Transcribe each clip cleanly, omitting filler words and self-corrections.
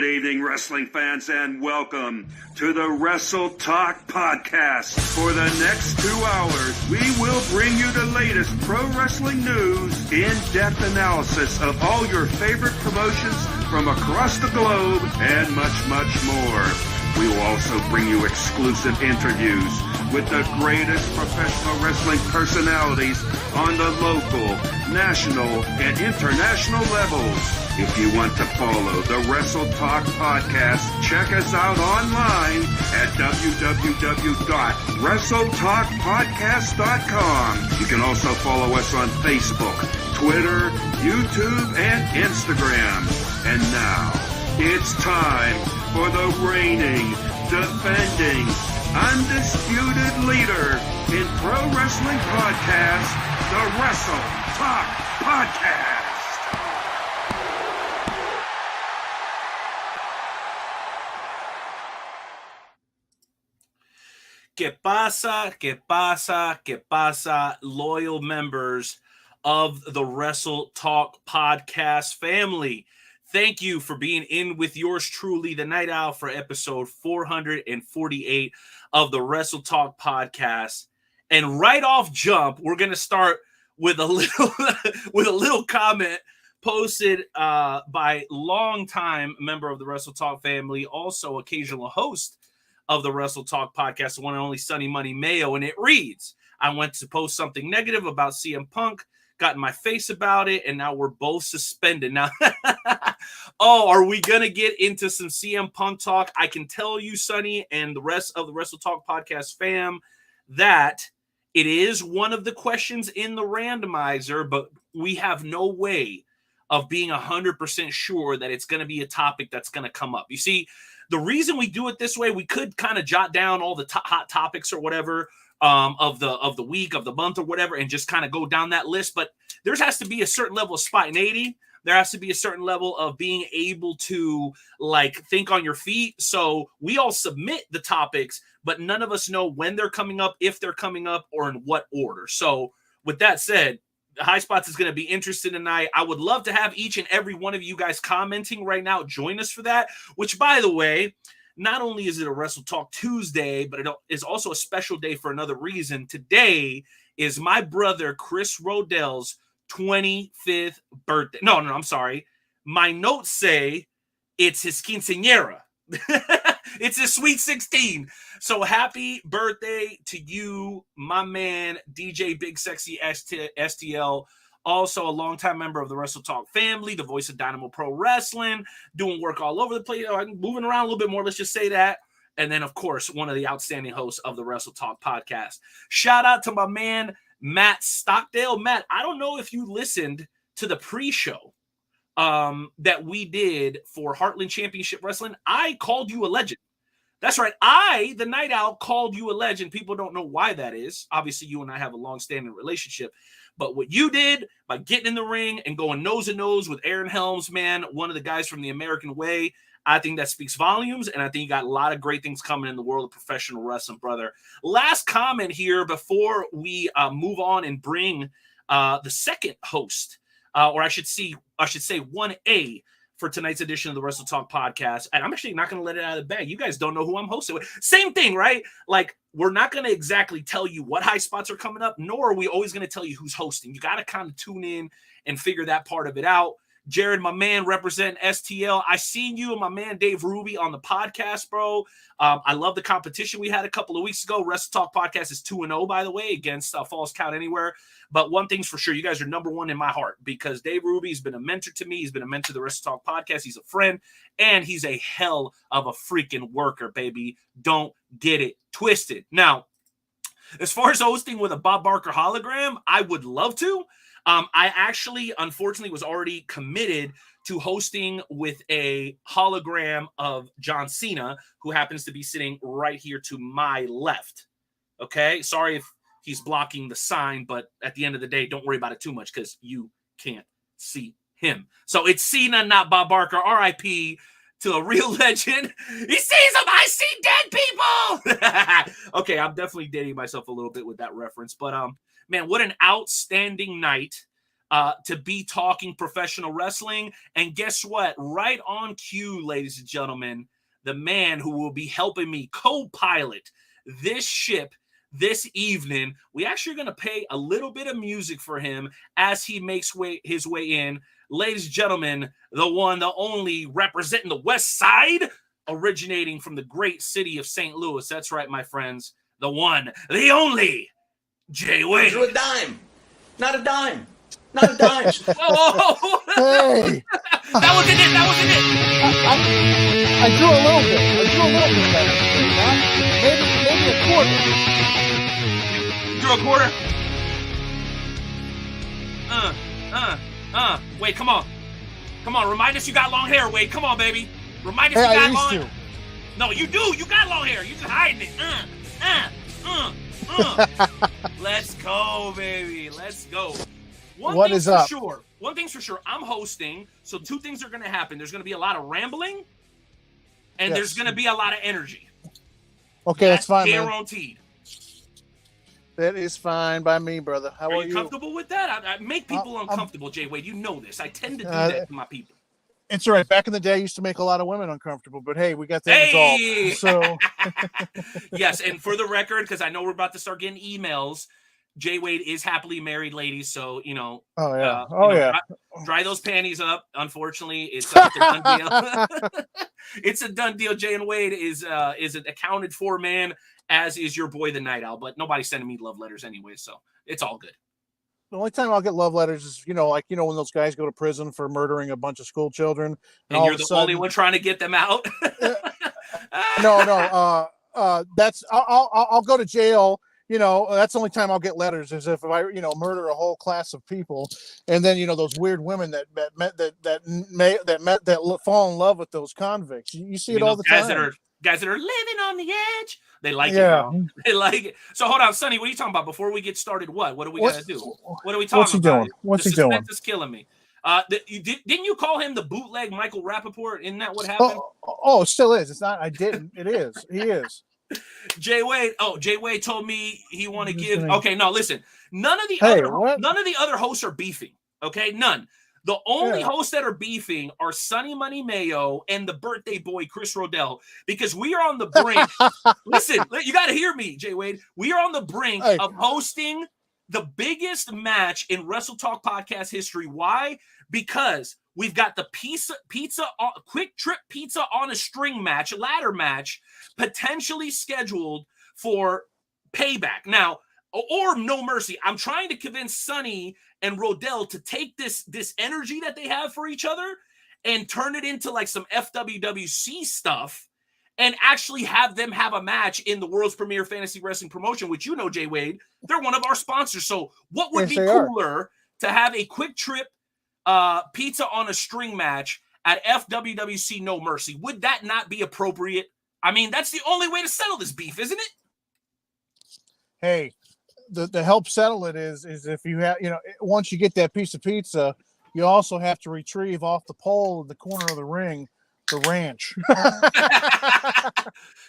Good evening, wrestling fans, and welcome to the Wrestle Talk Podcast. For the next 2 hours, we will bring you the latest pro wrestling news, in-depth analysis of all your favorite promotions from across the globe, and much, much more. We will also bring you exclusive interviews with the greatest professional wrestling personalities on the local, national, and international levels. If you want to follow the Wrestle Talk Podcast, check us out online at www.wrestletalkpodcast.com. You can also follow us on Facebook, Twitter, YouTube, and Instagram. And now, it's time for the reigning, defending, undisputed leader in pro wrestling podcast, the Wrestle Talk Podcast. ¿Qué pasa? ¿Qué pasa? ¿Qué pasa? Loyal members of the Wrestle Talk Podcast family. Thank you for being in with yours truly, the Night Owl, for episode 448 of the Wrestle Talk Podcast. And right off jump, we're going to start with a little comment posted by longtime member of the Wrestle Talk family, also occasional host of the Wrestle Talk Podcast, the one and only Sonny Money Mayo. And it reads, I went to post something negative about CM Punk, got in my face about it, and now we're both suspended. Now, oh, are we going to get into some CM Punk talk? I can tell you, Sonny, and the rest of the Wrestle Talk Podcast fam, that it is one of the questions in the randomizer, but we have no way of being 100% sure that it's going to be a topic that's going to come up. You see, the reason we do it this way, we could kind of jot down all the hot topics or whatever of the week, of the month or whatever, and just kind of go down that list. But there has to be a certain level of spontaneity. There has to be a certain level of being able to like think on your feet. So we all submit the topics, but none of us know when they're coming up, if they're coming up, or in what order. So with that said, High Spots is going to be interested tonight. I would love to have each and every one of you guys commenting right now. Join us for that, which, by the way, not only is it a Wrestle Talk Tuesday, but it is also a special day for another reason. Today is my brother Chris Rodell's 25th birthday. No, I'm sorry. My notes say it's his quinceañera. It's his sweet 16. So happy birthday to you, my man, DJ Big Sexy STL. Also a longtime member of the Wrestle Talk family, the voice of Dynamo Pro Wrestling, doing work all over the place, moving around a little bit more, let's just say that. And then, of course, one of the outstanding hosts of the Wrestle Talk Podcast. Shout out to my man, Matt Stockdale. Matt, I don't know if you listened to the pre-show that we did for Heartland Championship Wrestling. I called you a legend. That's right. I, the Night Owl, called you a legend. People don't know why that is. Obviously, you and I have a long-standing relationship. But what you did by getting in the ring and going nose to nose with Aaron Helms, man, one of the guys from the American Way, I think that speaks volumes. And I think you got a lot of great things coming in the world of professional wrestling, brother. Last comment here before we move on and bring the second host, or I should say 1A for tonight's edition of the Wrestle Talk Podcast. And I'm actually not going to let it out of the bag. You guys don't know who I'm hosting with. Same thing, right? Like, we're not going to exactly tell you what high spots are coming up, nor are we always going to tell you who's hosting. You got to kind of tune in and figure that part of it out. Jared, my man, representing STL. I seen you and my man Dave Ruby on the podcast, bro. I love the competition we had a couple of weeks ago. Wrestle Talk Podcast is 2-0, by the way, against Falls Count Anywhere. But one thing's for sure, you guys are number one in my heart because Dave Ruby's been a mentor to me. He's been a mentor to the Wrestle Talk Podcast. He's a friend, and he's a hell of a freaking worker, baby. Don't get it twisted. Now, as far as hosting with a Bob Barker hologram, I would love to. I actually, unfortunately, was already committed to hosting with a hologram of John Cena, who happens to be sitting right here to my left. Okay? Sorry if he's blocking the sign, but at the end of the day, don't worry about it too much because you can't see him. So it's Cena, not Bob Barker. R.I.P. to a real legend. He sees him. I see dead people. Okay, I'm definitely dating myself a little bit with that reference, but man, what an outstanding night to be talking professional wrestling. And guess what? Right on cue, ladies and gentlemen, the man who will be helping me co-pilot this ship this evening. We actually are going to pay a little bit of music for him as he makes his way in. Ladies and gentlemen, the one, the only, representing the West Side, originating from the great city of St. Louis. That's right, my friends. The one, the only, Jay Wade. Drew a dime. Not a dime. Not a dime. Oh, Hey, that wasn't it. That wasn't it. I drew a little bit. Better. Maybe a quarter. Drew a quarter. Wait, come on. Come on, remind us you got long hair, Wade. Come on, baby. Remind us you got long hair. No, you do. You got long hair. You just hiding it. Let's go, baby. Let's go. One thing's for sure. I'm hosting, so two things are going to happen. There's going to be a lot of rambling, and there's going to be a lot of energy. Okay, that's fine, guaranteed. That is fine by me, brother. How are you? Comfortable with that? I make people uncomfortable, Jay Wade. You know this. I tend to do that to my people. It's all right. Back in the day, I used to make a lot of women uncomfortable, but hey, we got that resolved. So, yes, and for the record, because I know we're about to start getting emails, Jay Wade is happily married, ladies. So dry those panties up. Unfortunately, it's a done deal. It's a done deal. Jay and Wade is an accounted for man, as is your boy the Night Owl. But nobody's sending me love letters anyway, so it's all good. The only time I'll get love letters is, when those guys go to prison for murdering a bunch of school children, and you're the only one trying to get them out. No. That's I'll go to jail. That's the only time I'll get letters is if I, murder a whole class of people, and then those weird women that fall in love with those convicts. You see it all the time. Guys that are living on the edge. They like it. Bro. They like it. So hold on, Sonny. What are you talking about? Before we get started, what do we gotta do? What are we talking about? What's he doing? The suspense is killing me. Didn't you call him the bootleg Michael Rappaport? Isn't that what happened? Oh, it still is. It's not. I didn't. It is. He is. Jay Wade told me he want to give. Okay, no, listen. None of the other hosts are beefing. Okay, none. The only hosts that are beefing are Sonny Money Mayo and the birthday boy Chris Rodell, because we are on the brink. Listen, you got to hear me, Jay Wade. We are on the brink of hosting the biggest match in Wrestle Talk podcast history. Why? Because we've got the quick trip pizza on a string match, ladder match, potentially scheduled for Payback. Now, or No Mercy. I'm trying to convince Sonny and Rodell to take this energy that they have for each other and turn it into like some FWWC stuff and actually have them have a match in the world's premier fantasy wrestling promotion, which Jay Wade, they're one of our sponsors. So what would be cooler to have a quick trip pizza on a string match at FWWC No Mercy? Would that not be appropriate? I mean, that's the only way to settle this beef, isn't it? Hey, the help settle it is if you have, once you get that piece of pizza, you also have to retrieve off the pole in the corner of the ring the ranch.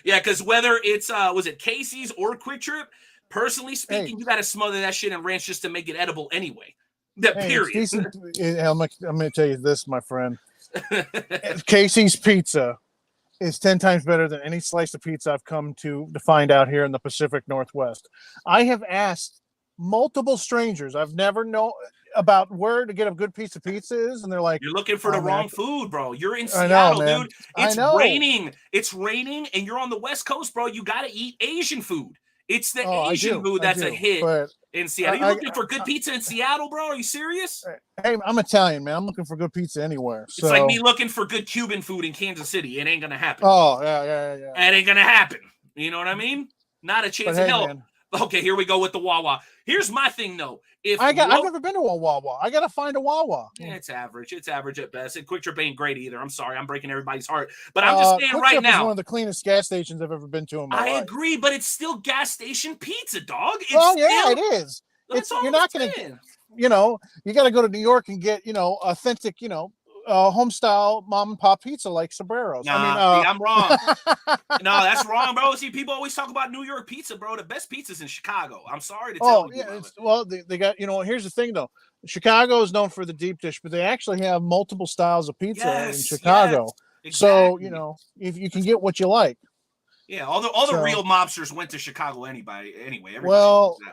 Yeah, because whether it's was it Casey's or Quick Trip, personally speaking, you got to smother that shit in ranch just to make it edible anyway. Period. I'm going to tell you this, my friend. Casey's Pizza is 10 times better than any slice of pizza I've come to find out here in the Pacific Northwest. I have asked multiple strangers. I've never known about where to get a good piece of pizza is, and they're like, "You're looking for the wrong food, bro. You're in Seattle, dude. It's raining. It's raining, and you're on the West Coast, bro. You got to eat Asian food. It's the Asian food that's a hit in Seattle. Are you looking for good pizza in Seattle, bro? Are you serious? Hey, I'm Italian, man. I'm looking for good pizza anywhere. It's like me looking for good Cuban food in Kansas City. It ain't gonna happen. Oh, yeah. It ain't gonna happen. You know what I mean? Not a chance in hell. Man. Okay, here we go with the Wawa. Here's my thing, though. I've never been to a Wawa. I gotta find a Wawa. Yeah, it's average. It's average at best. And Quick Trip ain't great either. I'm sorry, I'm breaking everybody's heart. But I'm just saying Quick right Trip now, is one of the cleanest gas stations I've ever been to in my life. I agree, but it's still gas station pizza, dog. It is. You're not gonna. You got to go to New York and get authentic. home style mom and pop pizza like Sabreros. Nah, see, I'm wrong. No, that's wrong, bro. See, people always talk about New York pizza, bro. The best pizza's in Chicago. I'm sorry to tell you. Well, they got, here's the thing though. Chicago is known for the deep dish, but they actually have multiple styles of pizza in Chicago. Yes, exactly. So, if you can get what you like. Yeah, all the real mobsters went to Chicago anyway. Everybody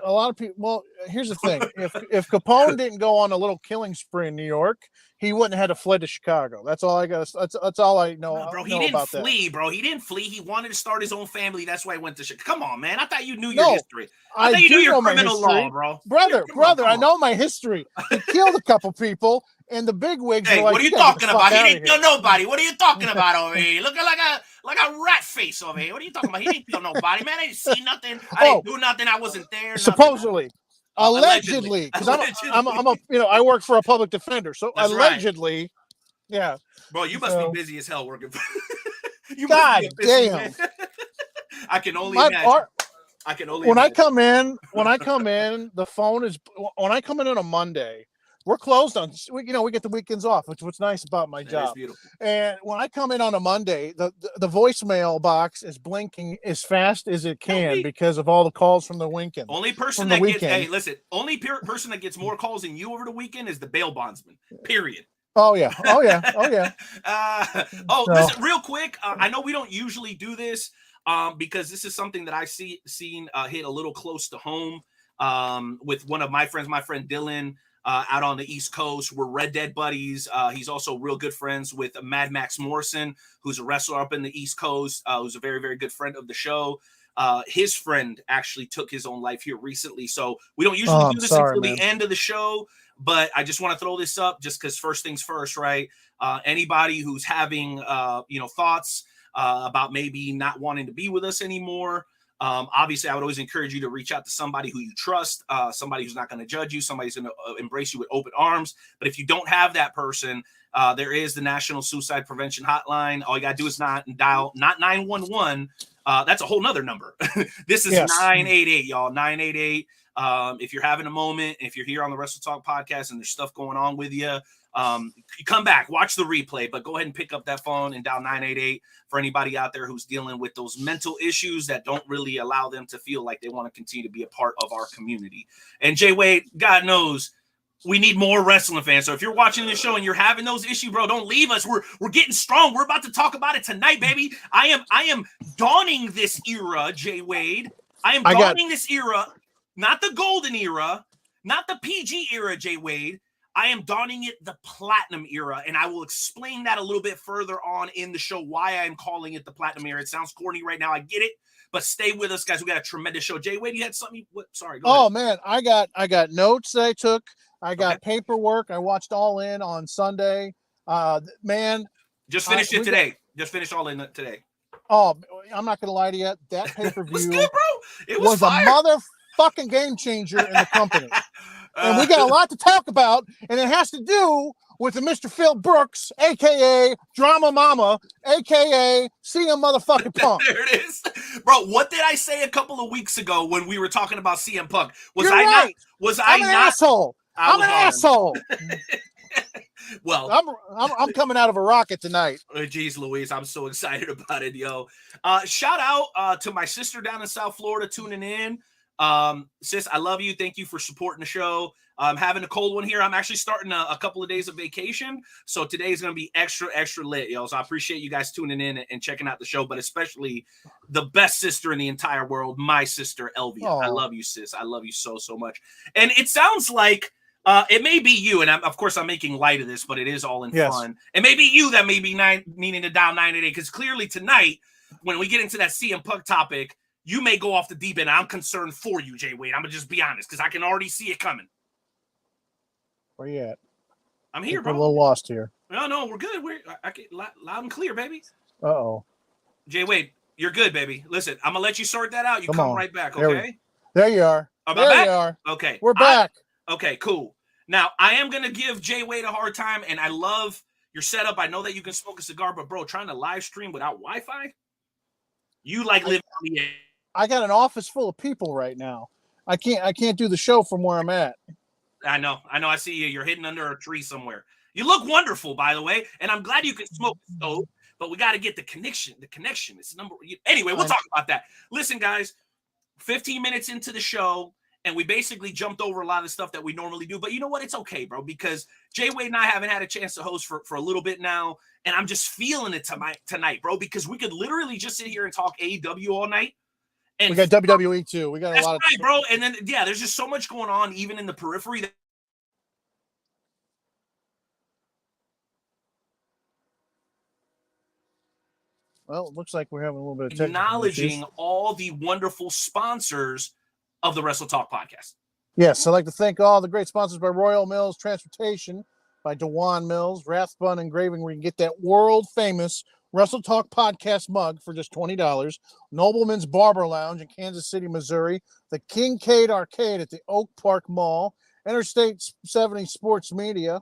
a lot of people. Well, here's the thing: if Capone didn't go on a little killing spree in New York, he wouldn't have had to fled to Chicago. That's all I got. That's all I know. No, bro, he didn't flee, that. bro. He didn't flee. He wanted to start his own family. That's why he went to Chicago. Come on, man. I thought you knew your history. I thought you knew your criminal law, bro. Brother, I know my history. He killed a couple people. And the big wigs. Hey, what are you talking about? He didn't kill nobody. What are you talking about over here? Looking like a rat face over here. What are you talking about? He didn't kill nobody, man. I didn't see nothing. I didn't do nothing. I wasn't there. Supposedly, allegedly, because I'm I work for a public defender, so that's allegedly, right. Yeah. Bro, you must be busy as hell working. You God damn. I can only imagine. I can only. When I come in, the phone is. When I come in on a Monday. We're closed on, we get the weekends off, which is what's nice about my job. And when I come in on a Monday, the voicemail box is blinking as fast as it can because of all the calls from the weekend. Only person that gets, hey, listen, only person that gets more calls than you over the weekend is the bail bondsman. Period. Oh yeah. Listen, real quick. I know we don't usually do this because this is something that I've seen hit a little close to home with one of my friends, my friend Dylan. Out on the East Coast. We're Red Dead buddies. He's also real good friends with Mad Max Morrison, who's a wrestler up in the East Coast, who's a very, very good friend of the show. His friend actually took his own life here recently. So we don't usually do this until the end of the show, but I just want to throw this up just because first things first, right? Anybody who's having, thoughts about maybe not wanting to be with us anymore, obviously, I would always encourage you to reach out to somebody who you trust, somebody who's not going to judge you, somebody's going to embrace you with open arms. But if you don't have that person, there is the National Suicide Prevention Hotline. All you got to do is dial not 911. That's a whole nother number. This is 988, y'all. 988. If you're having a moment, if you're here on the Wrestle Talk podcast and there's stuff going on with you, you come back, watch the replay, but go ahead and pick up that phone and dial 988 for anybody out there who's dealing with those mental issues that don't really allow them to feel like they want to continue to be a part of our community. And Jay Wade, God knows we need more wrestling fans. So if you're watching this show and you're having those issues, bro, don't leave us. We're getting strong. We're about to talk about it tonight, baby. I am dawning this era, Jay Wade. I am dawning this era, not the golden era, not the PG era, Jay Wade. I am donning it the platinum era, and I will explain that a little bit further on in the show, why I'm calling it the platinum era. It sounds corny right now. I get it, but stay with us, guys. We got a tremendous show. Jay Wade, you had something? Sorry. Go ahead. Man, I got notes that I took. I got paperwork. I watched All In on Sunday. Man. Just finished it today. Just finished All In today. Oh, I'm not going to lie to you. That pay-per-view was good, bro. It was a motherfucking game changer in the company. And we got a lot to talk about, and it has to do with the Mr. Phil Brooks, a.k.a. Drama Mama, a.k.a. CM motherfucking Punk. There it is. Bro, what did I say a couple of weeks ago when we were talking about CM Punk? I'm an asshole. I'm an asshole. Well, I'm coming out of a rocket tonight. Oh, geez, Louise, I'm so excited about it, yo. Shout out to my sister down in South Florida tuning in. Sis, I love you. Thank you for supporting the show. I'm having a cold one here. I'm actually starting a couple of days of vacation. So today is going to be extra lit, yo. So I appreciate you guys tuning in and checking out the show, but especially the best sister in the entire world, my sister, Elvia. I love you, sis. I love you so much. And it sounds like it may be you, and of course I'm making light of this, but it is all in fun. It may be you that may be needing to dial 988, because clearly tonight, when we get into that CM Punk topic, you may go off the deep end. I'm concerned for you, Jay Wade. I'm going to just be honest, because I can already see it coming. Where you at? I'm here, bro. We're a little lost here. No, we're good. I get loud and clear, baby. Uh-oh. Jay Wade, you're good, baby. Listen, I'm going to let you sort that out. You come right back, okay? There you are. There you are. Okay. We're back. Okay, cool. Now, I am going to give Jay Wade a hard time, and I love your setup. I know that you can smoke a cigar, but, bro, trying to live stream without Wi-Fi? You live on the edge. I got an office full of people right now. I can't do the show from where I'm at. I know. I see you. You're hidden under a tree somewhere. You look wonderful, by the way, and I'm glad you can smoke the stove, but we got to get the connection. The connection is number. Anyway, we'll talk about that. Listen, guys, 15 minutes into the show, and we basically jumped over a lot of the stuff that we normally do. But you know what? It's okay, bro, because Jay Wade and I haven't had a chance to host for a little bit now, and I'm just feeling it tonight, bro, because we could literally just sit here and talk AEW all night. And we got WWE too. We got a lot of bro. And then there's just so much going on, even in the periphery. Well, it looks like we're having a little bit of acknowledging all the wonderful sponsors of the Wrestle Talk podcast. Yes, I'd like to thank all the great sponsors by Royal Mills Transportation, by DeWan Mills, Rathbun Engraving, where you can get that world famous Wrestle Talk podcast mug for just $20. Nobleman's Barber Lounge in Kansas City, Missouri. The Kincaid Arcade at the Oak Park Mall. Interstate 70 Sports Media.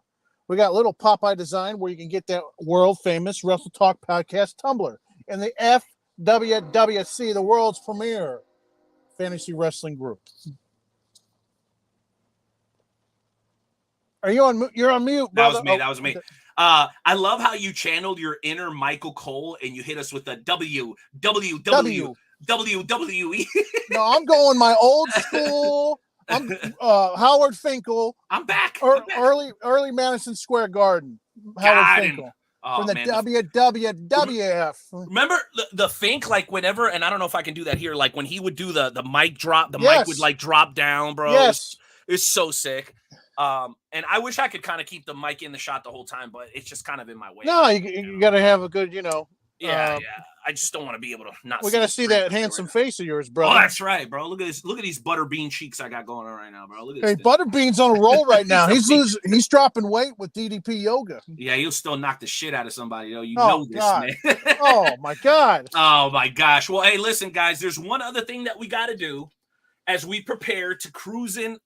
We got Little Popeye Design, where you can get that world famous Wrestle Talk podcast tumbler. And the FWWC, the world's premier fantasy wrestling group. Are you on? You're on mute, brother. That was me. I love how you channeled your inner Michael Cole and you hit us with the WWE. No, I'm going my old school. I'm Howard Finkel. I'm back. Early Madison Square Garden. Howard Finkel. Oh, from the man. WWF. Remember the Fink, like whenever, and I don't know if I can do that here, like when he would do the mic drop, the mic would like drop down, bro. Yes. It's so sick. And I wish I could kind of keep the mic in the shot the whole time, but it's just kind of in my way. No, you got to have a good, Yeah. I just don't want to be able to not. We got to see that handsome face of yours, bro. Oh, that's right, bro. Look at these butterbean cheeks I got going on right now, bro. Look at this. Hey, Butterbean's on a roll right now. He's dropping weight with DDP yoga. Yeah, he'll still knock the shit out of somebody, though. You know this, God. man. Oh my God. Oh my gosh. Well, hey, listen, guys. There's one other thing that we got to do as we prepare to cruise in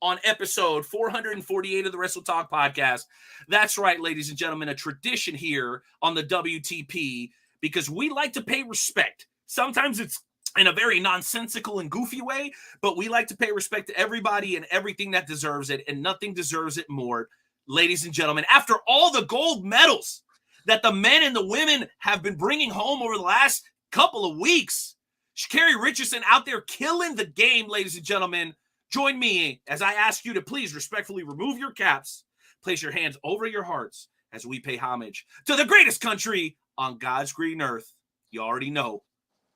on episode 448 of the Wrestle Talk podcast. That's right, ladies and gentlemen, a tradition here on the WTP, because we like to pay respect. Sometimes it's in a very nonsensical and goofy way, but we like to pay respect to everybody and everything that deserves it, and nothing deserves it more. Ladies and gentlemen, after all the gold medals that the men and the women have been bringing home over the last couple of weeks, Sha'Carri Richardson out there killing the game, ladies and gentlemen. Join me as I ask you to please respectfully remove your caps, place your hands over your hearts as we pay homage to the greatest country on God's green earth. You already know.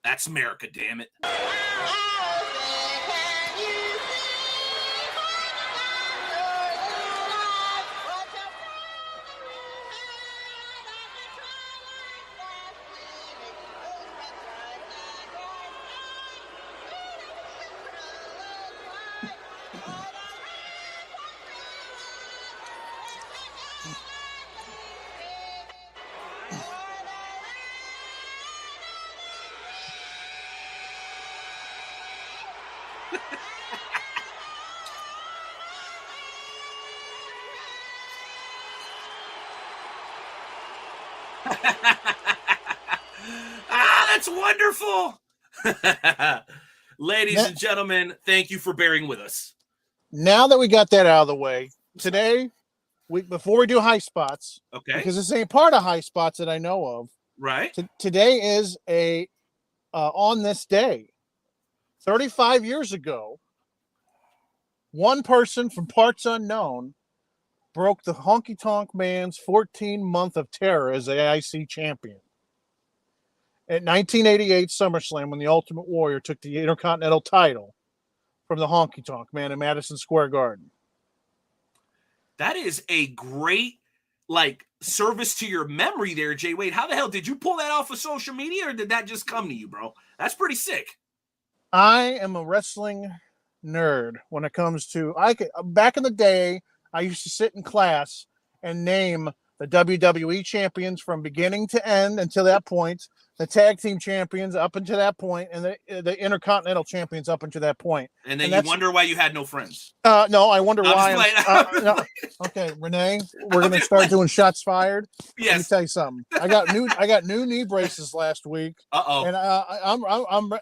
That's America, damn it. That's wonderful. Ladies and gentlemen, thank you for bearing with us. Now that we got that out of the way, today, before we do high spots, okay, because this ain't part of high spots that I know of, right? Today is on this day, 35 years ago, one person from parts unknown broke the Honky Tonk Man's 14-month of terror as the IC champion. At 1988 SummerSlam, when the Ultimate Warrior took the Intercontinental title from the Honky Tonk Man in Madison Square Garden. That is a great, service to your memory there, Jay Wade. How the hell did you pull that off of social media, or did that just come to you, bro? That's pretty sick. I am a wrestling nerd when it comes to back in the day, I used to sit in class and name the WWE champions from beginning to end until that point, the tag team champions up until that point, and the Intercontinental champions up until that point. And then you wonder why you had no friends. No, I wonder why. No. Okay, Renee, we're going to start doing shots fired. Yes. Let me tell you something. I got new knee braces last week. Uh-oh. And I'm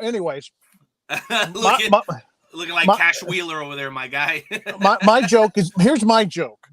anyways. Looking like Cash Wheeler over there, my guy. my joke is, here's my joke.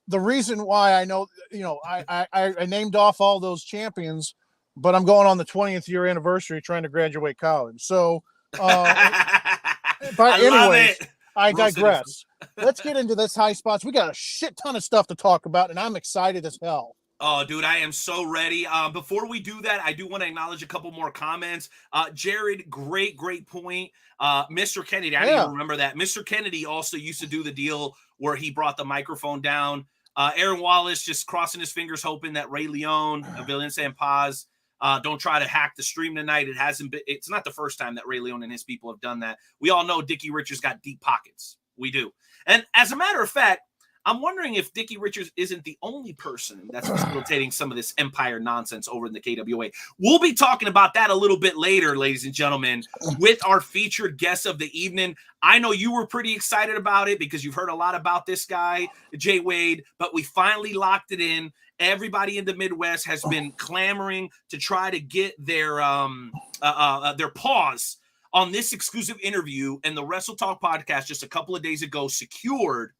the reason why I know, I named off all those champions, but I'm going on the 20th year anniversary trying to graduate college. So, but anyways, I digress. Let's get into this high spots. We got a shit ton of stuff to talk about, and I'm excited as hell. Oh, dude, I am so ready. Before we do that, I do want to acknowledge a couple more comments. Jared, great point. Mr. Kennedy, I didn't even remember that. Mr. Kennedy also used to do the deal where he brought the microphone down. Aaron Wallace just crossing his fingers, hoping that Ray Leon, Valencia and Paz don't try to hack the stream tonight. It's not the first time that Ray Leon and his people have done that. We all know Dickie Richards got deep pockets. We do. And as a matter of fact, I'm wondering if Dickie Richards isn't the only person that's facilitating some of this empire nonsense over in the KWA. We'll be talking about that a little bit later, ladies and gentlemen, with our featured guest of the evening. I know you were pretty excited about it because you've heard a lot about this guy, Jay Wade, but we finally locked it in. Everybody in the Midwest has been clamoring to try to get their pause on this exclusive interview, and the Wrestle Talk podcast just a couple of days ago secured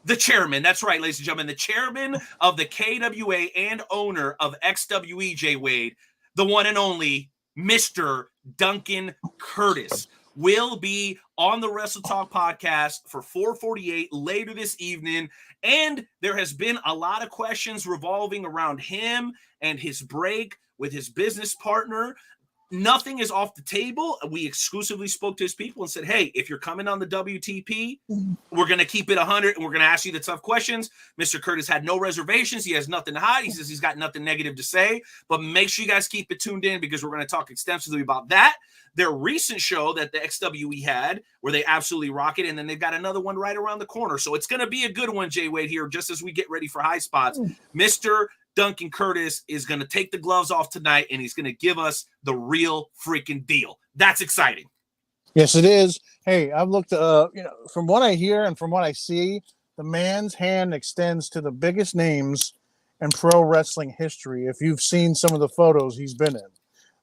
the chairman. That's right, ladies and gentlemen, the chairman of the KWA and owner of XWE, Jay Wade, the one and only Mr. Duncan Curtis, will be on the Wrestle Talk podcast for 448 later this evening. And there has been a lot of questions revolving around him and his break with his business partner. Nothing is off the table. We exclusively spoke to his people and said, hey, if you're coming on the WTP, we're going to keep it 100 and we're going to ask you the tough questions. Mr. Curtis had no reservations. He has nothing to hide. He says he's got nothing negative to say, but make sure you guys keep it tuned in because we're going to talk extensively about that. Their recent show that the XWE had where they absolutely rock it. And then they've got another one right around the corner. So it's going to be a good one, Jay Wade, here, just as we get ready for high spots. Mr. Duncan Curtis is going to take the gloves off tonight, and he's going to give us the real freaking deal. That's exciting. Yes, it is. Hey, I've looked, from what I hear and from what I see, the man's hand extends to the biggest names in pro wrestling history. If you've seen some of the photos he's been in,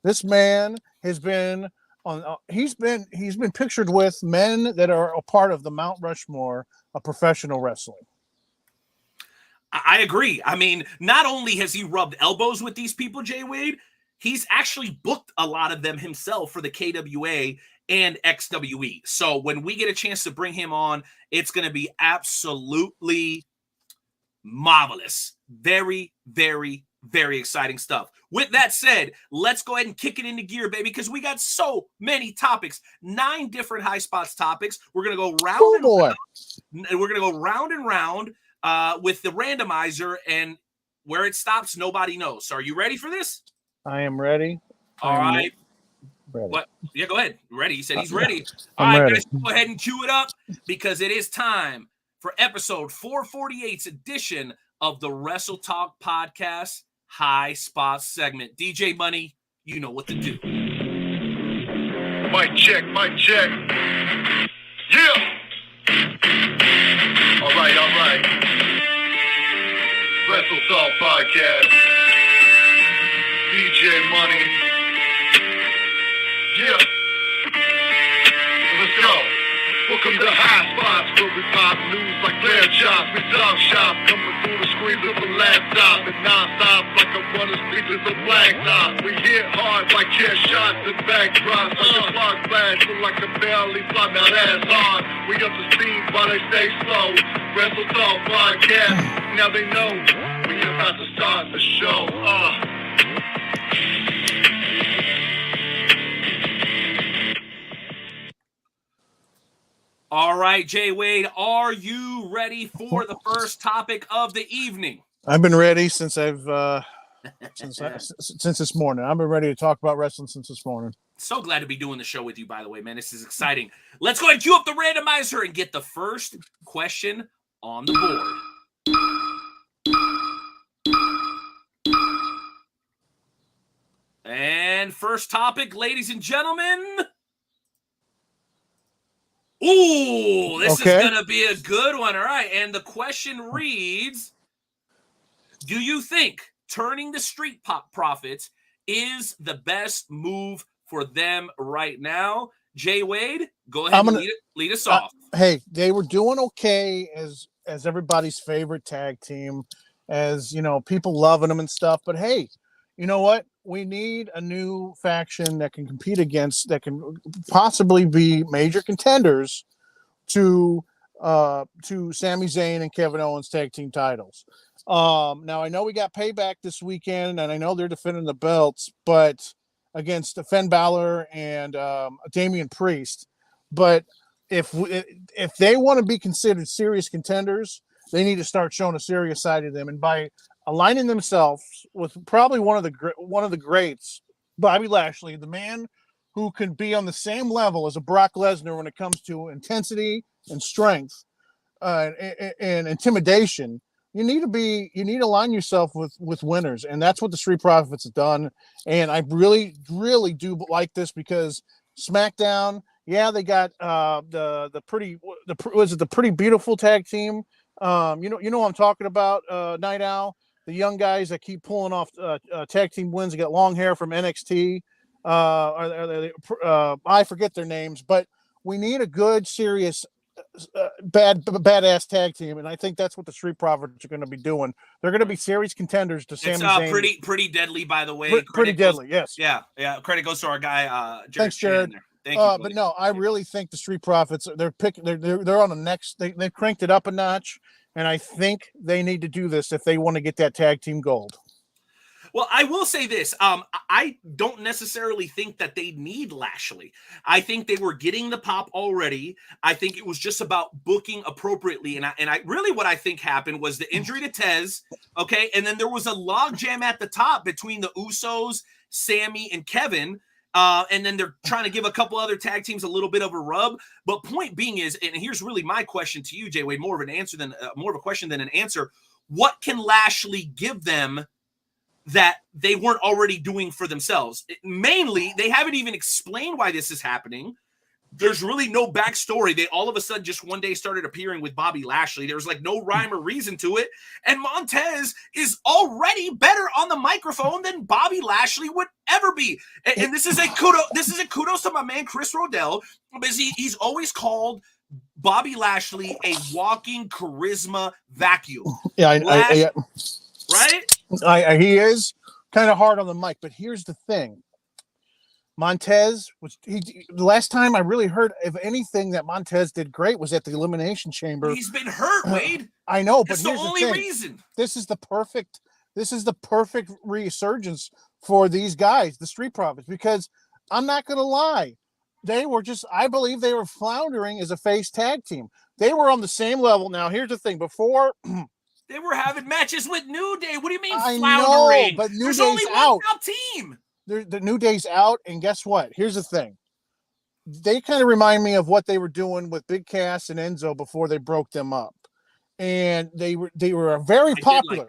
this man has been on. He's been pictured with men that are a part of the Mount Rushmore of professional wrestling. I agree. I mean, not only has he rubbed elbows with these people, Jay Wade, he's actually booked a lot of them himself for the KWA and XWE. So when we get a chance to bring him on, it's going to be absolutely marvelous. Very, very, very exciting stuff. With that said, let's go ahead and kick it into gear, baby, because we got so many topics, 9 different high spots topics. We're going to go round and round with the randomizer, and where it stops, nobody knows. So are you ready for this? I am ready. All right. Ready. What? Yeah, go ahead. Ready. He said he's ready. I'm All right, ready. guys, go ahead and cue it up because it is time for episode 448's edition of the Wrestle Talk Podcast High Spots segment. DJ Money, you know what to do. Mic check. Yeah. All right. Wrestle Talk Podcast. DJ Money. Yeah. Let's go. Welcome to High Spots, where we pop news like flare chops. We talk shop, coming through the screens of a laptop and non-stop like a running speeches of blacktop. We hit hard like chair shots and backdrops. Like a clock flash, look like a barely fly. Now that's hard. We up to speed while they stay slow. Wrestle Talk Podcast. Now they know we about to start the show. All right, Jay Wade, are you ready for the first topic of the evening? I've been ready since since this morning. I've been ready to talk about wrestling since this morning. So glad to be doing the show with you, by the way, man. This is exciting. Let's go ahead and cue up the randomizer and get the first question on the board. And first topic, ladies and gentlemen. Ooh, this is going to be a good one. All right. And the question reads, do you think turning the Street Pop Profits is the best move for them right now? Jay Wade, go ahead and lead us off. Hey, they were doing okay as as everybody's favorite tag team, as people loving them and stuff. But hey, you know what? We need a new faction that can compete that can possibly be major contenders to Sami Zayn and Kevin Owens tag team titles. Now I know we got Payback this weekend, and I know they're defending the belts, but against Finn Balor and Damian Priest. But if they want to be considered serious contenders, they need to start showing a serious side of them, and by aligning themselves with probably one of the greats, Bobby Lashley, the man who can be on the same level as a Brock Lesnar when it comes to intensity and strength and intimidation. You need to align yourself with winners, and that's what the Street Profits have done. And I really, really do like this because SmackDown, yeah, they got the pretty beautiful tag team. You know what I'm talking about, Night Owl, the young guys that keep pulling off tag team wins. They got long hair from NXT. I forget their names, but we need a good, serious, badass tag team, and I think that's what the Street Profits are going to be doing. They're going to be series contenders to Sami Zayn. It's pretty deadly, by the way. Pretty deadly, yes. Yeah. Credit goes to our guy, Jared. Thanks, Jared. Thank you. But no, I really think the Street Profits, they're on the next. They've cranked it up a notch, and I think they need to do this if they want to get that tag team gold. Well, I will say this. I don't necessarily think that they need Lashley. I think they were getting the pop already. I think it was just about booking appropriately. And I really what I think happened was the injury to Tez, okay? And then there was a logjam at the top between the Usos, Sammy, and Kevin. And then they're trying to give a couple other tag teams a little bit of a rub. But point being is, and here's really my question to you, Jay Wade, more of a question than an answer. What can Lashley give them that they weren't already doing for themselves? Mainly, they haven't even explained why this is happening. There's really no backstory. They all of a sudden just one day started appearing with Bobby Lashley. There's like no rhyme or reason to it. And Montez is already better on the microphone than Bobby Lashley would ever be. And this is a kudos to my man Chris Rodell, because he's always called Bobby Lashley a walking charisma vacuum. Yeah, right? He is kind of hard on the mic, but here's the thing. Montez the last time I really heard of anything that Montez did great was at the Elimination Chamber. He's been hurt, Wade. I know, but that's here's the only reason. This is the perfect resurgence for these guys, the Street Profits, because I'm not gonna lie. I believe they were floundering as a face tag team. They were on the same level. Now, here's the thing. Before they were having matches with New Day. What do you mean floundering? I know, but New There's Day's only out. one top team. The New Day's out, and guess what? Here's the thing. They kind of remind me of what they were doing with Big Cass and Enzo before they broke them up. And they were very popular.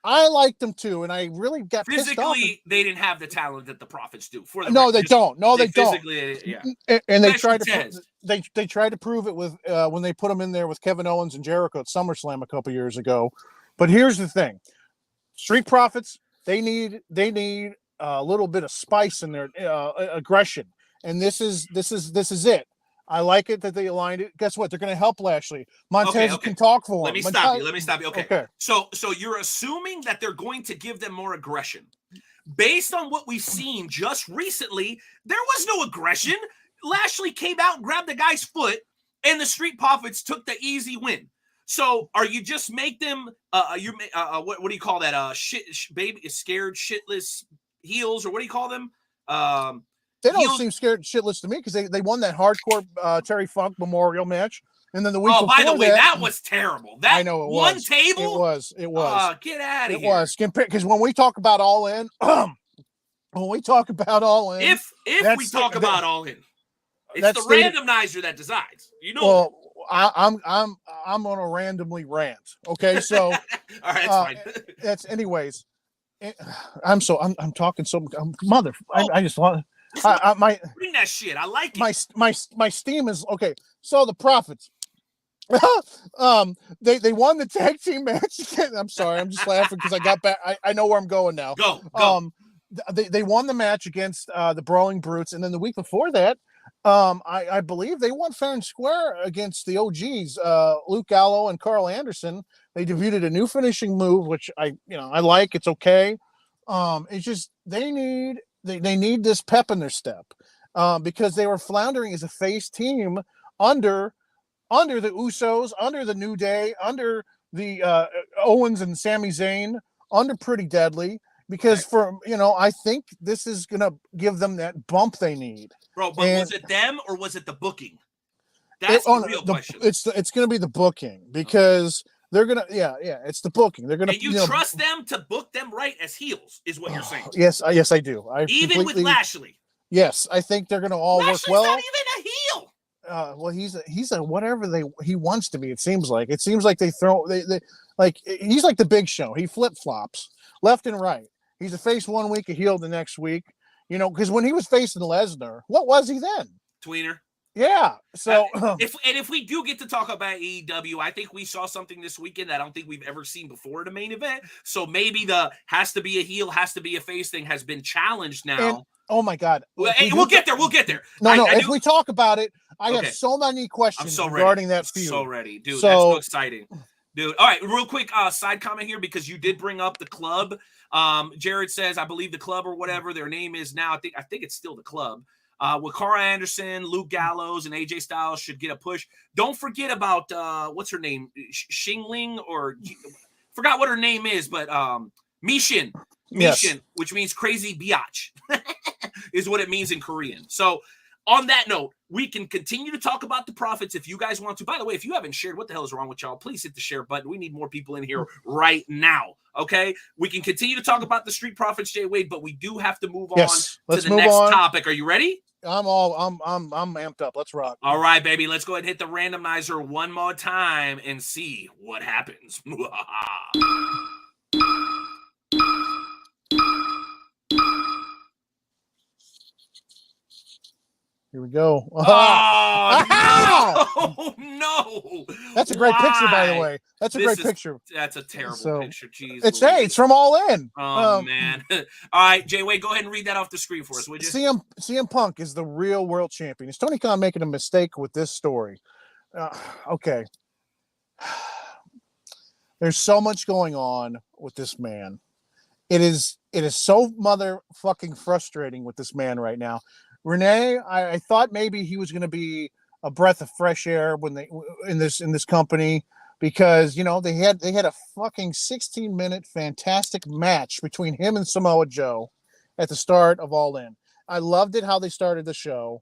I liked them too, and I really got pissed off. Physically, they didn't have the talent that the Profits do. No, they don't. No, they don't. Yeah. And they tried to prove it with when they put them in there with Kevin Owens and Jericho at SummerSlam a couple years ago. But here's the thing: Street Profits, they need a little bit of spice in their aggression, and this is it. I like it that they aligned it. Guess what? They're going to help Lashley. Montez can talk for him. Let me stop you. Okay. So you're assuming that they're going to give them more aggression. Based on what we've seen just recently, there was no aggression. Lashley came out and grabbed the guy's foot, and the Street Profits took the easy win. So are you just make them what do you call that? Baby scared shitless heels, or what do you call them? They don't seem scared shitless to me because they won that hardcore Terry Funk Memorial match, and then the week before by the way, that was terrible. That I know it one was. table. It was. Get out of here. It was because when we talk about All In, if we talk about All In, it's the randomizer that decides. You know. Well, I'm going to randomly rant. Okay, so all right, that's fine. That's anyways. I'm talking so mother. I just want. Bring that shit. I like it. My steam is okay. So the Profits, they won the tag team match. I'm sorry, I'm just laughing because I got back. I know where I'm going now. Go. They won the match against the Brawling Brutes, and then the week before that, I believe they won fair and square against the OGs, Luke Gallo and Carl Anderson. They debuted a new finishing move, which I like. It's okay. It's just they need this pep in their step, because they were floundering as a face team under the Usos, under the New Day, under the Owens and Sami Zayn, under Pretty Deadly. Because I think this is gonna give them that bump they need. Bro, but was it them or was it the booking? That's the real question. It's gonna be the booking, because they're gonna it's the booking. They're gonna and you trust them to book them right as heels, is what you're saying. Yes, I do. Even with Lashley. Yes, I think they're gonna all Lashley's work well. Not even a heel. Well, he's a whatever he wants to be. It seems like they throw they like he's like the Big Show. He flip flops left and right. He's a face one week, a heel the next week. Because when he was facing Lesnar, what was he then? Tweener. Yeah. So if we do get to talk about AEW, I think we saw something this weekend that I don't think we've ever seen before at a main event. So maybe the has to be a heel, has to be a face thing has been challenged now. And, oh my God. We'll get there. We'll get there. If we talk about it, I have so many questions regarding that feud. So ready, dude. That's so exciting. Dude. All right, real quick side comment here, because you did bring up the club. Jared says, I believe the club or whatever their name is now. I think it's still the club. With Carl Anderson, Luke Gallows, and AJ Styles should get a push. Don't forget about what's her name? Shingling, or forgot what her name is, but Mishin. Mishin, which means crazy biatch, is what it means in Korean. So on that note, we can continue to talk about the Profits if you guys want to. By the way, if you haven't shared, what the hell is wrong with y'all? Please hit the share button. We need more people in here right now. Okay, we can continue to talk about the Street Profits, Jay Wade, but we do have to move on to the next topic. Are you ready? I'm amped up. Let's rock. All right, baby. Let's go ahead and hit the randomizer one more time and see what happens. Here we go. Oh, no. That's a great picture, by the way. That's a great picture. That's a terrible picture. Jeez. It's from All In. Oh, man. All right, Jay Wade, go ahead and read that off the screen for us, would you? CM Punk is the real world champion. Is Tony Khan making a mistake with this story? Okay. There's so much going on with this man. It is so motherfucking frustrating with this man right now. Renee, I thought maybe he was going to be a breath of fresh air when they in this company, because they had a fucking 16-minute fantastic match between him and Samoa Joe at the start of All In. I loved it how they started the show,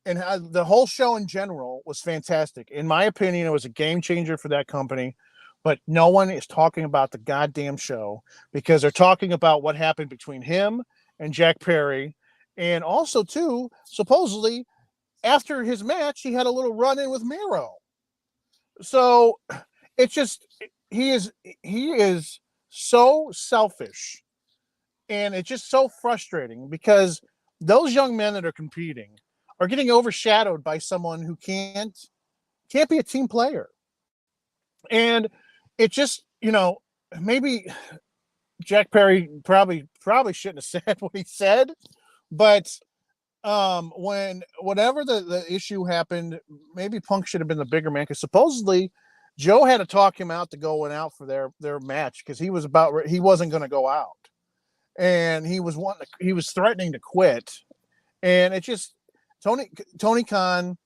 and the whole show in general was fantastic. In my opinion, it was a game changer for that company. But no one is talking about the goddamn show, because they're talking about what happened between him and Jack Perry. And also, too, supposedly, after his match, he had a little run-in with Miro. So it's just he is so selfish, and it's just so frustrating, because those young men that are competing are getting overshadowed by someone who can't be a team player. And it just, maybe Jack Perry probably shouldn't have said what he said. But whenever the issue happened, maybe Punk should have been the bigger man, because supposedly Joe had to talk him out to going out for their match, because he wasn't going to go out, and he was threatening to quit. And it just Tony Khan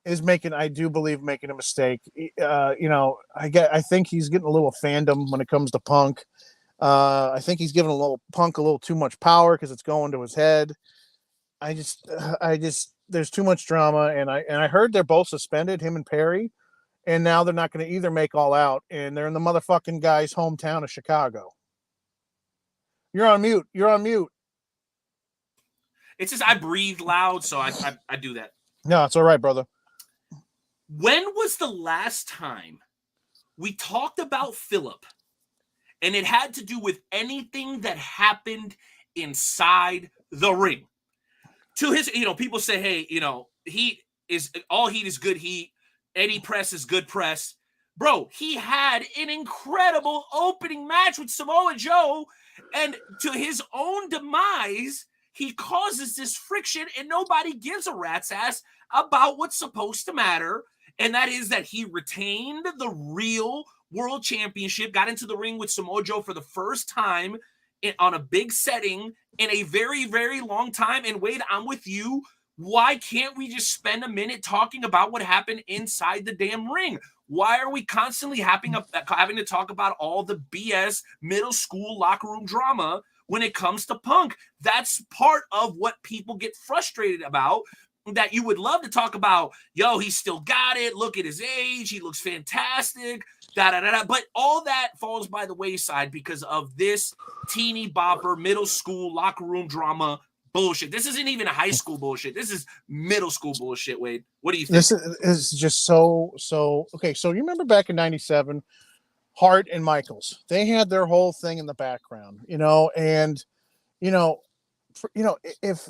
is I do believe making a mistake. I think he's getting a little fandom when it comes to Punk. I think he's giving Punk a little too much power, because it's going to his head. I just there's too much drama, and I heard they're both suspended, him and Perry, and now they're not going to either make All Out, and they're in the motherfucking guy's hometown of Chicago. You're on mute. It's just I breathe loud, so I do that. No, it's all right, brother. When was the last time we talked about Phillip, and it had to do with anything that happened inside the ring? To his, people say, hey, heat is all heat is good heat. Any press is good press. Bro, he had an incredible opening match with Samoa Joe, and to his own demise, he causes this friction and nobody gives a rat's ass about what's supposed to matter. And that is that he retained the real world championship, got into the ring with Samoa Joe for the first time on a big setting in a very, very long time. And Wade, I'm with you. Why can't we just spend a minute talking about what happened inside the damn ring? Why are we constantly having to talk about all the BS middle school locker room drama when it comes to Punk? That's part of what people get frustrated about, that you would love to talk about. Yo, he's still got it. Look at his age. He looks fantastic. Da-da-da-da. But all that falls by the wayside because of this teeny bopper middle school locker room drama bullshit. This isn't even a high school bullshit. This is middle school bullshit, Wade. What do you think? This is just so okay. So you remember back in '97, Hart and Michaels, they had their whole thing in the background, and if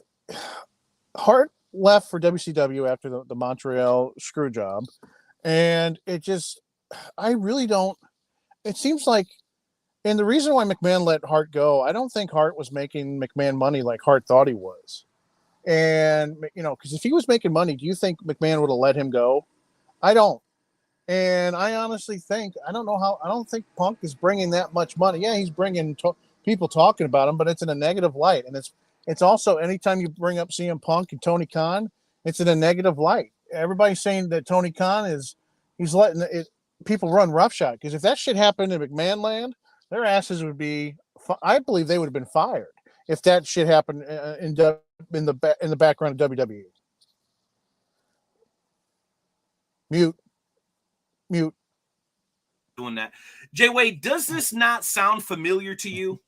Hart left for WCW after the Montreal screw job, and I really don't. It seems like. And the reason why McMahon let Hart go, I don't think Hart was making McMahon money like Hart thought he was. And, because if he was making money, do you think McMahon would have let him go? I don't. And I honestly think, I don't think Punk is bringing that much money. Yeah, he's bringing people talking about him, but it's in a negative light. And it's also, anytime you bring up CM Punk and Tony Khan, it's in a negative light. Everybody's saying that Tony Khan he's letting people run roughshod. Because if that shit happened in McMahon land, their asses would be, I believe they would have been fired if that shit happened in the background of WWE. Mute. Doing that. Jay Wade, does this not sound familiar to you?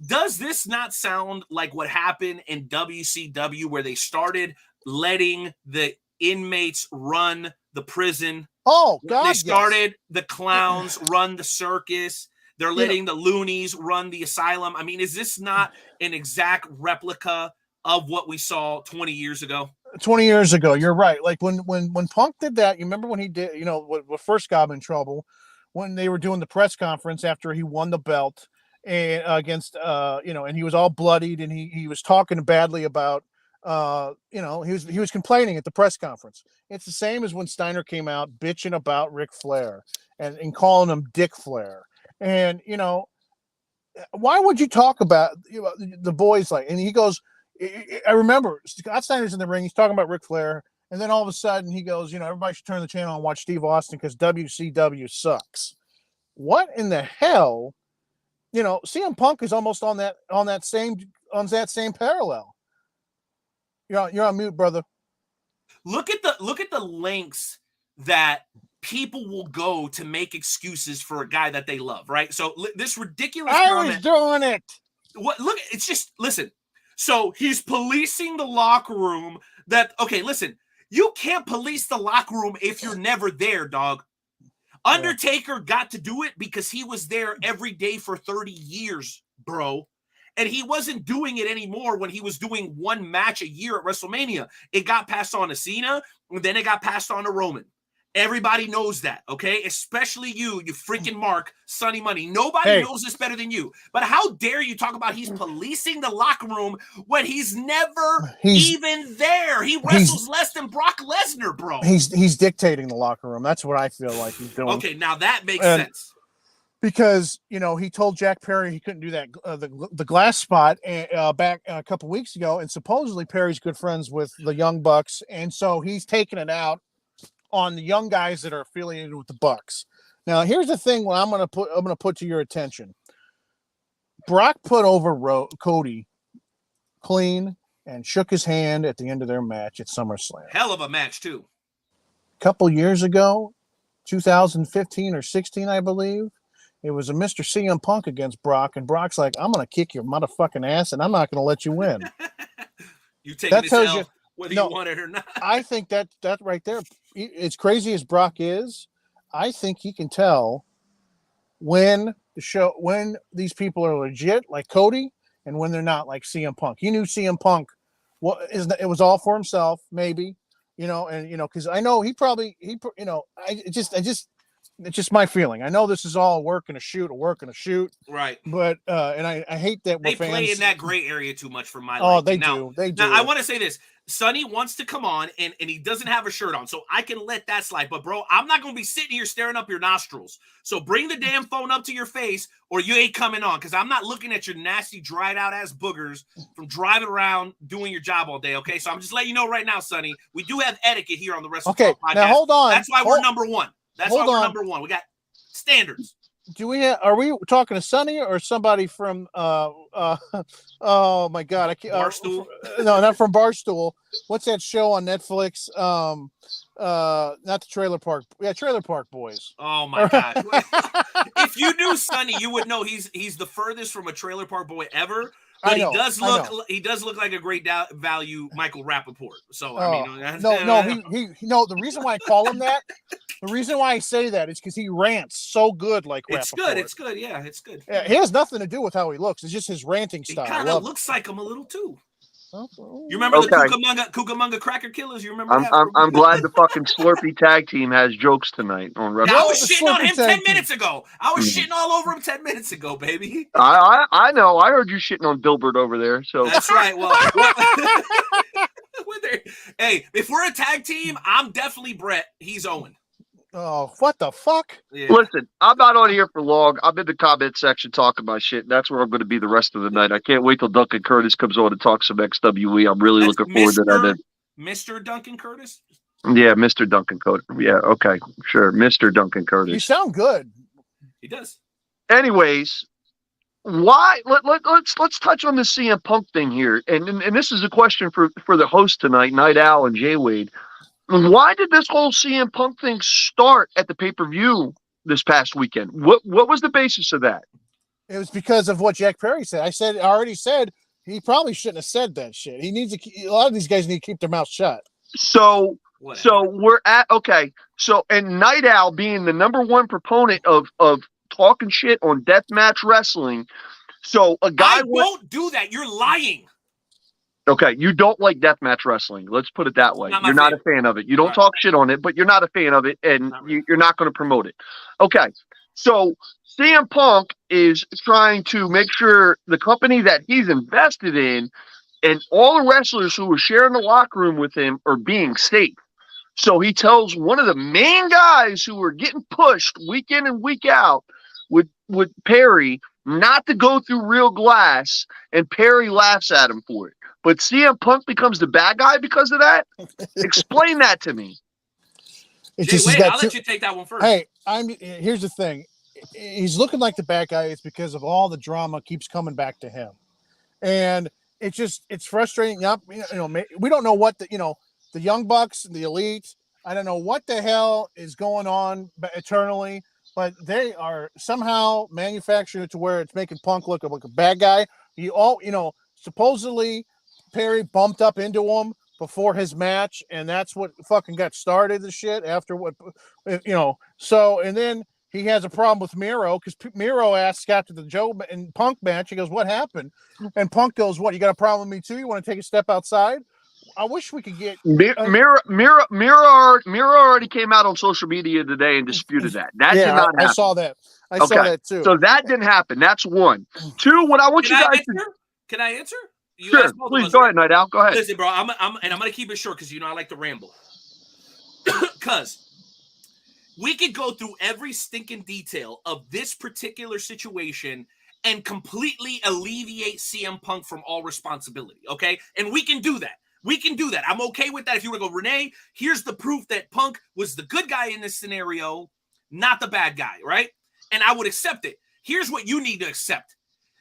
Does this not sound like what happened in WCW, where they started letting the inmates run the prison? Oh, God. They started the clowns run the circus. They're letting the loonies run the asylum. I mean, is this not an exact replica of what we saw 20 years ago? 20 years ago, you're right. Like when Punk did that, you remember when he did, what first got him in trouble, when they were doing the press conference after he won the belt and against, and he was all bloodied and he was talking badly about, he was complaining at the press conference. It's the same as when Steiner came out bitching about Ric Flair and calling him Dick Flair. And, why would you talk about the boys like, and he goes, I remember Scott Steiner's in the ring. He's talking about Ric Flair. And then all of a sudden he goes, everybody should turn the channel and watch Steve Austin because WCW sucks. What in the hell? CM Punk is almost on that same parallel. You're on mute, brother. Look at the lengths that people will go to make excuses for a guy that they love, right? So this ridiculous I was doing it. What? Look, it's just, listen. So he's policing the locker room. Listen, you can't police the locker room if you're never there, dog. Undertaker got to do it because he was there every day for 30 years, bro. And he wasn't doing it anymore when he was doing one match a year at WrestleMania. It got passed on to Cena, and then it got passed on to Roman. Everybody knows that, okay? Especially you freaking Mark, Sonny Money. Nobody knows this better than you. But how dare you talk about he's policing the locker room when he's never even there? He wrestles less than Brock Lesnar, bro. He's dictating the locker room. That's what I feel like he's doing. Okay, now that makes sense. Because, he told Jack Perry he couldn't do that, the glass spot back a couple weeks ago. And supposedly Perry's good friends with the Young Bucks. And so he's taking it out on the young guys that are affiliated with the Bucks. Now, here's the thing. What I'm going to put to your attention. Brock put over Cody clean and shook his hand at the end of their match at SummerSlam. Hell of a match too. A couple years ago, 2015 or 16, I believe, it was a Mr. CM Punk against Brock, and Brock's like, "I'm going to kick your motherfucking ass, and I'm not going to let you win." You taking this L whether you want it or not. I think that right there, as crazy as Brock is, I think he can tell when these people are legit, like Cody, and when they're not, like CM Punk. He knew CM Punk. It was all for himself, maybe, because I know I just It's just my feeling. I know this is all a work and a shoot, Right. but and I hate that They we're fans. play in that gray area too much for my Oh, liking. They do. Now, I want to say this. Sonny wants to come on, and he doesn't have a shirt on, so I can let that slide. But, bro, I'm not going to be sitting here staring up your nostrils. So bring the damn phone up to your face, or you ain't coming on, because I'm not looking at your nasty, dried-out-ass boogers from driving around doing your job all day, okay? So I'm just letting you know right now, Sonny, we do have etiquette here on the Wrestle Talk podcast. Now hold on. That's why we're number one. That's why we're number one. We got standards. Are we talking to Sonny or somebody from oh my god, I can't Barstool? No, not from Barstool. What's that show on Netflix? Not the Trailer Park. Yeah, Trailer Park Boys. Oh my gosh. If you knew Sonny, you would know he's the furthest from a Trailer Park Boy ever. But he does look like a great value Michael Rappaport. So I mean, no. The reason why I call him that, the reason why I say that is because he rants so good like Rappaport. It's good. Yeah, it's good. Yeah, it has nothing to do with how he looks. It's just his ranting style. He kind of looks like him a little too. Oh. You remember the Cucamonga Cracker Killers? You remember that? I'm glad the fucking Slurpee tag team has jokes tonight on Rebel. I was shitting on him 10 minutes ago. I was shitting all over him 10 minutes ago, baby. I know. I heard you shitting on Dilbert over there. So that's right. Well, hey, if we're a tag team, I'm definitely Brett. He's Owen. Oh, what the fuck? Yeah. Listen, I'm not on here for long. I'm in the comment section talking my shit. That's where I'm going to be the rest of the night. I can't wait till Duncan Curtis comes on and talks some XWE. I'm really looking forward to that. Mr. Duncan Curtis? Yeah, Mr. Duncan Curtis. Yeah, okay, sure. Mr. Duncan Curtis. You sound good. He does. Anyways, why? Let's touch on the CM Punk thing here. And this is a question for the host tonight, Night Owl and Jay Wade. Why did this whole CM Punk thing start at the pay-per-view this past weekend? What was the basis of that? It was because of what Jack Perry said. I already said he probably shouldn't have said that shit. He needs to. A lot of these guys need to keep their mouth shut. So we're at okay. So and Night Owl being the number one proponent of talking shit on deathmatch wrestling. So a guy won't do that. You're lying. Okay, you don't like deathmatch wrestling. Let's put it that way. You're not a fan of it. You don't talk shit on it, but you're not a fan of it, and you're not going to promote it. Okay, so CM Punk is trying to make sure the company that he's invested in and all the wrestlers who are sharing the locker room with him are being safe. So he tells one of the main guys who are getting pushed week in and week out with Perry not to go through real glass, and Perry laughs at him for it. But CM Punk becomes the bad guy because of that? Explain that to me. I'll let you take that one first. Hey, here's the thing. He's looking like the bad guy. It's because of all the drama keeps coming back to him. And it's frustrating. We don't know what the Young Bucks, the Elite, I don't know what the hell is going on eternally, but they are somehow manufacturing it to where it's making Punk look like a bad guy. Supposedly Perry bumped up into him before his match, and that's what fucking got started the shit after what, so, and then he has a problem with Miro because Miro asks after the Joe and Punk match, he goes, what happened? And Punk goes, what, you got a problem with me too? You want to take a step outside? I wish we could get Miro already came out on social media today and disputed that. That did not happen. I saw that. I saw that too. So that didn't happen. That's one. Two, what I want you guys to... Can I answer? Sure, please go ahead, Night Owl. Go ahead. Listen, bro, I'm gonna keep it short because I like to ramble. Because we could go through every stinking detail of this particular situation and completely alleviate CM Punk from all responsibility. Okay, and we can do that. I'm okay with that. If you were to go, Renee, here's the proof that Punk was the good guy in this scenario, not the bad guy, right? And I would accept it. Here's what you need to accept.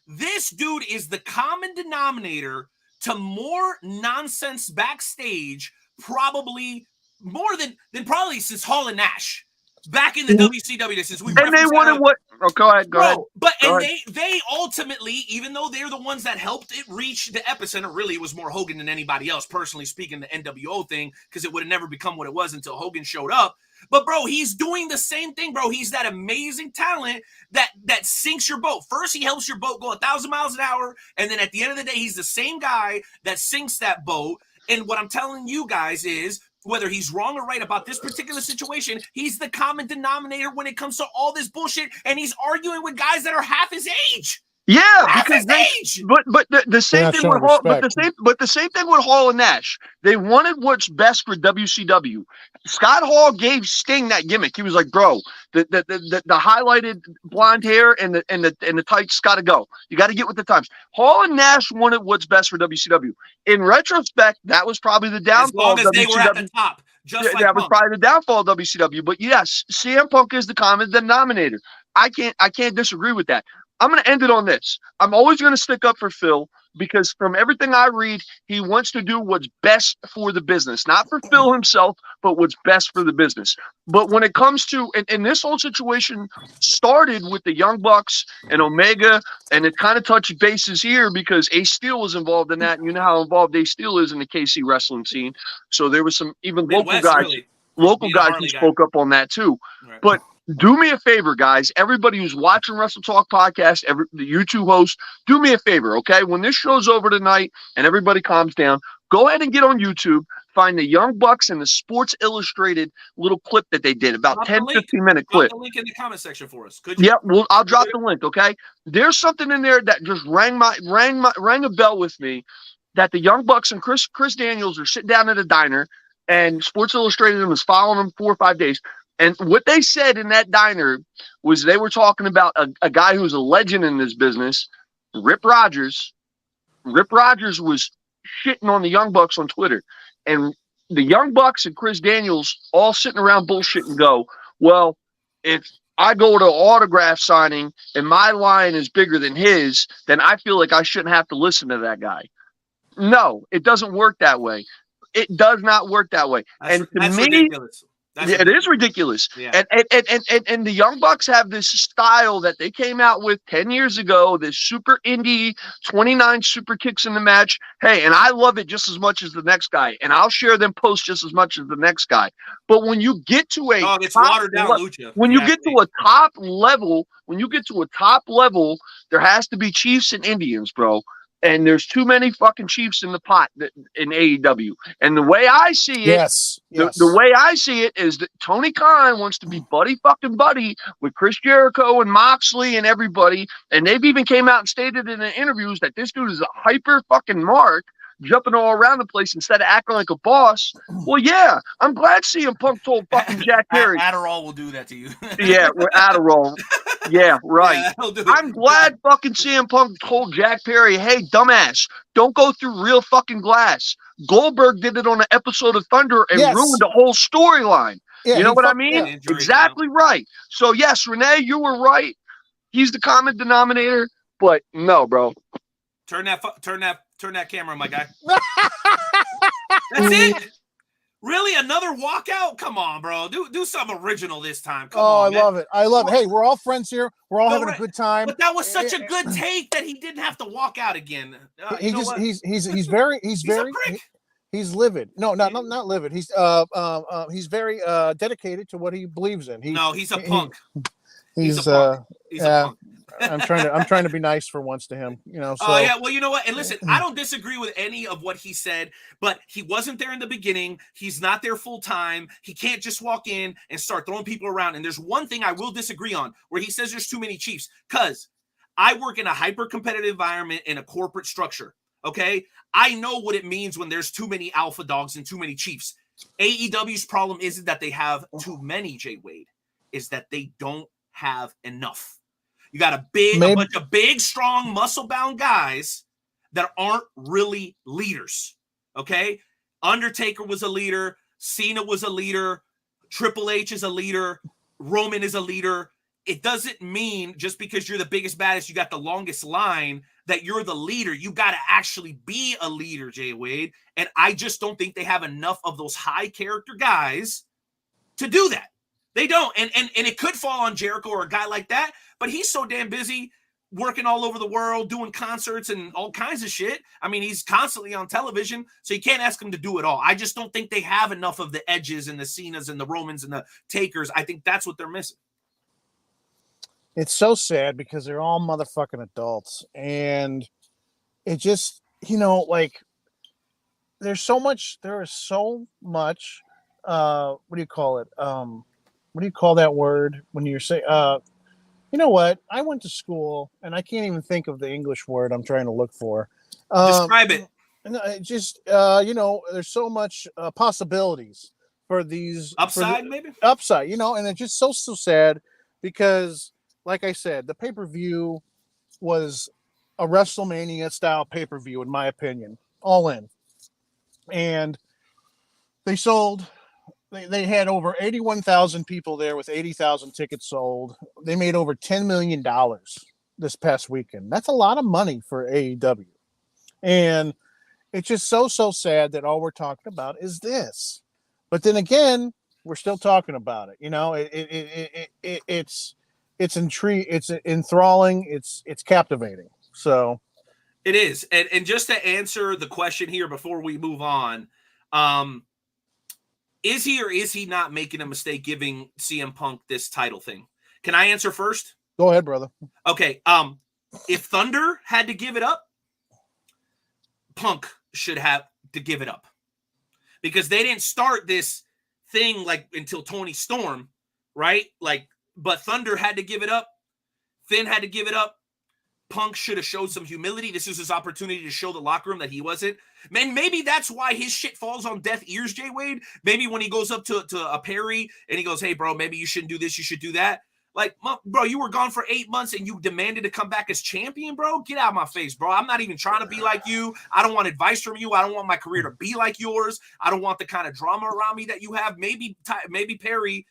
This dude is the common denominator to more nonsense backstage, probably more than probably since Hall and Nash back in the WCW. Since we and they wanted what? Oh, go ahead. But they ultimately, even though they're the ones that helped it reach the epicenter, really it was more Hogan than anybody else. Personally speaking, the NWO thing, because it would have never become what it was until Hogan showed up. But, bro, he's doing the same thing, bro. He's that amazing talent that sinks your boat. First, he helps your boat go 1,000 miles an hour, and then at the end of the day, he's the same guy that sinks that boat. And what I'm telling you guys is whether he's wrong or right about this particular situation, he's the common denominator when it comes to all this bullshit, and he's arguing with guys that are half his age. Yeah, Half because his they, age. but the same thing with Hall, but the same thing with Hall and Nash. They wanted what's best for WCW. Scott Hall gave Sting that gimmick. He was like, "Bro, the highlighted blonde hair and the tights got to go. You got to get with the times." Hall and Nash wanted what's best for WCW. In retrospect, that was probably the downfall of WCW. As long as they were at the top, just like that was probably the downfall of WCW. But yes, CM Punk is the common denominator. I can't disagree with that. I'm going to end it on this. I'm always going to stick up for Phil because from everything I read, he wants to do what's best for the business, not for Phil himself, but what's best for the business. But when it comes to, and this whole situation started with the Young Bucks and Omega, and it kind of touched bases here because Ace Steel was involved in that. And you know how involved Ace Steel is in the KC wrestling scene. So there was some even local guys who spoke up on that too. Right. But do me a favor, guys. Everybody who's watching Wrestle Talk Podcast, the YouTube host, do me a favor, okay? When this show's over tonight and everybody calms down, go ahead and get on YouTube, find the Young Bucks and the Sports Illustrated little clip that they did, about 10, 15-minute clip. Drop the link in the comment section for us. Could you? Yep, well, I'll drop the link, okay? There's something in there that just rang a bell with me that the Young Bucks and Chris Daniels are sitting down at a diner, and Sports Illustrated was following them 4 or 5 days. And what they said in that diner was they were talking about a guy who's a legend in this business, Rip Rogers. Rip Rogers was shitting on the Young Bucks on Twitter. And the Young Bucks and Chris Daniels all sitting around bullshit and go, well, if I go to an autograph signing and my line is bigger than his, then I feel like I shouldn't have to listen to that guy. No, it doesn't work that way. It does not work that way. That's me, ridiculous. It is ridiculous. Yeah. And the Young Bucks have this style that they came out with 10 years ago, this super indie 29 super kicks in the match. Hey, and I love it just as much as the next guy. And I'll share them posts just as much as the next guy. But when you get to a lucha. When you get to a top level, there has to be Chiefs and Indians, bro. And there's too many fucking Chiefs in the pot in AEW. And the way I see it, the way I see it is that Tony Khan wants to be buddy with Chris Jericho and Moxley and everybody. And they've even came out and stated in the interviews that this dude is a hyper fucking mark, jumping all around the place instead of acting like a boss. Well, yeah, I'm glad CM Punk told fucking Jack Perry. Adderall will do that to you. Yeah, Adderall. Yeah, right. Yeah, I'm glad fucking CM Punk told Jack Perry, hey, dumbass, don't go through real fucking glass. Goldberg did it on an episode of Thunder and ruined the whole storyline. Yeah, you know what I mean? Yeah. Exactly right. So, yes, Renee, you were right. He's the common denominator, but no, bro. Turn that camera, my guy. That's it. Really? Another walkout? Come on, bro. Do something original this time. Come on, man. I love it. Hey, we're all friends here. We're all having a good time. But that was such a good take that he didn't have to walk out again. He's livid. No, not livid. He's very dedicated to what he believes in. He's a punk. He's a punk. I'm trying to be nice for once to him, you know. So. Oh yeah, well, you know what? And listen, I don't disagree with any of what he said, but he wasn't there in the beginning. He's not there full time. He can't just walk in and start throwing people around. And there's one thing I will disagree on, where he says there's too many Chiefs, because I work in a hyper competitive environment in a corporate structure. Okay, I know what it means when there's too many alpha dogs and too many Chiefs. AEW's problem isn't that they have too many, Jay Wade, is that they don't have enough. You got a bunch of big, strong, muscle-bound guys that aren't really leaders, okay? Undertaker was a leader. Cena was a leader. Triple H is a leader. Roman is a leader. It doesn't mean just because you're the biggest, baddest, you got the longest line, that you're the leader. You got to actually be a leader, Jay Wade. And I just don't think they have enough of those high-character guys to do that. They don't. And it could fall on Jericho or a guy like that, but he's so damn busy working all over the world, doing concerts and all kinds of shit. I mean, he's constantly on television, so you can't ask him to do it all. I just don't think they have enough of the Edges and the Cenas and the Romans and the Takers. I think that's what they're missing. It's so sad because they're all motherfucking adults. And it just, you know, like, there is so much what do you call it? What do you call that word when you're saying, you know what? I went to school and I can't even think of the English word I'm trying to look for. Describe it. Just, there's so much possibilities for these Upside, maybe? Upside, and it's just so sad because, like I said, the pay-per-view was a WrestleMania style pay-per-view, in my opinion, all in. And they sold, they had over 81,000 people there with 80,000 tickets sold. They made over $10 million this past weekend. That's a lot of money for AEW. And it's just so sad that all we're talking about is this. But then again, we're still talking about it. It's enthralling. It's captivating. So it is. And just to answer the question here before we move on, is he or is he not making a mistake giving CM Punk this title thing? Can I answer first? Go ahead, brother. Okay. If Thunder had to give it up, Punk should have to give it up, because they didn't start this thing until Tony Storm, right? But Thunder had to give it up. Finn had to give it up. Punk should have showed some humility. This was his opportunity to show the locker room that he wasn't. Man, maybe that's why his shit falls on deaf ears, Jay Wade. Maybe when he goes up to a Perry and he goes, hey, bro, maybe you shouldn't do this. You should do that. Bro, you were gone for 8 months and you demanded to come back as champion, bro? Get out of my face, bro. I'm not even trying to be like you. I don't want advice from you. I don't want my career to be like yours. I don't want the kind of drama around me that you have. Maybe Perry,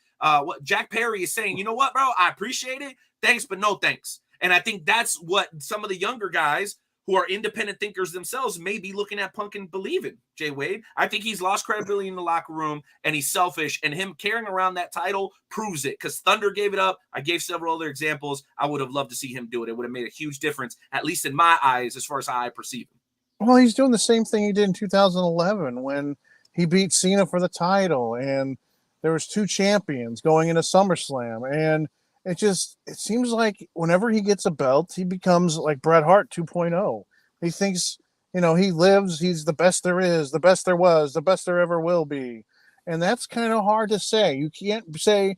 Jack Perry is saying, you know what, bro? I appreciate it. Thanks, but no thanks. And I think that's what some of the younger guys who are independent thinkers themselves may be looking at Punk and believing, Jay Wade. I think he's lost credibility in the locker room and he's selfish, and him carrying around that title proves it, because Thunder gave it up. I gave several other examples. I would have loved to see him do it. It would have made a huge difference, at least in my eyes, as far as how I perceive him. Well, he's doing the same thing he did in 2011 when he beat Cena for the title, and there was 2 champions going into SummerSlam, and it seems like whenever he gets a belt, he becomes like Bret Hart 2.0. He thinks, he lives, he's the best there is, the best there was, the best there ever will be. And that's kind of hard to say. You can't say,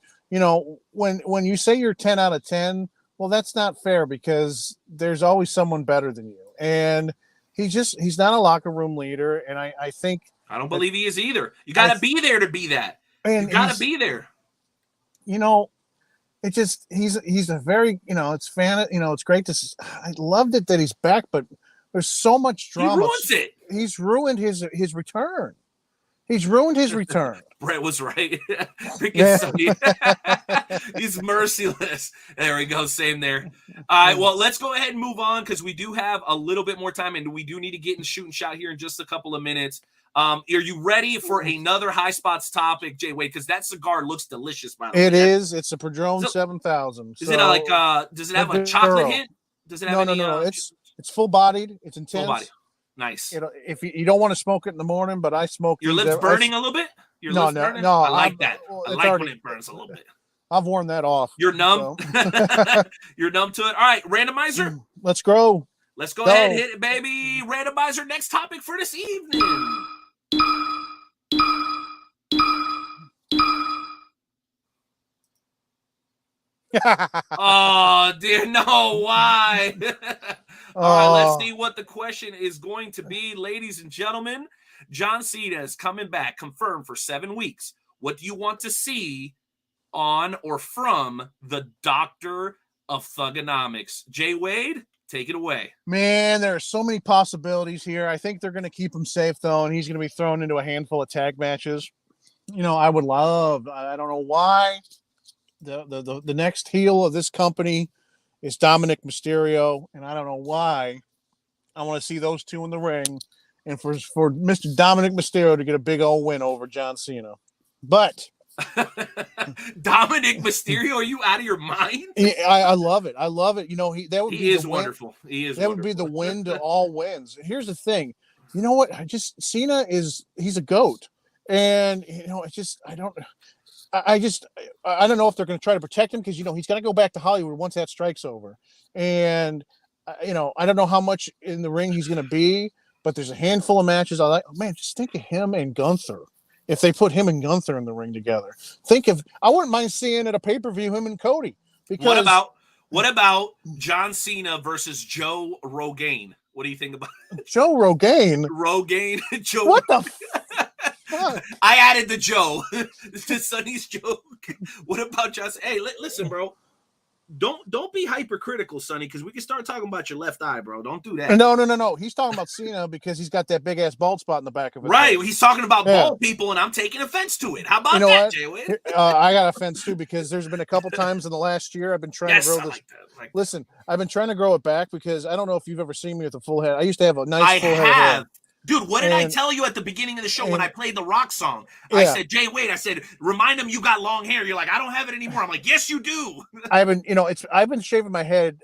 when you say you're 10 out of 10, well, that's not fair, because there's always someone better than you. And he's not a locker room leader. And I think, I don't believe he is either. You got to be there to be that. You got to be there. It just, he's a very, it's it's great to, I loved it that he's back, but there's so much drama. He ruins it. He's ruined his return. He's ruined his return. Brett was right. He's merciless. There we go. Same there. All right. Well, let's go ahead and move on, because we do have a little bit more time, and we do need to get in shoot and shot here in just a couple of minutes. Are you ready for another High Spots topic, Jay Wade? Because that cigar looks delicious, by the way. It is. It's a Padron 7000. Is it does it have a chocolate hint? Does it have No. It's full bodied. It's intense. Full bodied. Nice. If you don't want to smoke it in the morning, but I smoke. Your lips burning a little bit? No. I like that. I like when it burns a little bit. I've worn that off. You're numb. So. You're numb to it. All right, randomizer. Let's go. Let's go ahead, hit it, baby. Randomizer. Next topic for this evening. Oh dear, no, why? All right, let's see what the question is going to be, ladies and gentlemen. John Cena is coming back, confirmed for 7 weeks. What do you want to see on or from the Doctor of Thugonomics? Jay Wade, take it away. Man, there are so many possibilities here. I think they're going to keep him safe, though, and he's going to be thrown into a handful of tag matches. I would love, I don't know why, the next heel of this company is Dominic Mysterio, and I don't know why. I want to see those two in the ring, and for Mr. Dominic Mysterio to get a big old win over John Cena. But Dominic Mysterio, are you out of your mind? I love it. I love it. That would he is wonderful. He is. That would be the win to all wins. Here's the thing. You know what? Cena he's a goat, and I don't know if they're going to try to protect him, because he's got to go back to Hollywood once that strike's over, and I don't know how much in the ring he's going to be, but there's a handful of matches I like. Oh, man, just think of him and Gunther. if they put him and Gunther in the ring together. I wouldn't mind seeing at a pay-per-view him and Cody. Because what about John Cena versus Joe Rogan? What do you think about Joe Rogan? Joe. What the fuck? I added the Joe to Sonny's joke. What about Johnson? Hey, listen, bro. Don't be hypercritical, Sonny, because we can start talking about your left eye, bro. Don't do that. No. He's talking about Cena because he's got that big ass bald spot in the back of his right. head. He's talking about bald people, and I'm taking offense to it. How about that, Jay Wade? I got offense too because there's been a couple times in the last year I've been trying to grow this. Listen, I've been trying to grow it back because I don't know if you've ever seen me with a full head. I used to have a nice full head of hair. Dude, what did I tell you at the beginning of the show when I played the rock song? I said, Jay Wade, I said, remind him you got long hair. You're like, I don't have it anymore. I'm like, yes, you do. I've been shaving my head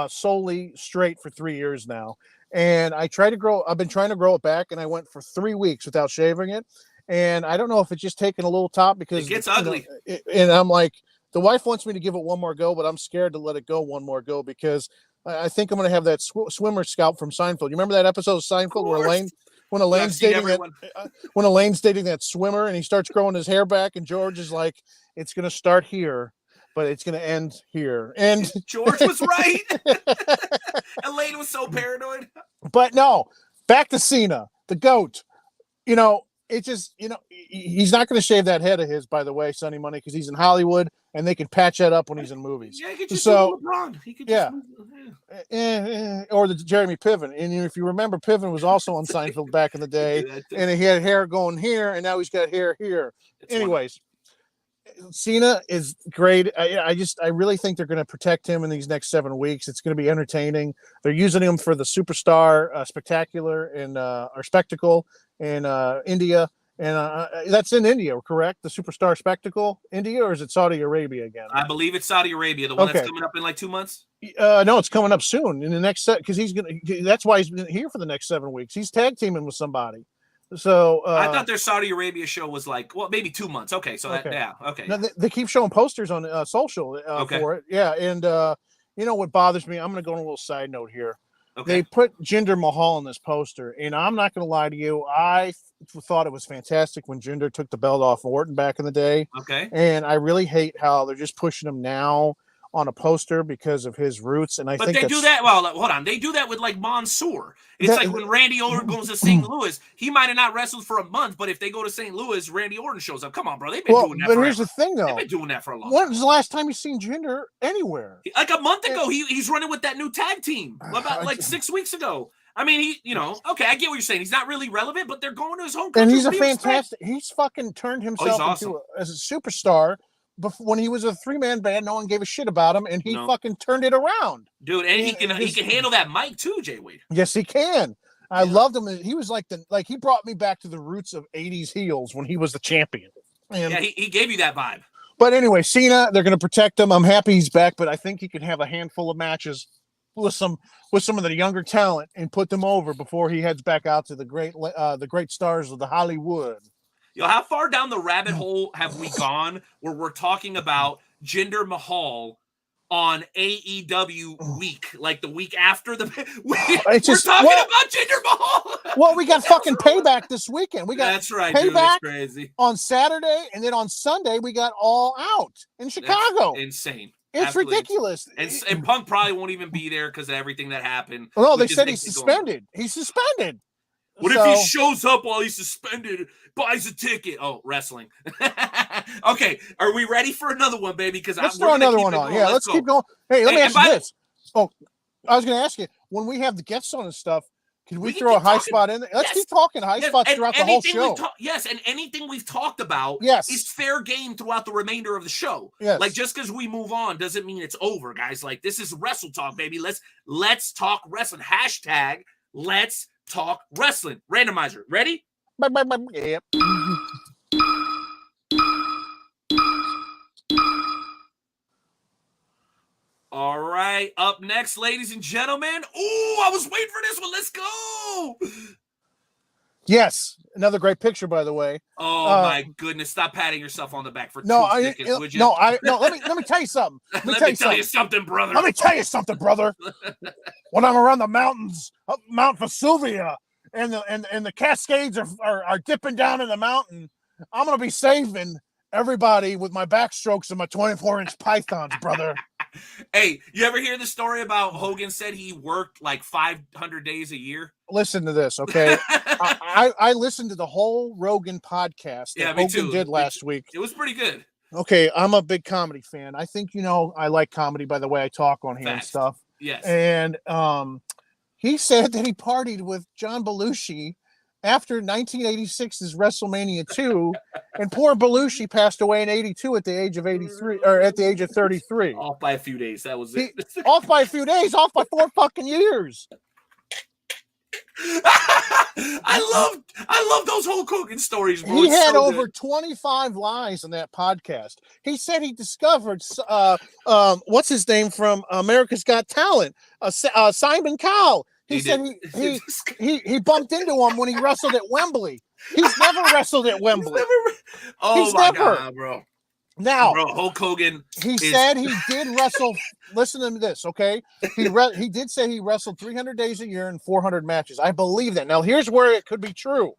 solely straight for 3 years now. And I've been trying to grow it back, and I went for 3 weeks without shaving it. And I don't know if it's just taking a little top because it gets ugly. And I'm like, the wife wants me to give it one more go, but I'm scared to let it go one more go because I think I'm going to have that swimmer scalp from Seinfeld. You remember that episode of Seinfeld where when Elaine's dating that swimmer and he starts growing his hair back and George is like, it's going to start here, but it's going to end here. And George was right. Elaine was so paranoid. But no, back to Cena, the GOAT. It's just, he's not going to shave that head of his, by the way, Sonny Money, because he's in Hollywood and they can patch that up when he's in movies. Yeah, he could just do LeBron. He could just or the Jeremy Piven. And if you remember, Piven was also on Seinfeld back in the day, and he had hair going here, and now he's got hair here. Anyways, Cena is great. I really think they're going to protect him in these next 7 weeks. It's going to be entertaining. They're using him for the Superstar Spectacular and or Spectacle in India. And that's in India, correct? The Superstar Spectacle, India, or is it Saudi Arabia again? I believe it's Saudi Arabia, the one that's coming up in like 2 months. No, it's coming up soon in the next set because that's why he's been here for the next 7 weeks. He's tag teaming with somebody. So I thought their Saudi Arabia show was like, maybe 2 months. Okay, so okay. Now, they keep showing posters on social for it. Yeah, and what bothers me? I'm going to go on a little side note here. Okay. They put Jinder Mahal in this poster, and I'm not going to lie to you. I thought it was fantastic when Jinder took the belt off Orton back in the day. Okay. And I really hate how they're just pushing him now on a poster because of his roots. And but they do that. Well, hold on. They do that with like Mansoor. It's like when Randy Orton goes to St. Louis, he might have not wrestled for a month, but if they go to St. Louis, Randy Orton shows up. Come on, bro. They've been doing that forever. But here's the thing, though. They've been doing that for a long time. When was the last time you seen Jinder anywhere? Like a month ago, he's running with that new tag team. About like 6 weeks ago. I mean, okay, I get what you're saying. He's not really relevant, but they're going to his home country. And he's a fantastic. He's fucking turned himself into as a superstar. Before, when he was a 3-man band, no one gave a shit about him, and he fucking turned it around. Dude, and he can handle that mic too, Jay Wade. Yes, he can. I loved him. He was like he brought me back to the roots of 80s heels when he was the champion. And, he gave you that vibe. But anyway, Cena, they're going to protect him. I'm happy he's back, but I think he can have a handful of matches with some of the younger talent and put them over before he heads back out to the great stars of the Hollywood. How far down the rabbit hole have we gone where we're talking about Jinder Mahal on AEW week, like the week after we're talking about Jinder Mahal. Well, we got fucking Payback this weekend. We got that's right, Payback dude, crazy. On Saturday, and then on Sunday we got All Out in Chicago. That's insane. It's absolutely ridiculous. And Punk probably won't even be there because of everything that happened. Well, no, they said he's suspended. He's suspended. What if he shows up while he's suspended, buys a ticket? Oh, wrestling. Okay, are we ready for another one, baby? Because let's throw another one on. Yeah, let's keep going. Hey, let me ask you this. Oh, I was going to ask you, when we have the guests on and stuff, can we throw a high spot in there? Let's keep talking high spots throughout the whole show. And anything we've talked about is fair game throughout the remainder of the show. Yes. Like, just because we move on doesn't mean it's over, guys. Like, this is Wrestle Talk, baby. Let's talk wrestling. Hashtag Let's Talk Wrestling. Randomizer. Ready? Yep. All right. Up next, ladies and gentlemen. Ooh, I was waiting for this one. Let's go. Yes. Another great picture, by the way. Oh my goodness. Stop patting yourself on the back for 2 seconds, would you? No, let me tell you something. Let me tell you something, brother. Let me tell you something, brother. When I'm around the mountains, Mount Vesuvia, and the Cascades are dipping down in the mountain, I'm gonna be saving everybody with my backstrokes and my 24-inch pythons, brother. Hey, you ever hear the story about Hogan said he worked like 500 days a year? Listen to this, okay? I listened to the whole Rogan podcast that me Hogan too. did last week. It was pretty good. Okay, I'm a big comedy fan. I think I like comedy by the way I talk on here and stuff. Yes. And he said that he partied with John Belushi after 1986's WrestleMania 2, and poor Belushi passed away in 82 at the age of 83 or at the age of 33. Off by a few days. That was it. Off by a few days, off by 4 fucking years. I love those Hulk Hogan stories, bro. He had so over good. 25 lines in that podcast. He said he discovered what's his name from America's Got Talent, Simon Cowell. He said he bumped into him when he wrestled at Wembley. He's never wrestled at Wembley. God, bro. Now, bro, Hulk Hogan. He said he did wrestle. Listen to this, okay? He did say he wrestled 300 days a year and 400 matches. I believe that. Now, here's where it could be true.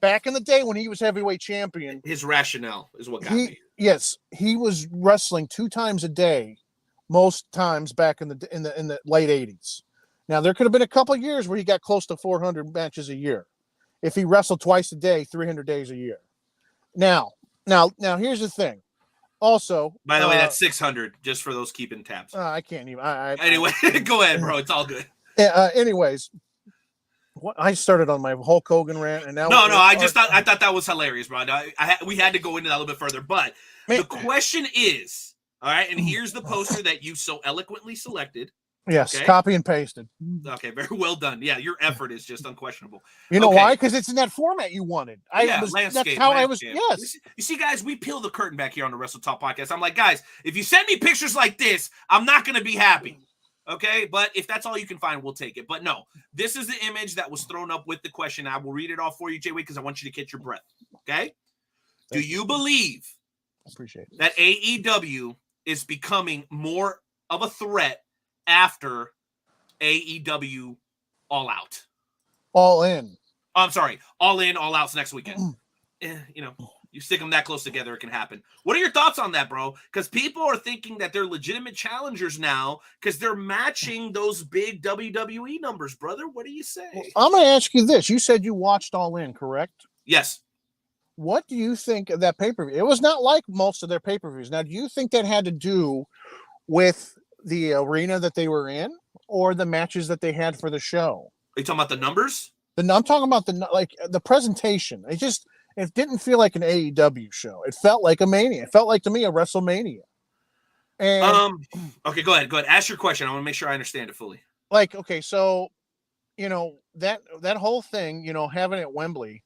Back in the day when he was heavyweight champion, his rationale is what got me. Yes, he was wrestling 2 times a day, most times back in the late 80s. Now, there could have been a couple of years where he got close to 400 matches a year. If he wrestled twice a day, 300 days a year. Now, here's the thing. Also, by the way, that's 600 just for those keeping tabs. I can't even. Anyway, go ahead, bro. It's all good. Anyways, I started on my Hulk Hogan rant, and now I thought that was hilarious, bro. We had to go into that a little bit further, but the question is, all right, and here's the poster that you so eloquently selected. Yes, okay? Copy and pasted. Okay, very well done. Yeah, your effort is just unquestionable. You know why? Because it's in that format you wanted. Landscape. That's how I was. Yes. You see, guys, we peel the curtain back here on the Wrestle Talk podcast. I'm like, guys, if you send me pictures like this, I'm not going to be happy. Okay, but if that's all you can find, we'll take it. But no, this is the image that was thrown up with the question. I will read it off for you, Jay-Wade, because I want you to catch your breath. Okay? Do you believe that AEW is becoming more of a threat after AEW All Out? All In. I'm sorry. All In, All Out's next weekend. You stick them that close together, it can happen. What are your thoughts on that, bro? Because people are thinking that they're legitimate challengers now because they're matching those big WWE numbers, brother. What do you say? Well, I'm going to ask you this. You said you watched All In, correct? Yes. What do you think of that pay-per-view? It was not like most of their pay-per-views. Now, do you think that had to do with the arena that they were in or the matches that they had for the show? Are you talking about the numbers? I'm talking about the presentation. It didn't feel like an AEW show. It felt like a Mania. It felt like, to me, a WrestleMania. And okay, go ahead. Ask your question. I want to make sure I understand it fully. Okay, so that whole thing, having it at Wembley,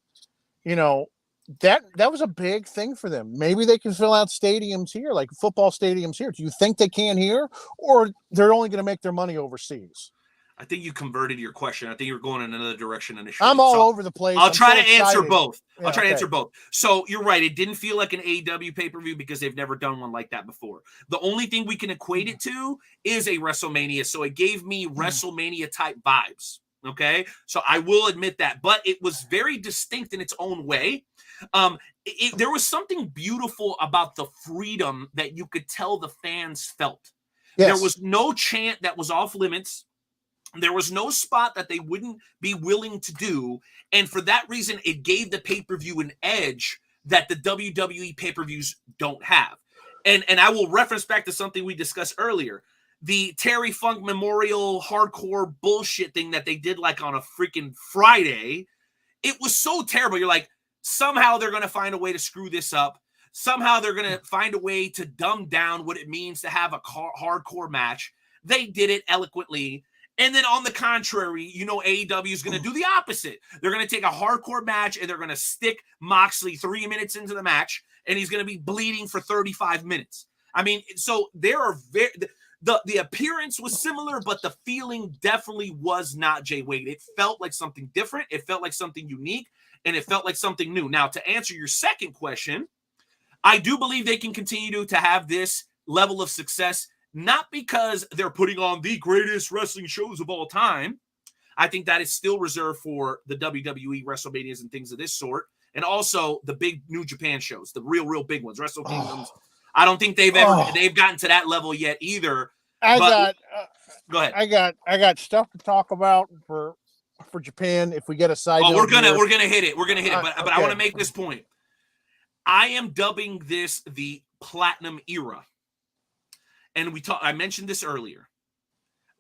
that was a big thing for them. Maybe they can fill out stadiums here, like football stadiums here. Do you think they can here, or they're only going to make their money overseas? I think you converted your question. I think you're going in another direction initially. I'm all over the place. I'll try to answer both. Yeah, I'll try to answer both. So you're right. It didn't feel like an AEW pay-per-view because they've never done one like that before. The only thing we can equate it to is a WrestleMania. So it gave me WrestleMania type vibes. Okay. So I will admit that, but it was very distinct in its own way. There was something beautiful about the freedom that you could tell the fans felt. Yes. There was no chant that was off limits. There was no spot that they wouldn't be willing to do. And for that reason, it gave the pay-per-view an edge that the WWE pay-per-views don't have. And I will reference back to something we discussed earlier. The Terry Funk Memorial hardcore bullshit thing that they did like on a freaking Friday. It was so terrible. You're like, somehow they're going to find a way to screw this up. Somehow they're going to find a way to dumb down what it means to have a hardcore match. They did it eloquently. And then on the contrary, AEW is going to do the opposite. They're going to take a hardcore match and they're going to stick Moxley 3 minutes into the match, and he's going to be bleeding for 35 minutes. I mean, so there are the appearance was similar, but the feeling definitely was not Jay-Wade. It felt like something different. It felt like something unique, and it felt like something new. Now, to answer your second question, I do believe they can continue to have this level of success. Not because they're putting on the greatest wrestling shows of all time. I think that is still reserved for the WWE WrestleManias and things of this sort. And also the big New Japan shows, the real big ones, Wrestle Kingdoms. I don't think they've gotten to that level yet either. Go ahead. I got stuff to talk about for Japan. If we get a side note, we're gonna hit it. But okay. I want to make this point. I am dubbing this the Platinum Era. And I mentioned this earlier.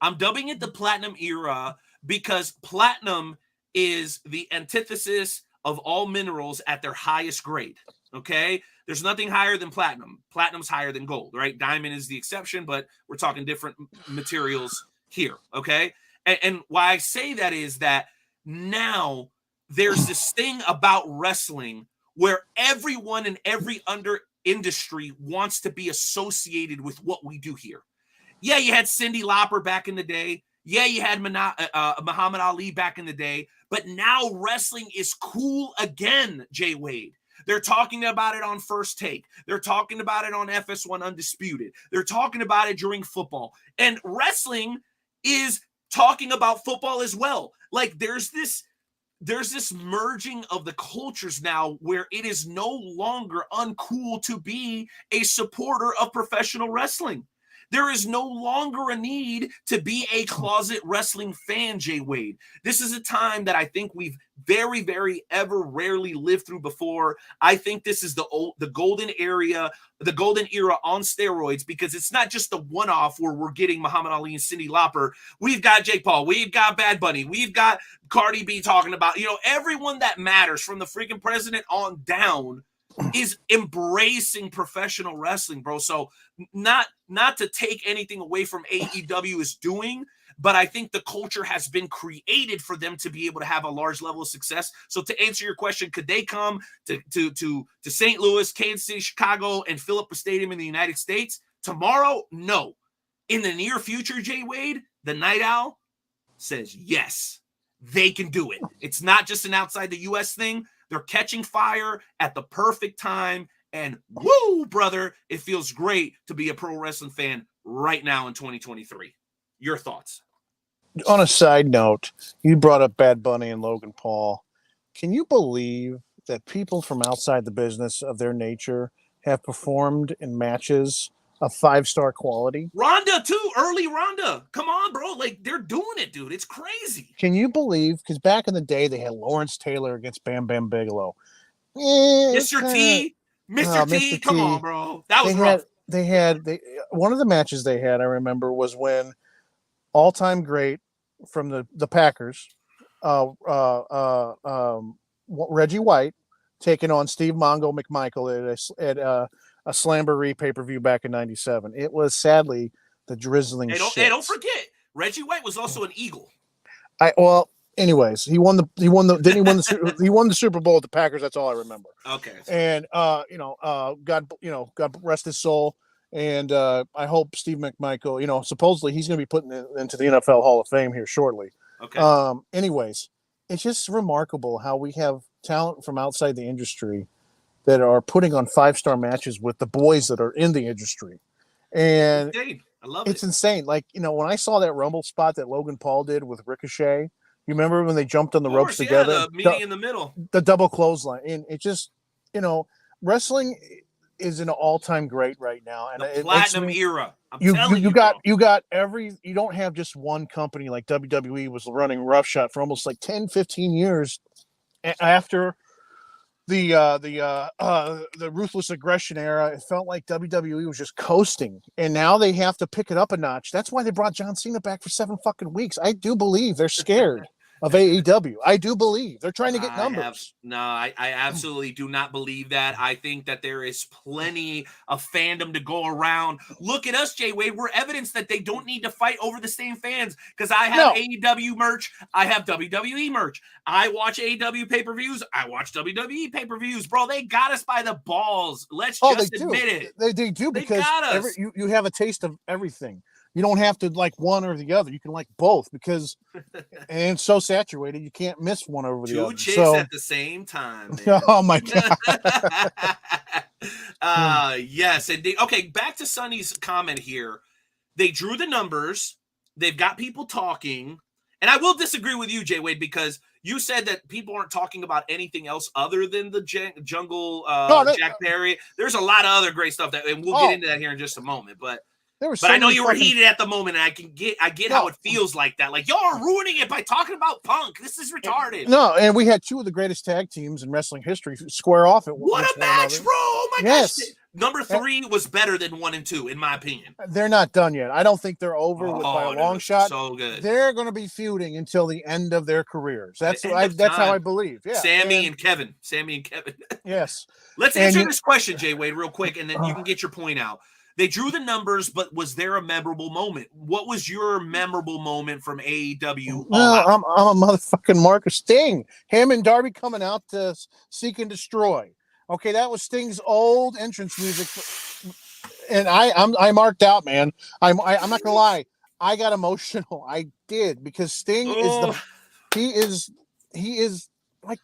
I'm dubbing it the Platinum Era because platinum is the antithesis of all minerals at their highest grade. Okay? There's nothing higher than platinum. Platinum's higher than gold, right? Diamond is the exception, but we're talking different materials here. Okay? And why I say that is that now there's this thing about wrestling where everyone in every industry wants to be associated with what we do here. Yeah, you had Cyndi Lauper back in the day. Yeah, you had Muhammad Ali back in the day. But now wrestling is cool again, Jay Wade. They're talking about it on First Take. They're talking about it on FS1 Undisputed. They're talking about it during football. And wrestling is talking about football as well. Like there's this merging of the cultures now where it is no longer uncool to be a supporter of professional wrestling. There is no longer a need to be a closet wrestling fan, Jay Wade. This is a time that I think we've very, very ever rarely lived through before. I think this is the golden era on steroids, because it's not just the one-off where we're getting Muhammad Ali and Cyndi Lauper. We've got Jake Paul. We've got Bad Bunny. We've got Cardi B talking about, everyone that matters from the freaking president on down is embracing professional wrestling, bro. So not to take anything away from AEW is doing, but I think the culture has been created for them to be able to have a large level of success. So to answer your question, could they come to St. Louis, Kansas City, Chicago, and fill up a stadium in the United States tomorrow? No. In the near future, Jay Wade, the Night Owl says yes, they can do it. It's not just an outside the U.S. thing. They're catching fire at the perfect time. And woo, brother, it feels great to be a pro wrestling fan right now in 2023. Your thoughts? On a side note, you brought up Bad Bunny and Logan Paul. Can you believe that people from outside the business of their nature have performed in matches of 5-star quality? Ronda too, early Ronda. Come on, bro. Like, they're doing it, dude. It's crazy. Can you believe? Because back in the day, they had Lawrence Taylor against Bam Bam Bigelow. Mr. T. Come on, bro. That was rough. One of the matches they had, I remember, was when all-time great from the Packers, Reggie White, taking on Steve Mongo McMichael at a Slamboree pay-per-view back in '97. It was sadly the drizzling shit. Hey, don't forget, Reggie White was also an Eagle. Anyways, he won the Super Bowl with the Packers. That's all I remember. Okay. And God rest his soul. And I hope Steve McMichael, supposedly he's going to be put into the NFL Hall of Fame here shortly. Okay. Anyways, it's just remarkable how we have talent from outside the industry that are putting on 5-star matches with the boys that are in the industry. And I love it. It's insane. Like, when I saw that Rumble spot that Logan Paul did with Ricochet, you remember when they jumped on the ropes together? The meeting in the middle. The double clothesline. And it just, wrestling is an all-time great right now. And the Platinum Era. You got you don't have just one company like WWE was running roughshod for almost like 10, 15 years after the ruthless aggression era. It felt like WWE was just coasting, and now they have to pick it up a notch. That's why they brought John Cena back for 7 fucking weeks. I do believe they're scared of AEW. I do believe they're trying to get numbers. I absolutely do not believe that. I think that there is plenty of fandom to go around. Look at us, Jay Wade. We're evidence that they don't need to fight over the same fans, because I have AEW merch. I have WWE merch. I watch AEW pay-per-views. I watch WWE pay-per-views. Bro, they got us by the balls. Let's just admit it. They do, because you have a taste of everything. You don't have to like one or the other. You can like both, because and it's so saturated you can't miss one over the other. Two chicks at the same time. Oh my god. Yes, indeed. Okay, back to Sonny's comment here. They drew the numbers. They've got people talking, And I will disagree with you, Jay Wade, because you said that people aren't talking about anything else other than the jungle Jack Perry. There's a lot of other great stuff and we'll get into that here in just a moment. But I know you were heated at the moment, and I get how it feels like that. Like, y'all are ruining it by talking about Punk. This is retarded. No, and we had two of the greatest tag teams in wrestling history square off at what a match, bro! Oh my gosh. Number 3 was better than 1 and 2, in my opinion. They're not done yet. I don't think they're over by a long shot. So good. They're going to be feuding until the end of their careers. That's how I believe. Yeah. Sammy and Kevin. Yes. Let's answer this question, Jay Wade, real quick, and then you can get your point out. They drew the numbers, but was there a memorable moment? What was your memorable moment from AEW? I'm a motherfucking Mark of Sting. Him and Darby coming out to Seek and Destroy. Okay, that was Sting's old entrance music, and I marked out, man. I'm not gonna lie, I got emotional. I did, because Sting is like,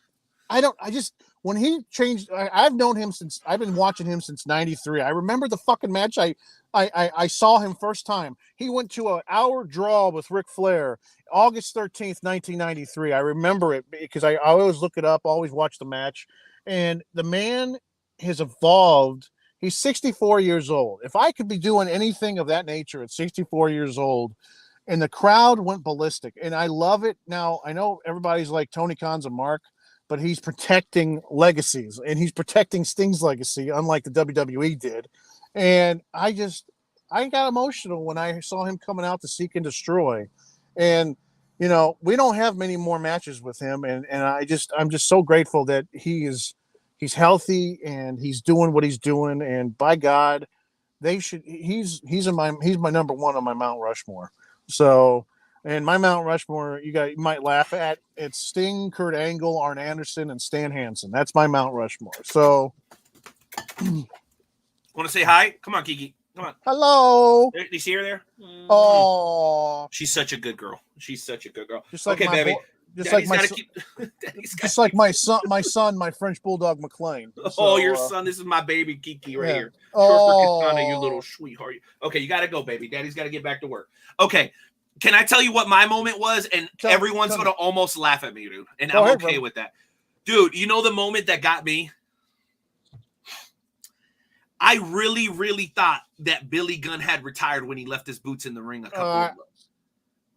when he changed, I've known him since, I've been watching him since '93. I remember the fucking match I saw him first time. He went to an hour draw with Ric Flair, August 13th, 1993. I remember it because I always look it up, always watch the match. And the man has evolved. He's 64 years old. If I could be doing anything of that nature at 64 years old, and the crowd went ballistic, and I love it. Now, I know everybody's like, Tony Khan's a mark, but he's protecting legacies, and he's protecting Sting's legacy, unlike the WWE did. And I got emotional when I saw him coming out to Seek and Destroy. And you know, we don't have many more matches with him, and I'm just so grateful that he's healthy and he's doing what he's doing. And by God, he's my number 1 on my Mount Rushmore. So, and my Mount Rushmore, you might laugh at, it's Sting, Kurt Angle, Arn Anderson, and Stan Hansen. That's my Mount Rushmore. So, want to say hi? Come on, Kiki. Come on. Hello. Do you see her there? Oh, she's such a good girl. Just like okay, baby. Just like my son, my French bulldog McLean. So, your son. This is my baby Kiki right here. Oh, Short for Katana, you little sweetheart. Okay, you got to go, baby. Daddy's got to get back to work. Okay, can I tell you what my moment was? And everyone's going to almost laugh at me, dude. And I'm okay with that. Dude, you know the moment that got me? I really, really thought that Billy Gunn had retired when he left his boots in the ring a couple of months.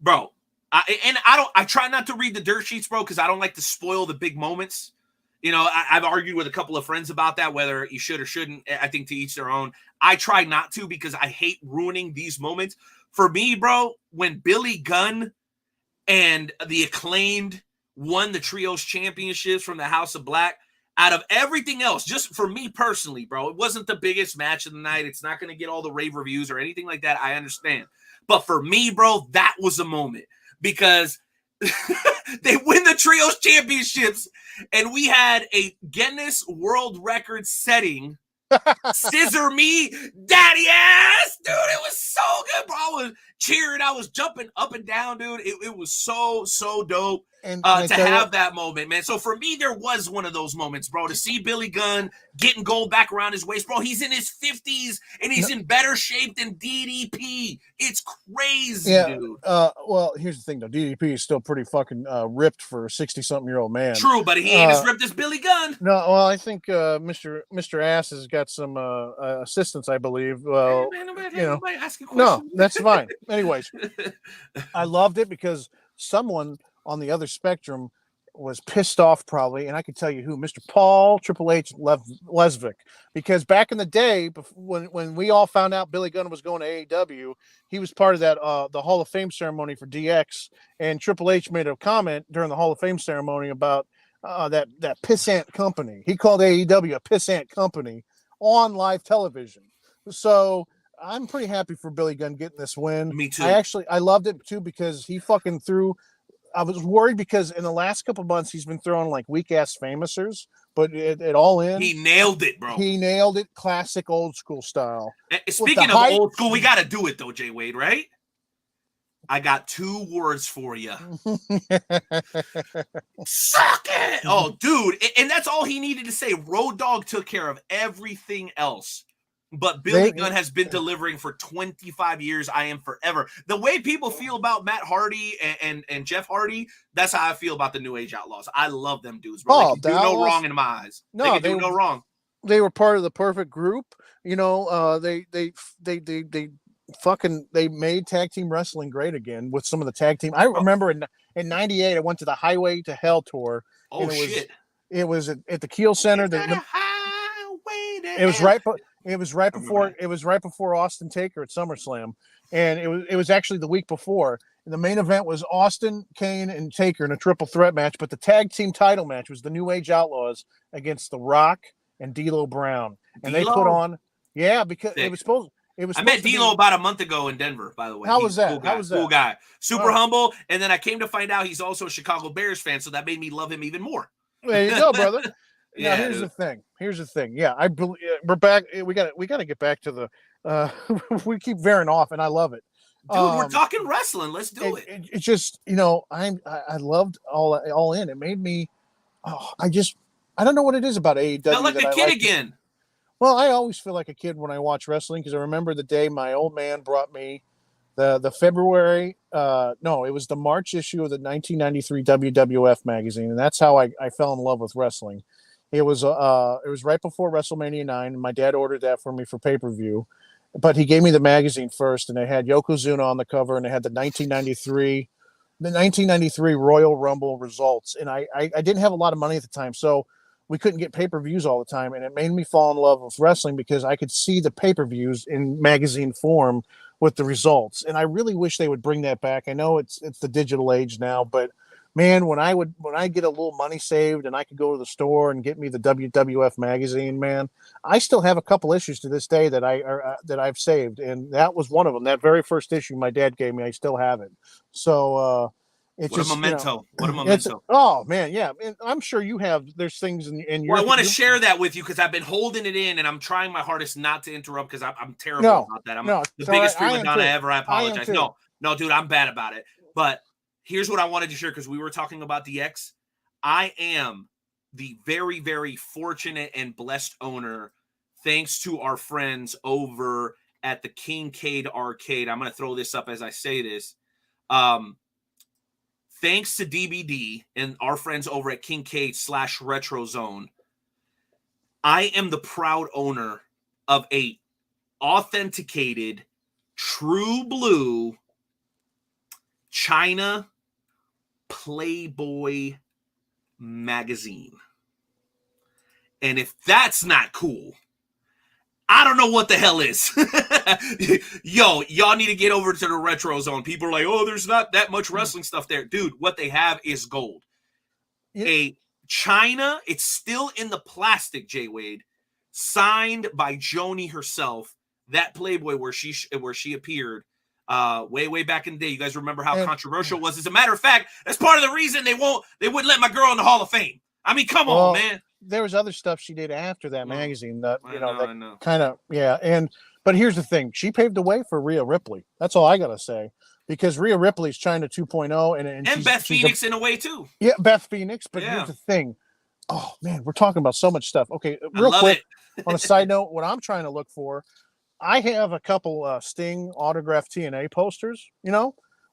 Bro, I try not to read the dirt sheets, bro, because I don't like to spoil the big moments. You know, I've argued with a couple of friends about that, whether you should or shouldn't. I think to each their own. I try not to because I hate ruining these moments. For me, bro, when Billy Gunn and the Acclaimed won the Trios Championships from the House of Black, out of everything else, just for me personally, bro, it wasn't the biggest match of the night. It's not going to get all the rave reviews or anything like that. I understand. But for me, bro, that was a moment because they win the Trios Championships and we had a Guinness World Record setting scissor me daddy ass, dude. It was so good, bro. I was cheering, I was jumping up and down, dude. It was so dope. And to have that moment, man. So for me, there was one of those moments, bro, to see Billy Gunn getting gold back around his waist, bro. He's in his 50s and he's in better shape than DDP. It's crazy, dude. Well, here's the thing, though. DDP is still pretty fucking ripped for a 60-something-year-old man. True, but he ain't as ripped as Billy Gunn. No, well, I think Mr. Ass has got some assistance, I believe. Well, no, that's fine. Anyways, I loved it because someone on the other spectrum was pissed off probably, and I can tell you who, Mr. Paul Triple H Lesvik, because back in the day when we all found out Billy Gunn was going to AEW, he was part of that the Hall of Fame ceremony for DX, and Triple H made a comment during the Hall of Fame ceremony about that pissant company. He called AEW a pissant company on live television. So I'm pretty happy for Billy Gunn getting this win. Me too. I loved it too because he fucking threw. I was worried because in the last couple months he's been throwing like weak ass famousers, but it all in. He nailed it, bro. He nailed it, classic old school style. Speaking of old school, we got to do it though, Jay Wade, right? I got 2 words for you. Suck it! Oh, dude, and that's all he needed to say. Road Dogg took care of everything else. But Billy Gunn has been delivering for 25 years. I am forever. The way people feel about Matt Hardy and Jeff Hardy, that's how I feel about the New Age Outlaws. I love them dudes, bro. Oh, they can do no wrong in my eyes. No, they can do no wrong. They were part of the perfect group. You know, they made tag team wrestling great again with some of the tag team. I remember in '98, I went to the Highway to Hell tour. Oh, shit. It was at the Kiel Center. It was right before Austin Taker at SummerSlam, and it was actually the week before. And the main event was Austin, Kane, and Taker in a triple threat match. But the tag team title match was the New Age Outlaws against The Rock and D'Lo Brown, and they put on because it was supposed. I met D'Lo about a month ago in Denver, by the way. How was that? Cool guy. Super humble. And then I came to find out he's also a Chicago Bears fan, so that made me love him even more. There you go, brother. Now, here's the thing. Yeah, I believe we're back. We got to get back to the. We keep veering off, and I love it. Dude, we're talking wrestling. Let's do it. It's just, I loved all in. It made me. I don't know what it is about AEW. Felt like a kid again. Well, I always feel like a kid when I watch wrestling because I remember the day my old man brought me the February. No, it was the March issue of the 1993 WWF magazine, and that's how I fell in love with wrestling. It was right before WrestleMania 9, and my dad ordered that for me for pay-per-view. But he gave me the magazine first, and it had Yokozuna on the cover, and it had the 1993 Royal Rumble results. And I didn't have a lot of money at the time, so we couldn't get pay-per-views all the time, and it made me fall in love with wrestling because I could see the pay-per-views in magazine form with the results. And I really wish they would bring that back. I know it's the digital age now, but man, when I get a little money saved and I could go to the store and get me the WWF magazine, man, I still have a couple issues to this day that I've saved, and that was one of them. That very first issue my dad gave me, I still have it. So it's what a memento. What a memento. Oh man, yeah. And I'm sure you have. There's things in your. Well, I want to share that with you because I've been holding it in, and I'm trying my hardest not to interrupt because I'm terrible about that. I'm the biggest prima donna ever. I apologize. No, dude, I'm bad about it. But here's what I wanted to share because we were talking about DX. I am the very, very fortunate and blessed owner, thanks to our friends over at the Kincaid Arcade. I'm going to throw this up as I say this. Thanks to DBD and our friends over at Kincaid/Retro Zone, I am the proud owner of a authenticated, true blue China Playboy magazine. And if that's not cool, I don't know what the hell is. Yo, y'all need to get over to the Retro Zone. People are like, oh, there's not that much wrestling stuff there. Dude, what they have is gold. Yeah. A China, it's still in the plastic, Jay Wade, signed by Joni herself, that Playboy where she appeared way back in the day. You guys remember how controversial it was? As a matter of fact, that's part of the reason they wouldn't let my girl in the Hall of Fame. I mean, come on, man. There was other stuff she did after that magazine that kind of but here's the thing, she paved the way for Rhea Ripley. That's all I gotta say, because Rhea Ripley's China 2.0 and Beth Phoenix in a way too. Yeah, Beth Phoenix. But here's the thing. Oh man, we're talking about so much stuff. Okay, real quick on a side note, what I'm trying to look for, I have a couple Sting autographed TNA posters.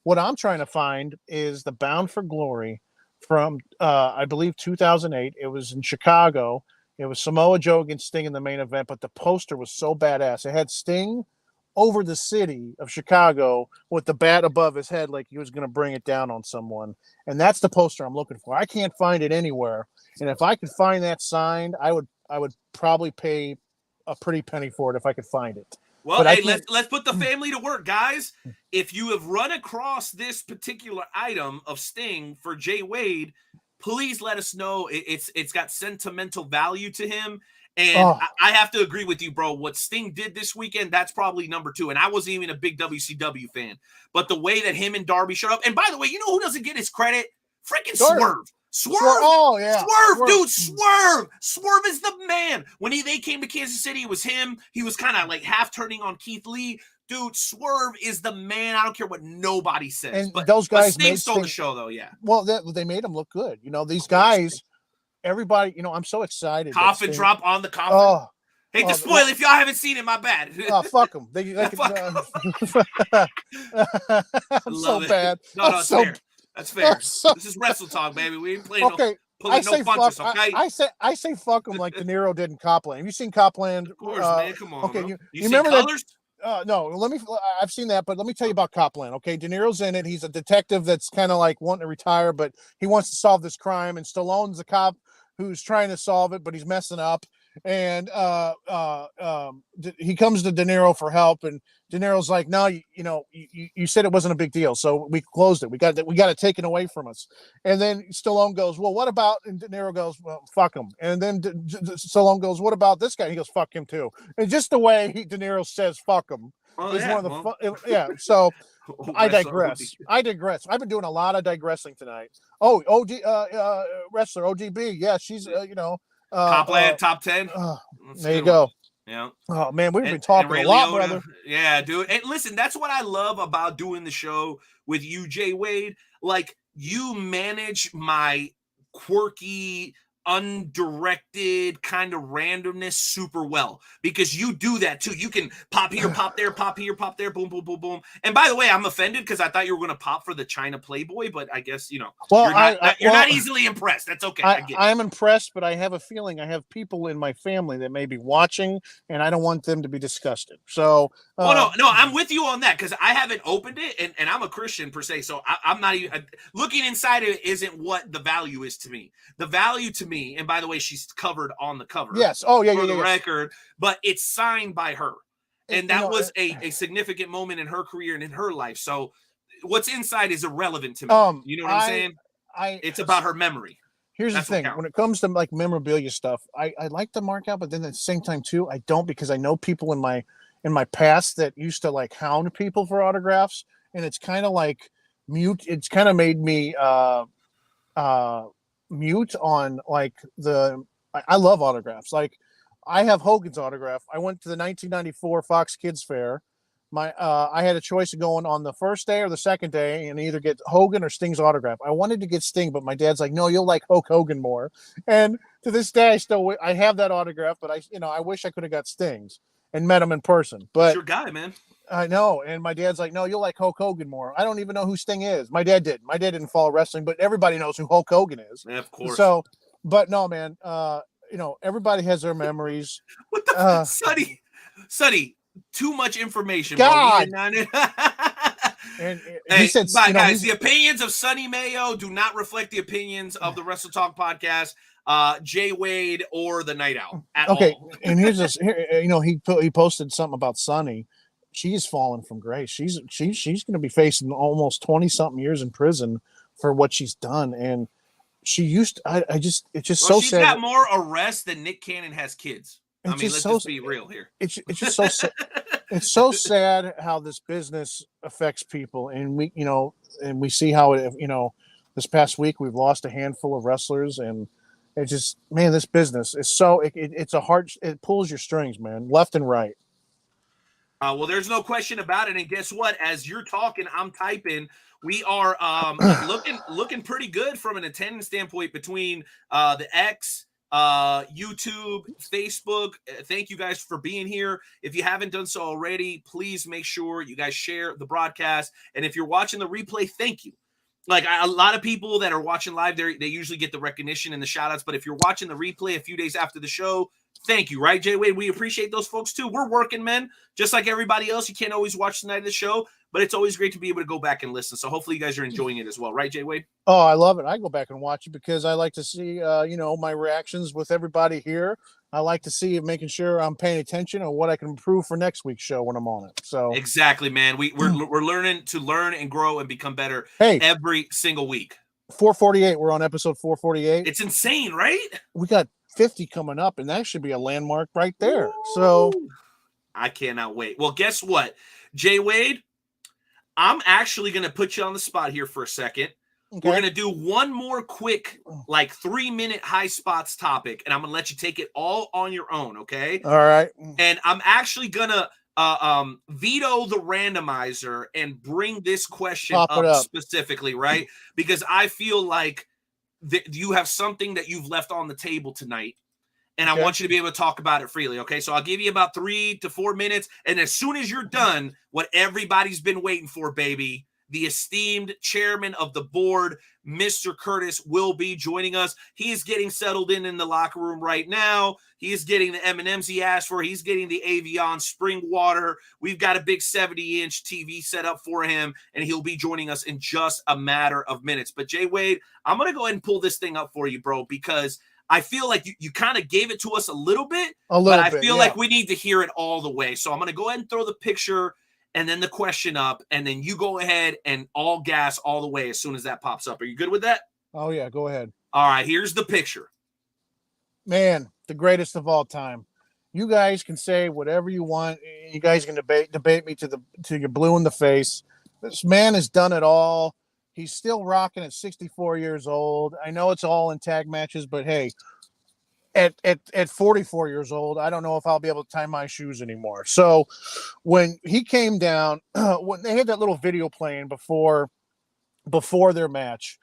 What I'm trying to find is the Bound for Glory from I believe 2008. It was in Chicago. It was Samoa Joe against Sting in the main event, but the poster was so badass. It had Sting over the city of Chicago with the bat above his head like he was going to bring it down on someone. And that's the poster I'm looking for. I can't find it anywhere. And if I could find that signed, I would probably pay a pretty penny for it if I could find it. Well, hey, let's put the family to work, guys. If you have run across this particular item of Sting for Jay Wade, please let us know. It's got sentimental value to him. And I have to agree with you, bro. What Sting did this weekend, that's probably number 2. And I wasn't even a big WCW fan. But the way that him and Darby showed up. And by the way, you know who doesn't get his credit? Freaking Swerve. Swerve. Oh, yeah. Swerve, dude. Swerve. Swerve is the man. When they came to Kansas City, it was him. He was kind of like half turning on Keith Lee. Dude, Swerve is the man. I don't care what nobody says. And those guys Sting stole the show, though, yeah. Well, they made him look good. These guys, everybody, I'm so excited. Coffin drop on the coffin. Hate to spoil if y'all haven't seen it, my bad. Fuck them. I'm so bad. No, it's fair. That's fair. This is Wrestle Talk, baby. We ain't playing pulling no punches, okay? I say fuck them like De Niro did in Copland. Have you seen Copland? Of course, man. Come on. Okay, you you remember Colors? No, I've seen that, but let me tell you about Copland. Okay, De Niro's in it. He's a detective that's kind of like wanting to retire, but he wants to solve this crime, and Stallone's a cop who's trying to solve it, but he's messing up. And he comes to De Niro for help, and De Niro's like, no, you said it wasn't a big deal, so we closed it. We got it taken away from us. And then Stallone goes, well, what about? And De Niro goes, well, fuck him. And then Stallone goes, what about this guy? And he goes, fuck him too. And just the way De Niro says, fuck him. So I digress. I've been doing a lot of digressing tonight. Oh, wrestler OGB. Yeah, she's Copland top 10. There you go. Yeah. Oh man, we've been talking a lot, brother. Yeah, dude. And listen, that's what I love about doing the show with you, Jay Wade. Like, you manage my quirky, undirected kind of randomness super well, because you do that too. You can pop here, pop there, pop here, pop there, boom, boom, boom, boom. And by the way, I'm offended because I thought you were going to pop for the China Playboy, but I guess you're not easily impressed. That's okay. I'm impressed, but I have a feeling I have people in my family that may be watching, and I don't want them to be disgusted. So, no, I'm with you on that, because I haven't opened it, and I'm a Christian per se, so I'm not even looking inside of it. Isn't what the value is to me. The value to me. And by the way, she's covered on the cover. Yes. Oh, yeah. For the record, but it's signed by her, and that was a significant moment in her career and in her life. So, what's inside is irrelevant to me. You know what I'm saying? It's about her memory. Here's the thing: when it comes to like memorabilia stuff, I like to mark out, but then at the same time too, I don't, because I know people in my past that used to like hound people for autographs, and it's kind of like mute. It's kind of made me mute on like I love autographs. Like, I have Hogan's autograph. I went to the 1994 Fox Kids Fair. I had a choice of going on the first day or the second day and either get Hogan or Sting's autograph. I wanted to get Sting, but my dad's like, no, you'll like Hulk Hogan more. And to this day, I have that autograph, but I wish I could have got Sting's and met him in person. But that's your guy, man. I know. And my dad's like, no, you'll like Hulk Hogan more. I don't even know who Sting is. My dad didn't. My dad didn't follow wrestling, but everybody knows who Hulk Hogan is. Yeah, of course. So, but no, man, everybody has their memories. What the Sonny, too much information. God. And he said, guys, the opinions of Sonny Mayo do not reflect the opinions of the Wrestle Talk podcast, Jay Wade, or the Night Owl at all. And here's this. He posted something about Sonny. She's fallen from grace. She's going to be facing almost 20-something years in prison for what she's done. And she used to, it's just so sad. She's got more arrests than Nick Cannon has kids. Let's just be real here. It's just so sad. It's so sad how this business affects people. And we see how it, this past week we've lost a handful of wrestlers, and it just, man, this business is so, it's a hard, it pulls your strings, man, left and right. Well, there's no question about it. And guess what? As you're talking, I'm typing. We are looking pretty good from an attendance standpoint between the X, YouTube, Facebook. Thank you guys for being here. If you haven't done so already, please make sure you guys share the broadcast. And if you're watching the replay, thank you. Like, a lot of people that are watching live, they usually get the recognition and the shout outs. But if you're watching the replay a few days after the show, thank you, right, Jay Wade? We appreciate those folks too. We're working men, just like everybody else. You can't always watch the night of the show, but it's always great to be able to go back and listen. So hopefully you guys are enjoying it as well, right, Jay Wade? Oh, I love it. I go back and watch it because I like to see, my reactions with everybody here. I like to see making sure I'm paying attention on what I can improve for next week's show when I'm on it. So exactly, man. We're learning to learn and grow and become better every single week. 448. We're on episode 448. It's insane, right? We got 50 coming up, and that should be a landmark right there. Ooh. So I cannot wait. Well, guess what, Jay Wade? I'm actually going to put you on the spot here for a second. Okay. We're going to do one more quick, 3-minute high spots topic, and I'm going to let you take it all on your own, okay? All right. And I'm actually going to veto the randomizer and bring this question up specifically, right? Because I feel like you have something that you've left on the table tonight, and Okay. I want you to be able to talk about it freely. Okay, so I'll give you about 3 to 4 minutes, and as soon as you're done, what everybody's been waiting for, baby, the esteemed chairman of the board, Mr. Curtis, will be joining us. He's getting settled in the locker room right now. He's getting the M&Ms he asked for. He's getting the Avion spring water. We've got a big 70-inch TV set up for him, and he'll be joining us in just a matter of minutes. But Jay Wade, I'm going to go ahead and pull this thing up for you, bro, because I feel like you kind of gave it to us a little bit, but I feel like we need to hear it all the way. So I'm going to go ahead and throw the picture and then the question up, and then you go ahead and all gas all the way as soon as that pops up. Are you good with that? Oh, yeah, go ahead. All right, here's the picture. Man, the greatest of all time. You guys can say whatever you want. You guys can debate me to your blue in the face. This man has done it all. He's still rocking at 64 years old. I know it's all in tag matches, but hey, at 44 years old, I don't know if I'll be able to tie my shoes anymore. So when he came down, when they had that little video playing before their match,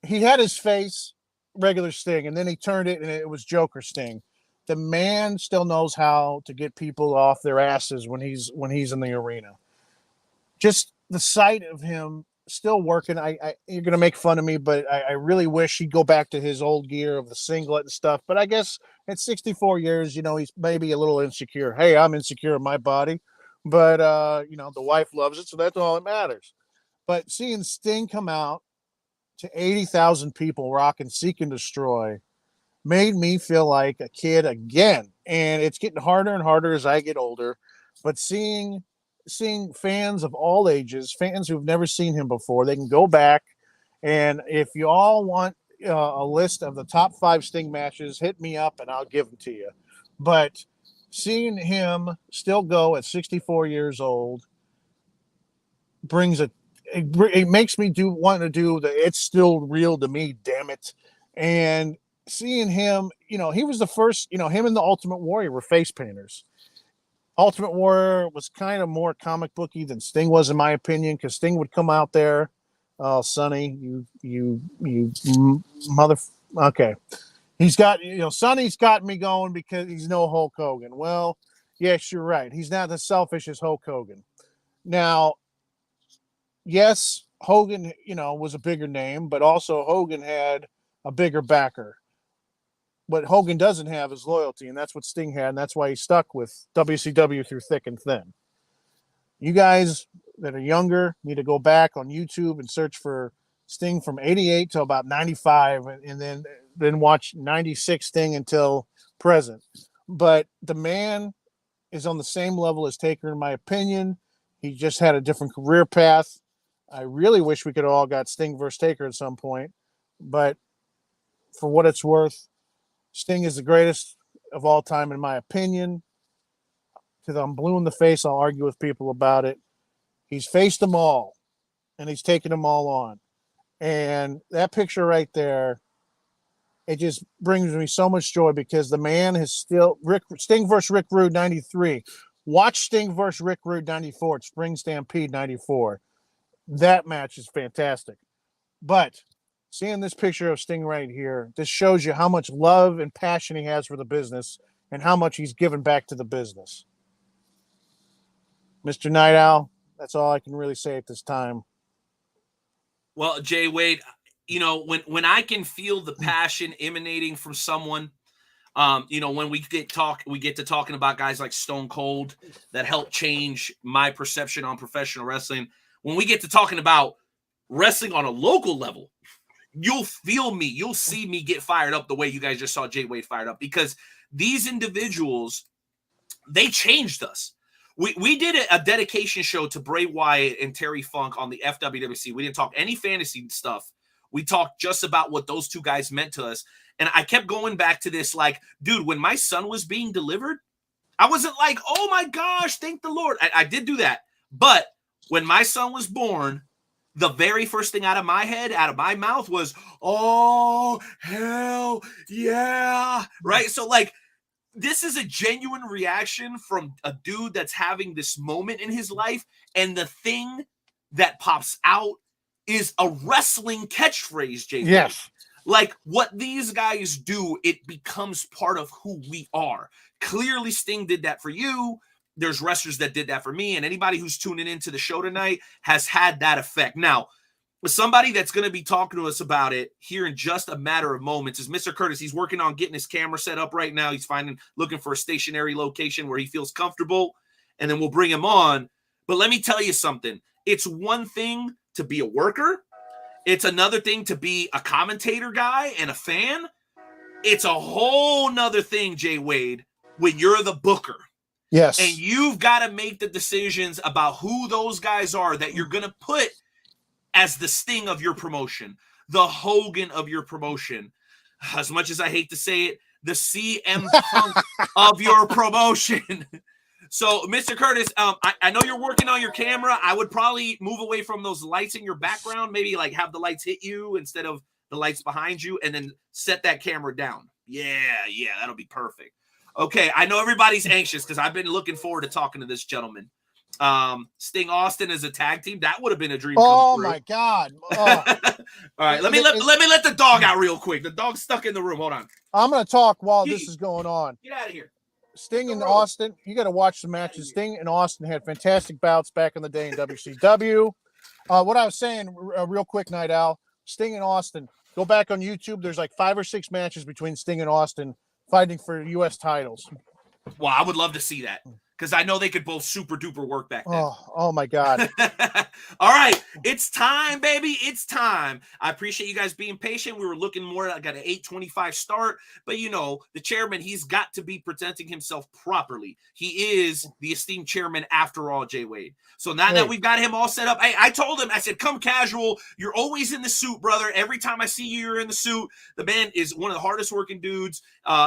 he had his face regular Sting, and then he turned it and it was Joker Sting. The man still knows how to get people off their asses when he's in the arena. Just the sight of him still working. You're gonna make fun of me, but I really wish he'd go back to his old gear of the singlet and stuff. But I guess at 64 years, he's maybe a little insecure. Hey, I'm insecure in my body, but the wife loves it, so that's all that matters. But seeing Sting come out to 80,000 people rocking Seek and Destroy made me feel like a kid again. And it's getting harder and harder as I get older. But seeing fans of all ages, fans who've never seen him before, they can go back. And if you all want a list of the top 5 Sting matches, hit me up and I'll give them to you. But seeing him still go at 64 years old it makes me want to do the "it's still real to me, damn it." And seeing him, he was the first, him and the Ultimate Warrior were face painters. Ultimate Warrior was kind of more comic booky than Sting was, in my opinion, because Sting would come out there, "Oh, Sonny, you mother." Okay, he's got Sonny's got me going because he's no Hulk Hogan. Well, yes, you're right. He's not as selfish as Hulk Hogan. Now, yes, Hogan, was a bigger name, but also Hogan had a bigger backer. What Hogan doesn't have is loyalty, and that's what Sting had, and that's why he stuck with WCW through thick and thin. You guys that are younger need to go back on YouTube and search for Sting from 88 to about 95, and then watch 96 Sting until present. But the man is on the same level as Taker, in my opinion. He just had a different career path. I really wish we could have all got Sting versus Taker at some point, but for what it's worth, Sting is the greatest of all time, in my opinion. Because I'm blue in the face, I'll argue with people about it. He's faced them all, and he's taken them all on. And that picture right there, it just brings me so much joy because the man is still Sting versus Rick Rude 93. Watch Sting versus Rick Rude 94 at Spring Stampede 94. That match is fantastic. But seeing this picture of Sting right here, this shows you how much love and passion he has for the business and how much he's given back to the business. Mr. Night Owl, that's all I can really say at this time. Well, Jay Wade, when I can feel the passion emanating from someone, when we get to talking about guys like Stone Cold that helped change my perception on professional wrestling. When we get to talking about wrestling on a local level, you'll feel me. You'll see me get fired up the way you guys just saw Jay Wade fired up, because these individuals, they changed us. We did a dedication show to Bray Wyatt and Terry Funk on the FWWC. We didn't talk any fantasy stuff. We talked just about what those two guys meant to us. And I kept going back to this, like, dude, when my son was being delivered, I wasn't like, oh my gosh, thank the Lord. I did do that. But when my son was born, the very first thing out of my head, out of my mouth was, oh, hell yeah. Right? So, like, this is a genuine reaction from a dude that's having this moment in his life. And the thing that pops out is a wrestling catchphrase, Jay. Yes. Like what these guys do, it becomes part of who we are. Clearly, Sting did that for you. There's wrestlers that did that for me. And anybody who's tuning into the show tonight has had that effect. Now, somebody that's going to be talking to us about it here in just a matter of moments is Mr. Curtis. He's working on getting his camera set up right now. He's looking for a stationary location where he feels comfortable, and then we'll bring him on. But let me tell you something. It's one thing to be a worker. It's another thing to be a commentator guy and a fan. It's a whole nother thing, Jay Wade, when you're the booker. Yes. And you've got to make the decisions about who those guys are that you're going to put as the Sting of your promotion, the Hogan of your promotion. As much as I hate to say it, the CM Punk of your promotion. So, Mr. Curtis, I know you're working on your camera. I would probably move away from those lights in your background, maybe like have the lights hit you instead of the lights behind you, and then set that camera down. Yeah, that'll be perfect. Okay, I know everybody's anxious because I've been looking forward to talking to this gentleman. Sting Austin as a tag team, that would have been a dream come true. Oh my God. Oh. All right, let me let the dog out real quick. The dog's stuck in the room. Hold on. I'm going to talk while this is going on. Get out of here. Sting and Austin, you got to watch the matches. Sting and Austin had fantastic bouts back in the day in WCW. What I was saying, real quick, Night Owl, Sting and Austin, go back on YouTube. There's like 5 or 6 matches between Sting and Austin fighting for U.S. titles. Well, I would love to see that because I know they could both super duper work back then. Oh my God. All right. It's time, baby. It's time. I appreciate you guys being patient. We were looking more like an 8:25 start, but you know, the chairman, he's got to be presenting himself properly. He is the esteemed chairman after all, Jay Wade. So now that we've got him all set up, I told him, I said, come casual. You're always in the suit, brother. Every time I see you, you're in the suit. The man is one of the hardest working dudes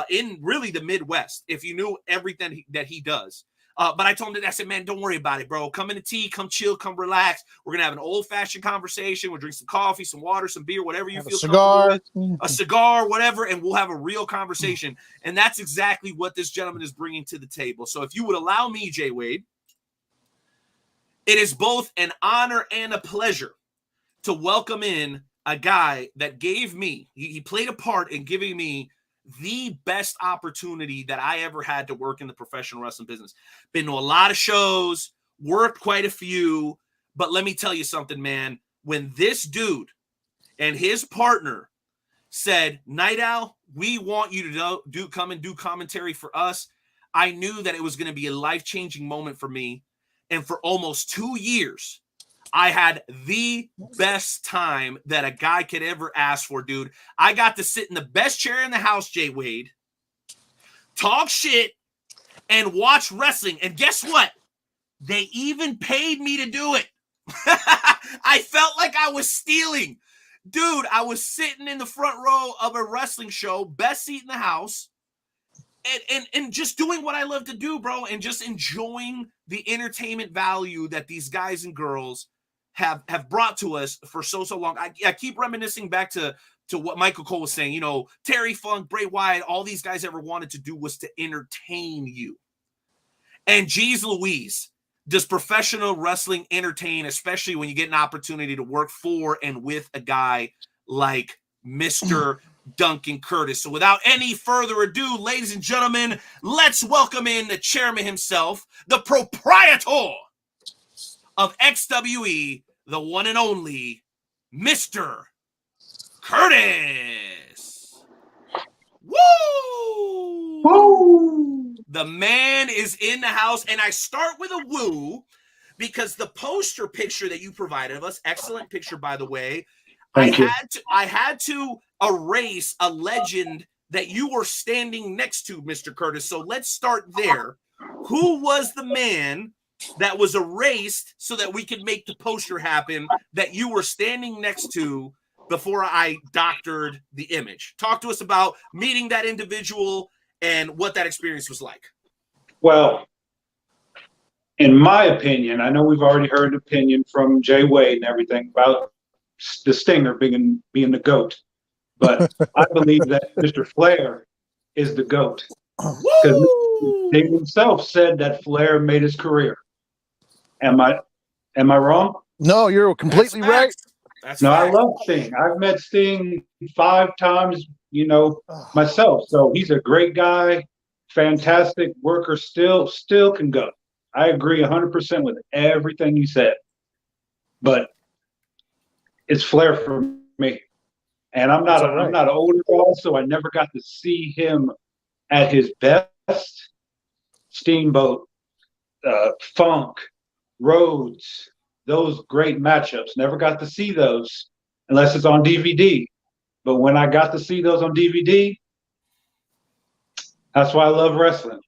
in really the Midwest, if you knew everything that he does. But I told him that, I said, man, don't worry about it, bro. Come in the tea, come chill, come relax. We're going to have an old-fashioned conversation. We'll drink some coffee, some water, some beer, whatever you feel comfortable with. A cigar, whatever, and we'll have a real conversation. And that's exactly what this gentleman is bringing to the table. So if you would allow me, Jay Wade, it is both an honor and a pleasure to welcome in a guy that gave me, he played a part in giving me the best opportunity that I ever had to work in the professional wrestling business. Been to a lot of shows, worked quite a few, but let me tell you something, man. When this dude and his partner said, Night Owl, we want you to come and do commentary for us, I knew that it was going to be a life-changing moment for me. And for almost 2 years, I had the best time that a guy could ever ask for, dude. I got to sit in the best chair in the house, Jay Wade, talk shit, and watch wrestling. And guess what? They even paid me to do it. I felt like I was stealing. Dude, I was sitting in the front row of a wrestling show, best seat in the house, and just doing what I love to do, bro, and just enjoying the entertainment value that these guys and girls have brought to us for so long. I keep reminiscing back to what Michael Cole was saying. You know, Terry Funk, Bray Wyatt, all these guys ever wanted to do was to entertain you. And geez Louise, does professional wrestling entertain, especially when you get an opportunity to work for and with a guy like Mr. Duncan Curtis. So without any further ado, ladies and gentlemen, let's welcome in the chairman himself, the proprietor of XWE, the one and only Mr. Curtis. Woo! Woo! The man is in the house, and I start with a woo because the poster picture that you provided of us, excellent picture, by the way. Thank you. I had to erase a legend that you were standing next to, Mr. Curtis. So let's start there. Who was the man that was erased so that we could make the poster happen that you were standing next to before I doctored the image? Talk to us about meeting that individual and what that experience was like. Well, in my opinion, I know we've already heard an opinion from Jay Wade and everything about the Stinger being the GOAT, but I believe that Mr. Flair is the GOAT. Because he himself said that Flair made his career. Am I wrong? No, you're completely right. That's No, I fact. love Sting. I've met Sting 5 times, myself. So he's a great guy, fantastic worker. Still can go. I agree 100% with everything you said. But it's Flair for me, and I'm That's not all right. I'm not an older guy, so I never got to see him at his best. Steamboat, Funk, Rhodes, those great matchups. Never got to see those unless it's on DVD. But when I got to see those on DVD, that's why I love wrestling.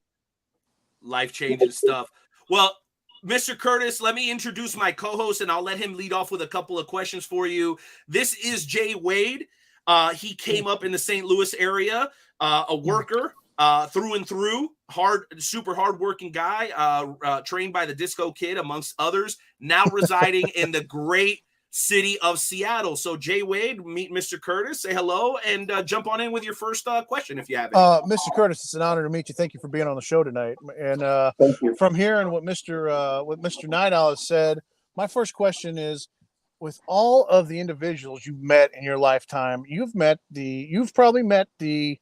Life-changing stuff. Well, Mr. Curtis, let me introduce my co-host, and I'll let him lead off with a couple of questions for you. This is Jay Wade. He came up in the St. Louis area, a worker through and through, super hard-working guy, trained by the Disco Kid, amongst others, now residing in the great city of Seattle. So, Jay Wade, meet Mr. Curtis, say hello, and jump on in with your first question if you have it. Mr. Curtis, it's an honor to meet you. Thank you for being on the show tonight. And Thank you. from hearing what Mr. Nightowl has said, my first question is, with all of the individuals you've met in your lifetime, you've probably met the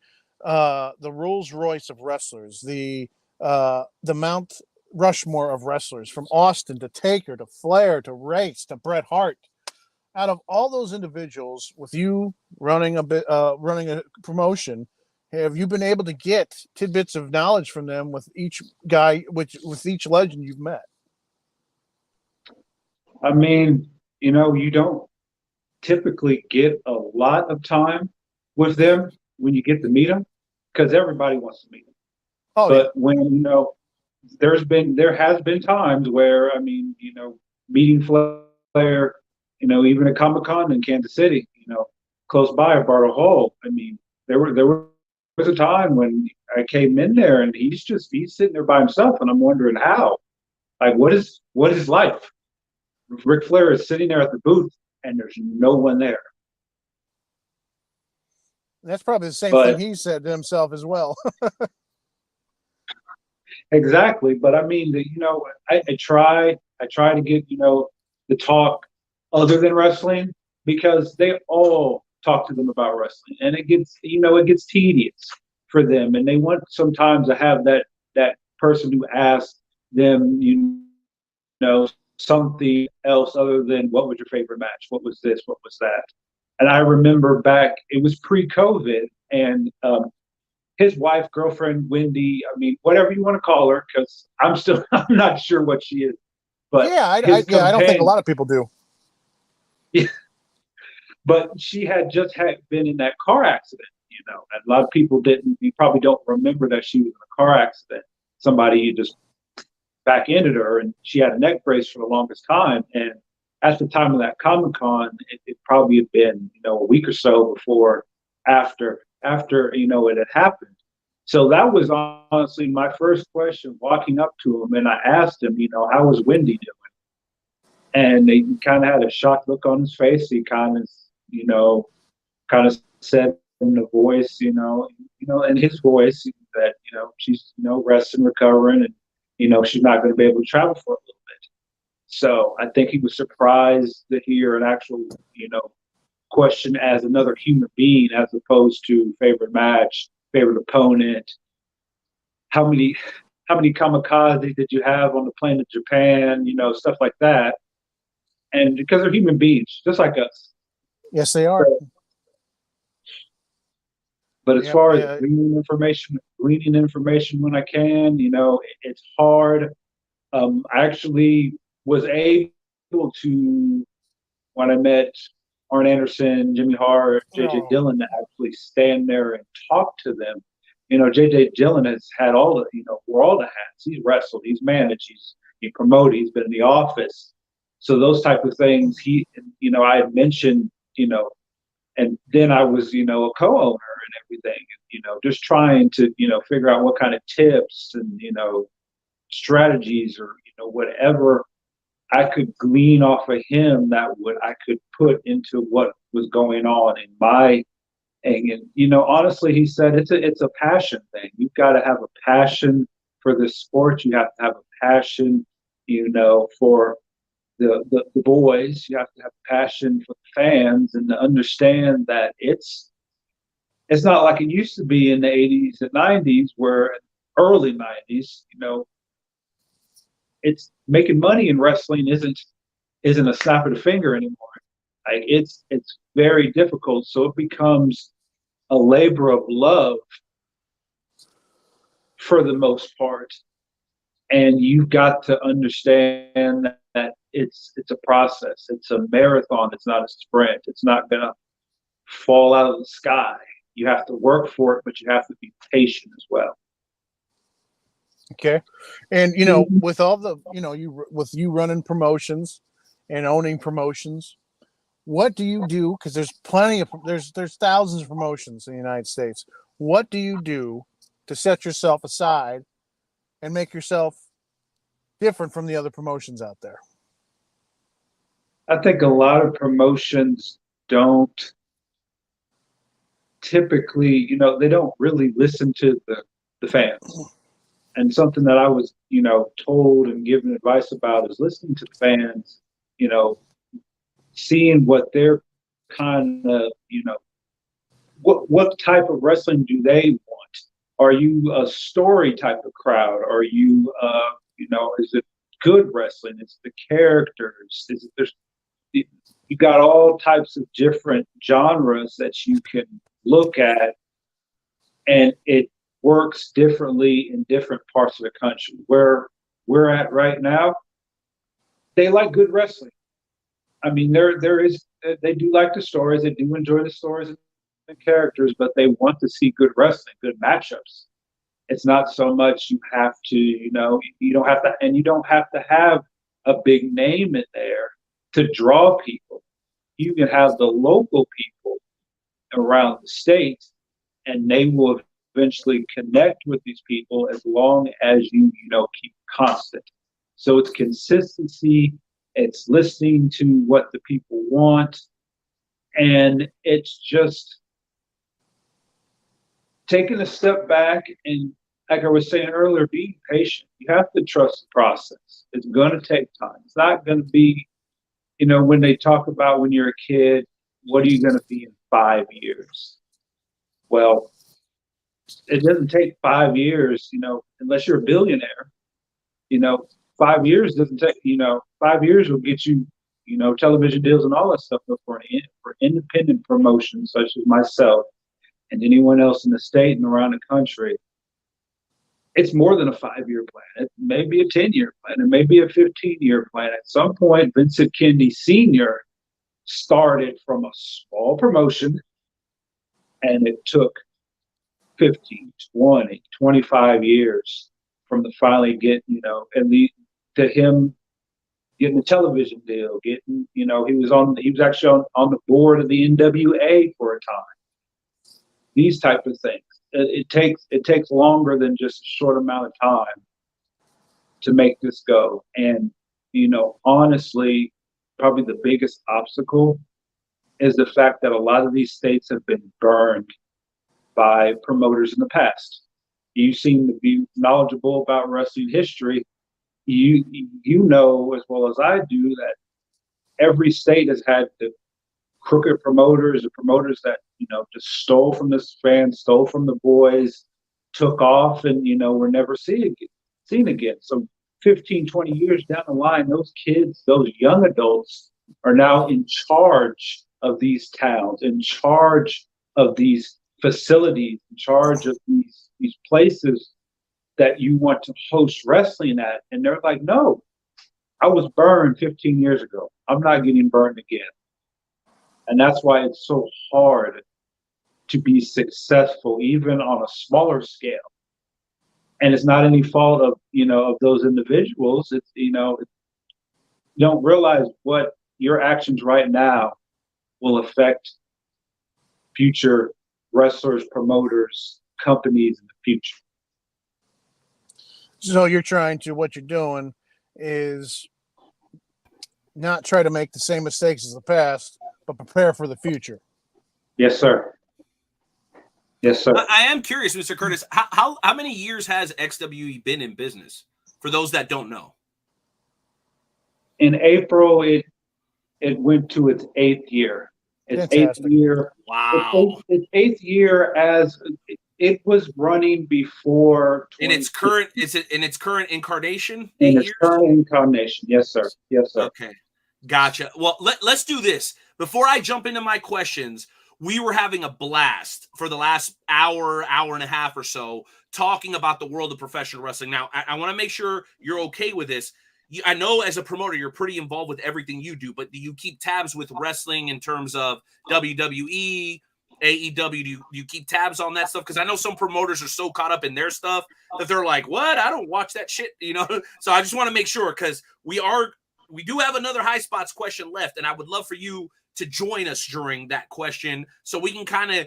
Rolls Royce of wrestlers, the Mount Rushmore of wrestlers, from Austin to Taker to Flair to Race to Bret Hart. Out of all those individuals, with you running a promotion, have you been able to get tidbits of knowledge from them with each guy, with each legend you've met? I mean, you don't typically get a lot of time with them when you get to meet them, because everybody wants to meet them. Oh, but yeah. when there has been times where meeting Flair, even at Comic-Con in Kansas City, close by at Bartle Hall. I mean, there was a time when I came in there and he's sitting there by himself, and I'm wondering how, like, what is life? Ric Flair is sitting there at the booth and there's no one there. That's probably the same thing he said to himself as well. Exactly. But I mean, I try to get, the talk other than wrestling, because they all talk to them about wrestling, and it gets tedious for them. And they want sometimes to have that person who asks them, something else other than what was your favorite match? What was this? What was that? And I remember back, it was pre-COVID, and his wife, girlfriend, Wendy, I mean, whatever you want to call her, because I'm not sure what she is. But yeah, I don't think a lot of people do. Yeah. But she had just been in that car accident, and a lot of people you probably don't remember that she was in a car accident. Somebody just back-ended her, and she had a neck brace for the longest time. And at the time of that Comic-Con, it probably had been, a week or so after it had happened. So that was honestly my first question walking up to him, and I asked him, how was Wendy doing? And he kind of had a shocked look on his face. He kind of said in the voice, in his voice that, she's, resting, recovering, and, she's not going to be able to travel for a little bit. So I think he was surprised to hear an actual, question as another human being, as opposed to favorite match, favorite opponent. How many kamikazes did you have on the plane to Japan? Stuff like that. And because they're human beings, just like us. Yes, they are. But as far as gleaning information when I can, it's hard. I actually was able to, when I met Arn Anderson, Jimmy Hart, J.J. Dillon, to actually stand there and talk to them. J.J. Dillon has had all the hats. He's wrestled, he's managed, he promoted, he's been in the office. So those type of things, I had mentioned, and then I was, a co-owner and everything, just trying to, figure out what kind of tips and, strategies or, whatever I could glean off of him that I could put into what was going on in my thing. And, honestly, he said it's a passion thing. You've got to have a passion for this sport. You have to have a passion, for the boys. You have to have passion for the fans and to understand that it's not like it used to be in the 80s and 90s, where early 90s, it's making money in wrestling isn't a snap of the finger anymore. Like it's very difficult. So it becomes a labor of love for the most part. And you've got to understand that it's a process. It's a marathon. It's not a sprint. It's not going to fall out of the sky. You have to work for it, but you have to be patient as well. Okay. And, with all the, with you running promotions and owning promotions, what do you do? Because there's there's thousands of promotions in the United States. What do you do to set yourself aside and make yourself different from the other promotions out there? I think a lot of promotions don't typically, they don't really listen to the fans. And something that I was, told and given advice about is listening to the fans, seeing what they're kind of, what type of wrestling do they want? Are you a story type of crowd? Are you, is it good wrestling? Is it the characters? Is it you got all types of different genres that you can look at, and it works differently in different parts of the country. Where we're at right now, they like good wrestling. I mean, they do like the stories, they do enjoy the stories and the characters, but they want to see good wrestling, good matchups. It's not so much you have to, you don't have to, and you don't have to have a big name in there to draw people. You can have the local people around the state, and they will eventually connect with these people as long as you keep constant. So it's consistency, it's listening to what the people want, and it's just taking a step back and, like I was saying earlier, being patient. You have to trust the process. It's going to take time. It's not going to be, when they talk about when you're a kid, what are you going to be in 5 years? Well, it doesn't take 5 years, unless you're a billionaire. 5 years doesn't take, 5 years will get you, television deals and all that stuff. But for independent promotions such as myself and anyone else in the state and around the country, it's more than a 5-year plan. It may be a 10-year plan. It may be a 15-year plan. At some point, Vincent Kennedy Sr. started from a small promotion, and it took 15, 20, 25 years from the finally get, to him getting a television deal, getting, he was actually on the board of the NWA for a time. These type of things. It takes longer than just a short amount of time to make this go. And, honestly, probably the biggest obstacle is the fact that a lot of these states have been burned by promoters in the past. You seem to be knowledgeable about wrestling history. You know as well as I do that every state has had the crooked promoters, the promoters that just stole from the fans, stole from the boys, took off, and were never seen again. So 15, 20 years down the line, those kids, those young adults are now in charge of these towns, in charge of these facilities, in charge of these places that you want to host wrestling at. And they're like, no, I was burned 15 years ago. I'm not getting burned again. And that's why it's so hard to be successful, even on a smaller scale. And it's not any fault of, of those individuals. It's, you don't realize what your actions right now will affect future wrestlers, promoters, companies in the future. So what you're doing is not try to make the same mistakes as the past, but prepare for the future. Yes, sir. Yes, sir. I am curious, Mr. Curtis, how many years has XWE been in business, for those that don't know? in April, it went to its 8th year. Its Fantastic. 8th year. Wow. Its 8th year as it was running before In its current, is it in its current incarnation? in 8 its years? current incarnation. Yes, sir. Yes, sir. Okay. Gotcha. Well, let's do this. Before I jump into my questions, we were having a blast for the last hour and a half or so talking about the world of professional wrestling. Now, I want to make sure you're okay with this. I know as a promoter, you're pretty involved with everything you do, but do you keep tabs with wrestling in terms of WWE, AEW? Do you keep tabs on that stuff? Because I know some promoters are so caught up in their stuff that they're like, what? I don't watch that shit, you know? So I just want to make sure, because we do have another High Spots question left, and I would love for you to join us during that question so we can kind of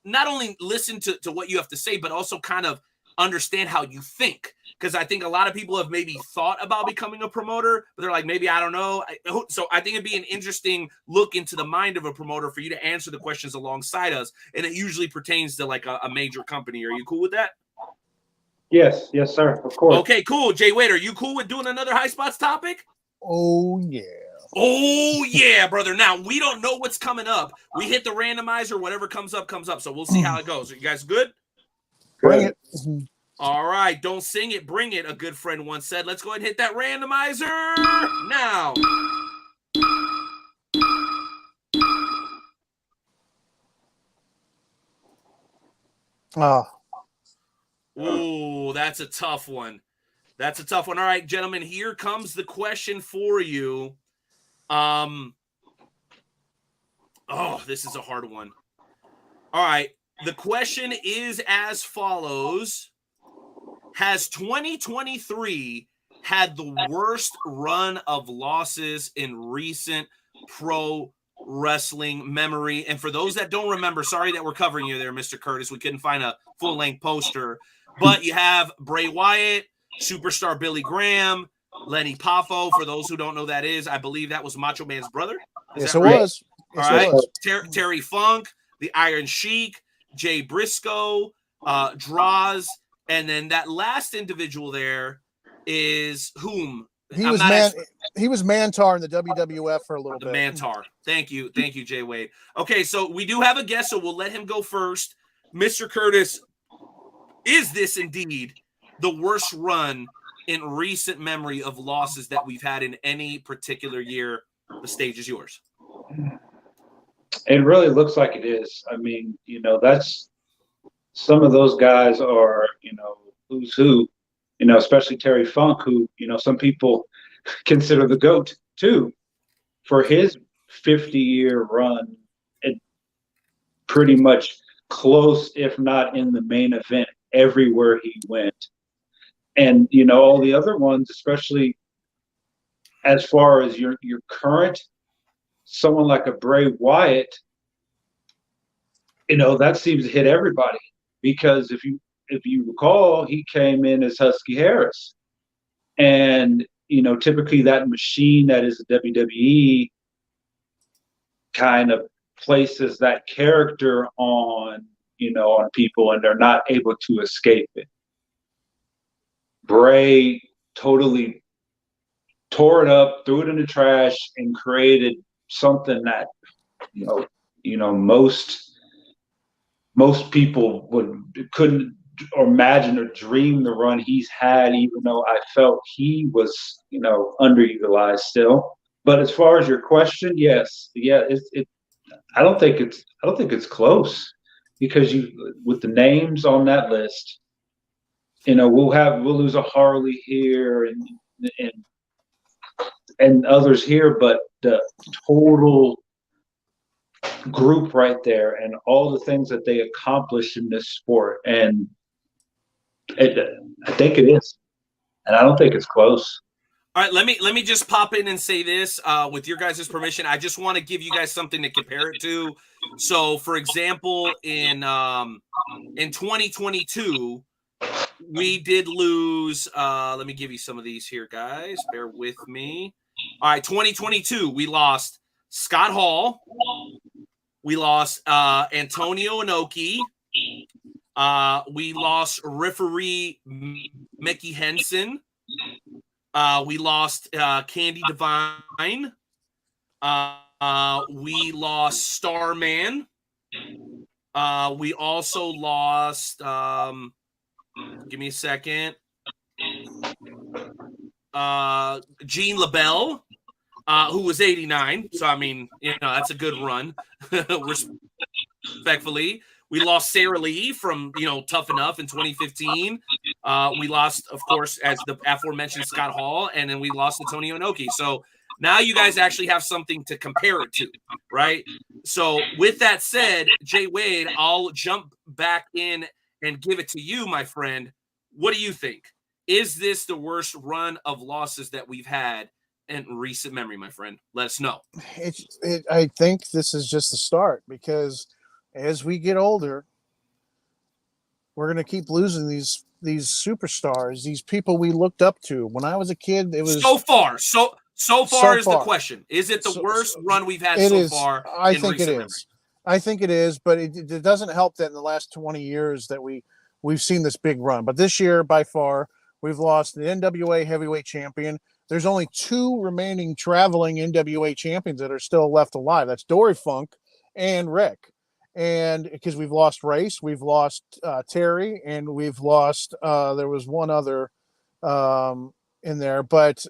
not only listen to what you have to say, but also kind of understand how you think. Because I think a lot of people have maybe thought about becoming a promoter, but they're like, maybe I don't know. So I think it'd be an interesting look into the mind of a promoter for you to answer the questions alongside us. And it usually pertains to like a major company. Are you cool with that? Yes, sir. Of course. Okay, cool. Jay Wade, are you cool with doing another High Spots topic? Oh yeah. Oh yeah, brother. Now we don't know what's coming up. We hit the randomizer, whatever comes up. So we'll see how it goes. Are you guys good? Bring it. All right. Don't sing it, bring it. A good friend once said. Let's go ahead and hit that randomizer now. Oh. Ooh, that's a tough one. All right, gentlemen, here comes the question for you. This is a hard one. All right. The question is as follows. Has 2023 had the worst run of losses in recent pro wrestling memory? And for those that don't remember, sorry that we're covering you there, Mr. Curtis. We couldn't find a full-length poster. But you have Bray Wyatt, Superstar Billy Graham, Lenny Poffo. For those who don't know that is, I believe that was Macho Man's brother. Yes, it was. All right. Terry Funk, the Iron Sheik, Jay Briscoe, Droz, and then that last individual there is whom? He was Mantar in the WWF for a little bit. Mantar. Thank you, Jay Wade. Okay, so we do have a guest, so we'll let him go first. Mr. Curtis, is this indeed the worst run in recent memory of losses that we've had in any particular year? The stage is yours. It really looks like it is. I mean, that's some of those guys are, who's who, especially Terry Funk, who, some people consider the GOAT too, for his 50-year run. It pretty much close, if not in the main event, everywhere he went. And, all the other ones, especially as far as your current, someone like a Bray Wyatt, that seems to hit everybody, because if you recall, he came in as Husky Harris, and typically that machine that is the WWE kind of places that character on people, and they're not able to escape it. Bray totally tore it up, threw it in the trash, and created something that most people couldn't imagine or dream the run he's had, even though I felt he was underutilized still. But as far as your question, yes, I don't think it's close, because with the names on that list, we'll lose a Harley here and others here, but the total group right there and all the things that they accomplished in this sport, and I think it is, and I don't think it's close. All right, let me just pop in and say this with your guys' permission. I just want to give you guys something to compare it to. So, for example, in 2022, we did lose. Let me give you some of these here, guys. Bear with me. All right, 2022, we lost Scott Hall. We lost Antonio Inoki. We lost referee Mickey Henson. We lost Candy Divine. We lost Starman. We also lost. Give me a second. Jean LaBelle, who was 89. So I mean, that's a good run. Respectfully, we lost Sarah Lee from Tough Enough in 2015. We lost, of course, as the aforementioned Scott Hall, and then we lost Antonio Inoki. So now you guys actually have something to compare it to, right? So with that said, Jay Wade, I'll jump back in and give it to you, my friend. What do you think? Is this the worst run of losses that we've had in recent memory, my friend? Let us know. I think this is just the start, because as we get older, we're going to keep losing these superstars, these people we looked up to. When I was a kid, it was so far is the question. Is it the worst run we've had so far? I think it is. I think it is, but it doesn't help that in the last 20 years that we've seen this big run. But this year, by far, we've lost the NWA heavyweight champion. There's only 2 remaining traveling NWA champions that are still left alive. That's Dory Funk and Rick. And because we've lost Race, we've lost Terry, and we've lost there was one other in there, but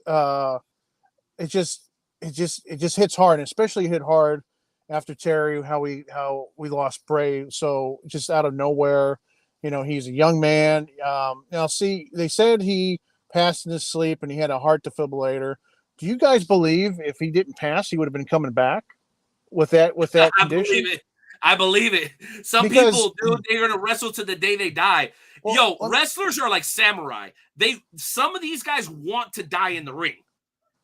it just hits hard, and especially hit hard after Terry, how we lost Bray so just out of nowhere. He's a young man. Now, see, they said he passed in his sleep and he had a heart defibrillator. Do you guys believe if he didn't pass, he would have been coming back with that condition? I believe it. Some people do. They're going to wrestle to the day they die. Wrestlers are like samurai. Some of these guys want to die in the ring.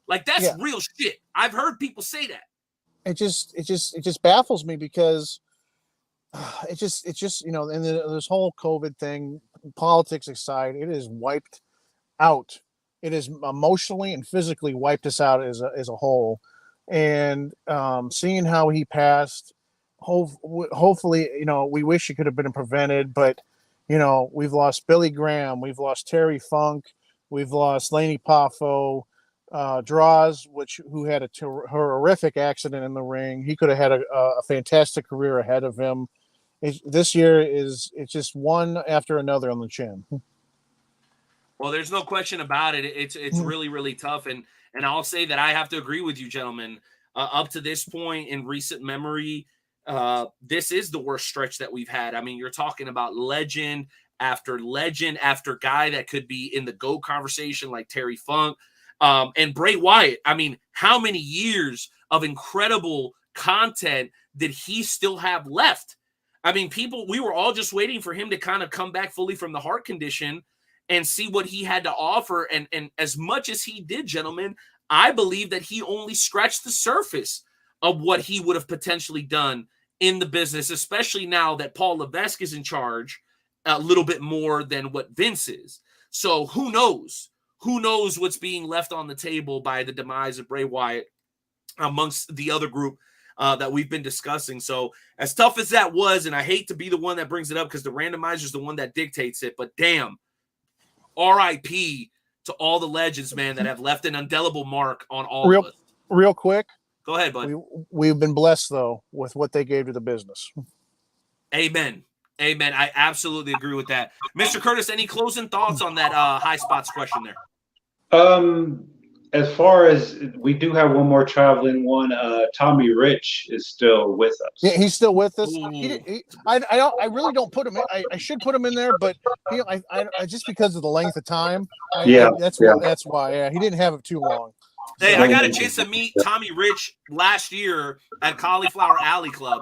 Like, that's real shit. I've heard people say that. It just baffles me, because it just and this whole COVID thing, politics aside, it is wiped out. It is emotionally and physically wiped us out as a whole. And seeing how he passed, hopefully, we wish it could have been prevented, but we've lost Billy Graham, we've lost Terry Funk, we've lost Laney Poffo, Draws, who had a horrific accident in the ring. He could have had a fantastic career ahead of him. This year it's just one after another on the chin. Well, there's no question about it. It's really, really tough, and I'll say that I have to agree with you, gentlemen. Up to this point in recent memory, this is the worst stretch that we've had. I mean, you're talking about legend after guy that could be in the GOAT conversation, like Terry Funk, and Bray Wyatt. I mean, how many years of incredible content did he still have left? I mean, we were all just waiting for him to kind of come back fully from the heart condition and see what he had to offer. And as much as he did, gentlemen, I believe that he only scratched the surface of what he would have potentially done in the business, especially now that Paul Levesque is in charge a little bit more than what Vince is. So who knows? Who knows what's being left on the table by the demise of Bray Wyatt amongst the other group that we've been discussing. So as tough as that was, and I hate to be the one that brings it up because the randomizer is the one that dictates it, but damn, R.I.P. to all the legends, man, that have left an indelible mark on all of us. Real quick. Go ahead, bud. We've been blessed, though, with what they gave to the business. Amen. I absolutely agree with that. Mr. Curtis, any closing thoughts on that high spots question there? As far as we do have one more traveling one, Tommy Rich is still with us. Yeah, he's still with us. I really don't put him in. I should put him in there, but I just because of the length of time. That's why. Yeah, he didn't have it too long. Hey, I got a chance to meet Tommy Rich last year at Cauliflower Alley Club,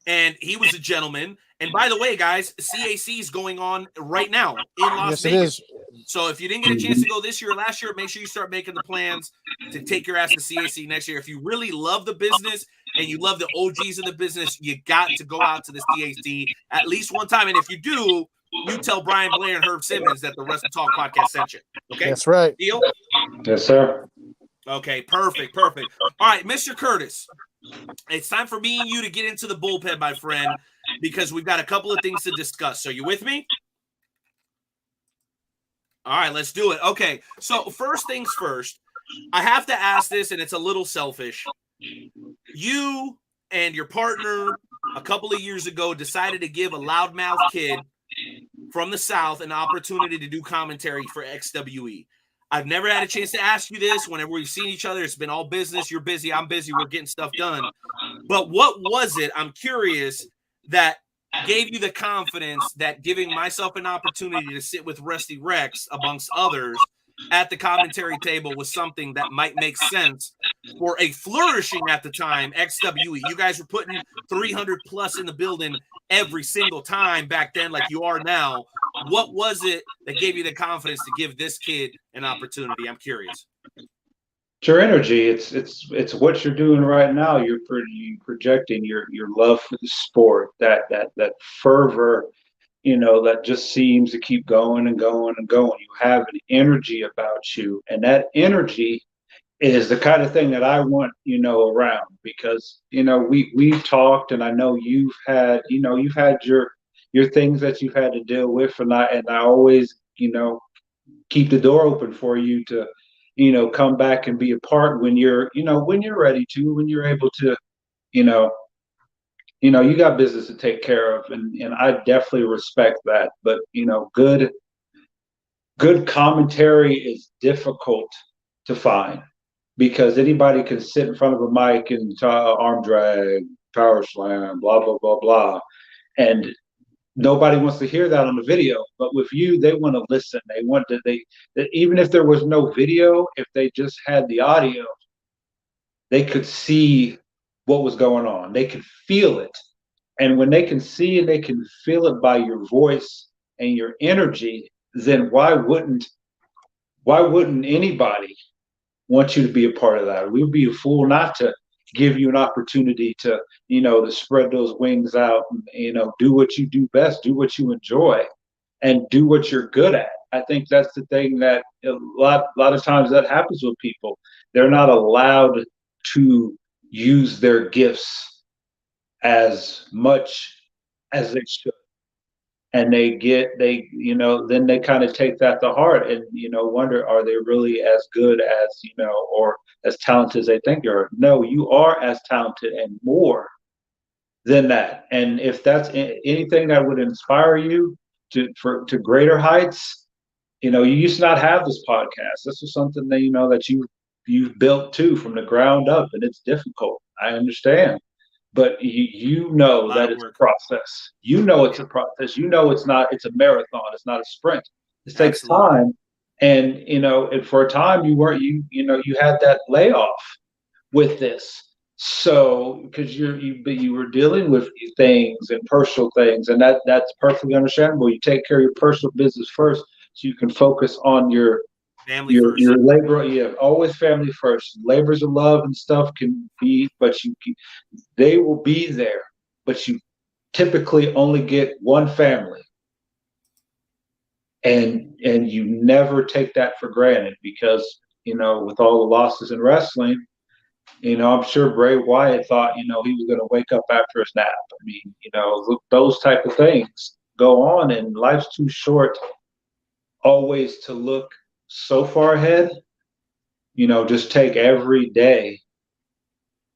and he was a gentleman. And by the way, guys, CAC is going on right now in Las Vegas. It is. So if you didn't get a chance to go this year or last year, make sure you start making the plans to take your ass to CAC next year. If you really love the business and you love the OGs of the business, you got to go out to the CAC at least one time. And if you do, you tell Brian Blair and Herb Simmons that the Wrestle Talk podcast sent you. Okay? That's right. Deal? Yes, sir. Okay, perfect. All right, Mr. Curtis, it's time for me and you to get into the bullpen, my friend, because we've got a couple of things to discuss. So you with me? All right, let's do it. Okay, so first things first, I have to ask this, and it's a little selfish. You and your partner a couple of years ago decided to give a loudmouth kid from the South an opportunity to do commentary for XWE. I've never had a chance to ask you this. Whenever we've seen each other, it's been all business. You're busy, I'm busy, we're getting stuff done. But what was it, I'm curious, that gave you the confidence that giving myself an opportunity to sit with Rusty Rex, amongst others, at the commentary table was something that might make sense for a flourishing at the time XWE? You guys were putting 300 plus in the building every single time back then, like you are now. What was it that gave you the confidence to give this kid an opportunity? I'm curious. It's your energy. It's what you're doing right now. You're projecting your love for the sport, that fervor, that just seems to keep going and going and going. You have an energy about you, and that energy is the kind of thing that I want, around, because, we've talked, and I know you've had your things that you've had to deal with, and I always, keep the door open for you to, come back and be a part when you're ready to, when you're able to, you got business to take care of, and I definitely respect that. But, good commentary is difficult to find, because anybody can sit in front of a mic and arm drag, power slam, blah, blah, blah, blah. And nobody wants to hear that on the video. But with you, they want to listen. They want to, even if there was no video, if they just had the audio, they could see what was going on. They could feel it. And when they can see and they can feel it by your voice and your energy, then why wouldn't anybody want you to be a part of that? We'd be a fool not to give you an opportunity to, to spread those wings out and, do what you do best, do what you enjoy, and do what you're good at. I think that's the thing that a lot of times that happens with people. They're not allowed to use their gifts as much as they should. And then they kind of take that to heart and, wonder, are they really as good as, or as talented as they think they are? No, you are as talented and more than that. And if that's anything that would inspire you to greater heights, you used to not have this podcast. This is something that, that you've built too from the ground up, and it's difficult. I understand. But you know that it's a process. It's a process. It's a marathon. It's not a sprint. It takes time. And, and for a time you had that layoff with this. So, because you were dealing with things and personal things, and that's perfectly understandable. You take care of your personal business first, so you can focus on your family first. Your labor, always family first. Labors of love and stuff can be, but they will be there, but you typically only get one family, and you never take that for granted, because with all the losses in wrestling, I'm sure Bray Wyatt thought he was going to wake up after his nap. I mean, those type of things go on, and life's too short always to look so far ahead. Just take every day,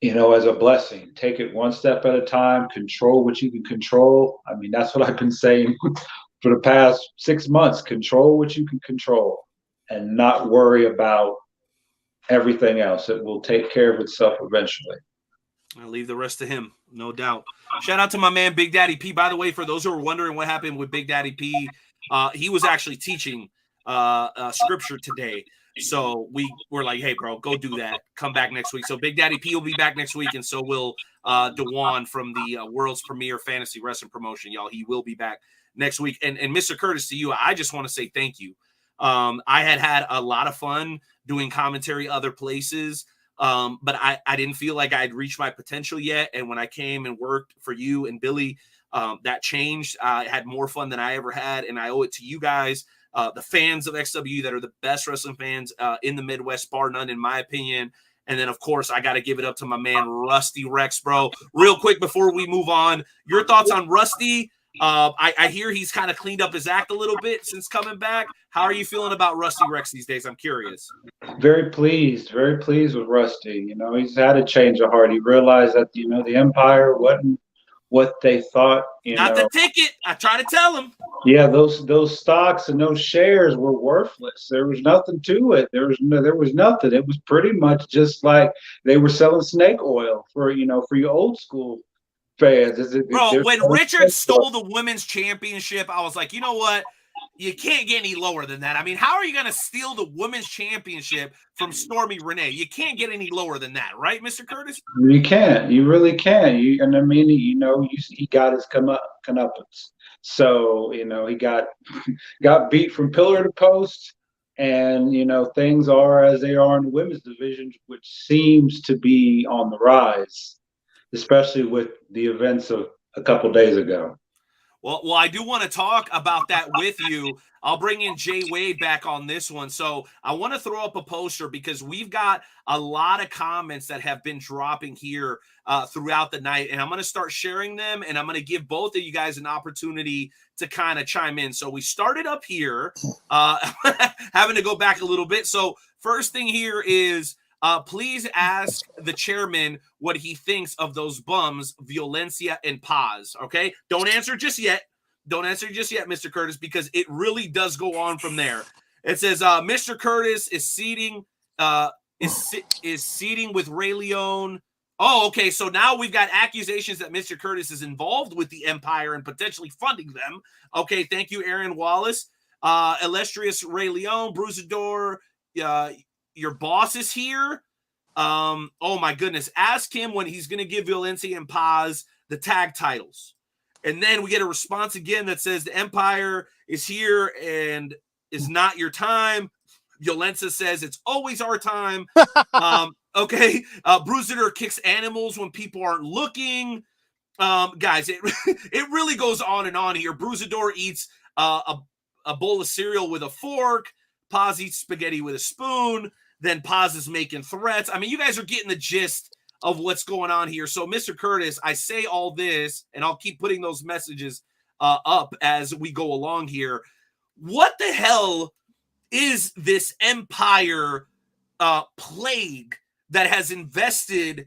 as a blessing. Take it one step at a time, control what you can control. I mean, that's what I've been saying for the past 6 months. Control what you can control and not worry about everything else. It will take care of itself eventually. I'll leave the rest to him, no doubt. Shout out to my man, Big Daddy P. By the way, for those who are wondering what happened with Big Daddy P, he was actually teaching scripture today. So we were like, hey, bro, go do that. Come back next week. So Big Daddy P will be back next week, and so will Dewan from the world's premier fantasy wrestling promotion, y'all. He will be back next week. And Mr. Curtis, to you, I just want to say thank you. I had a lot of fun doing commentary other places, but I didn't feel like I'd reached my potential yet. And when I came and worked for you and Billy, that changed. I had more fun than I ever had, and I owe it to you guys. The fans of XW that are the best wrestling fans in the Midwest, bar none, in my opinion. And then, of course, I got to give it up to my man, Rusty Rex, bro. Real quick before we move on, your thoughts on Rusty? I hear he's kind of cleaned up his act a little bit since coming back. How are you feeling about Rusty Rex these days? I'm curious. Very pleased with Rusty. You know, he's had a change of heart. He realized that, you know, the Empire wasn't what they thought, you Not know. the ticket. I try to tell him. Yeah, those stocks and those shares were worthless. There was nothing to it. There was nothing. It was pretty much just like they were selling snake oil for, you know, for your old school fans. Bro, when Richard stole the women's championship, I was like, you know what? You can't get any lower than that. I mean, how are you going to steal the women's championship from Stormy Renee? You can't get any lower than that, right, Mr. Curtis? You can't. You really can't. And I mean, you know, he got his comeuppance. So, you know, he got beat from pillar to post, and, you know, things are as they are in the women's division, which seems to be on the rise, especially with the events of a couple days ago. Well, I do want to talk about that with you. I'll bring in Jay Wade back on this one. So I want to throw up a poster because we've got a lot of comments that have been dropping here throughout the night. And I'm going to start sharing them, and I'm going to give both of you guys an opportunity to kind of chime in. So we started up here, having to go back a little bit. So first thing here is, please ask the chairman what he thinks of those bums, Violencia and Paz. Okay, don't answer just yet. Don't answer just yet, Mr. Curtis, because it really does go on from there. It says Mr. Curtis is seating seating with Ray Leone. Oh, okay. So now we've got accusations that Mr. Curtis is involved with the Empire and potentially funding them. Okay, thank you, Aaron Wallace. Illustrious Ray Leone, Bruisador. Your boss is here. Oh my goodness. Ask him when he's going to give Violencia and Paz the tag titles. And then we get a response again that says the Empire is here and is not your time. Violencia says it's always our time. Okay. Bruiser kicks animals when people aren't looking. Guys, it really goes on and on here. Bruisador eats a bowl of cereal with a fork. Paz eats spaghetti with a spoon. Then Paz is making threats. I mean, you guys are getting the gist of what's going on here. So, Mr. Curtis, I say all this, and I'll keep putting those messages up as we go along here. What the hell is this Empire plague that has infested,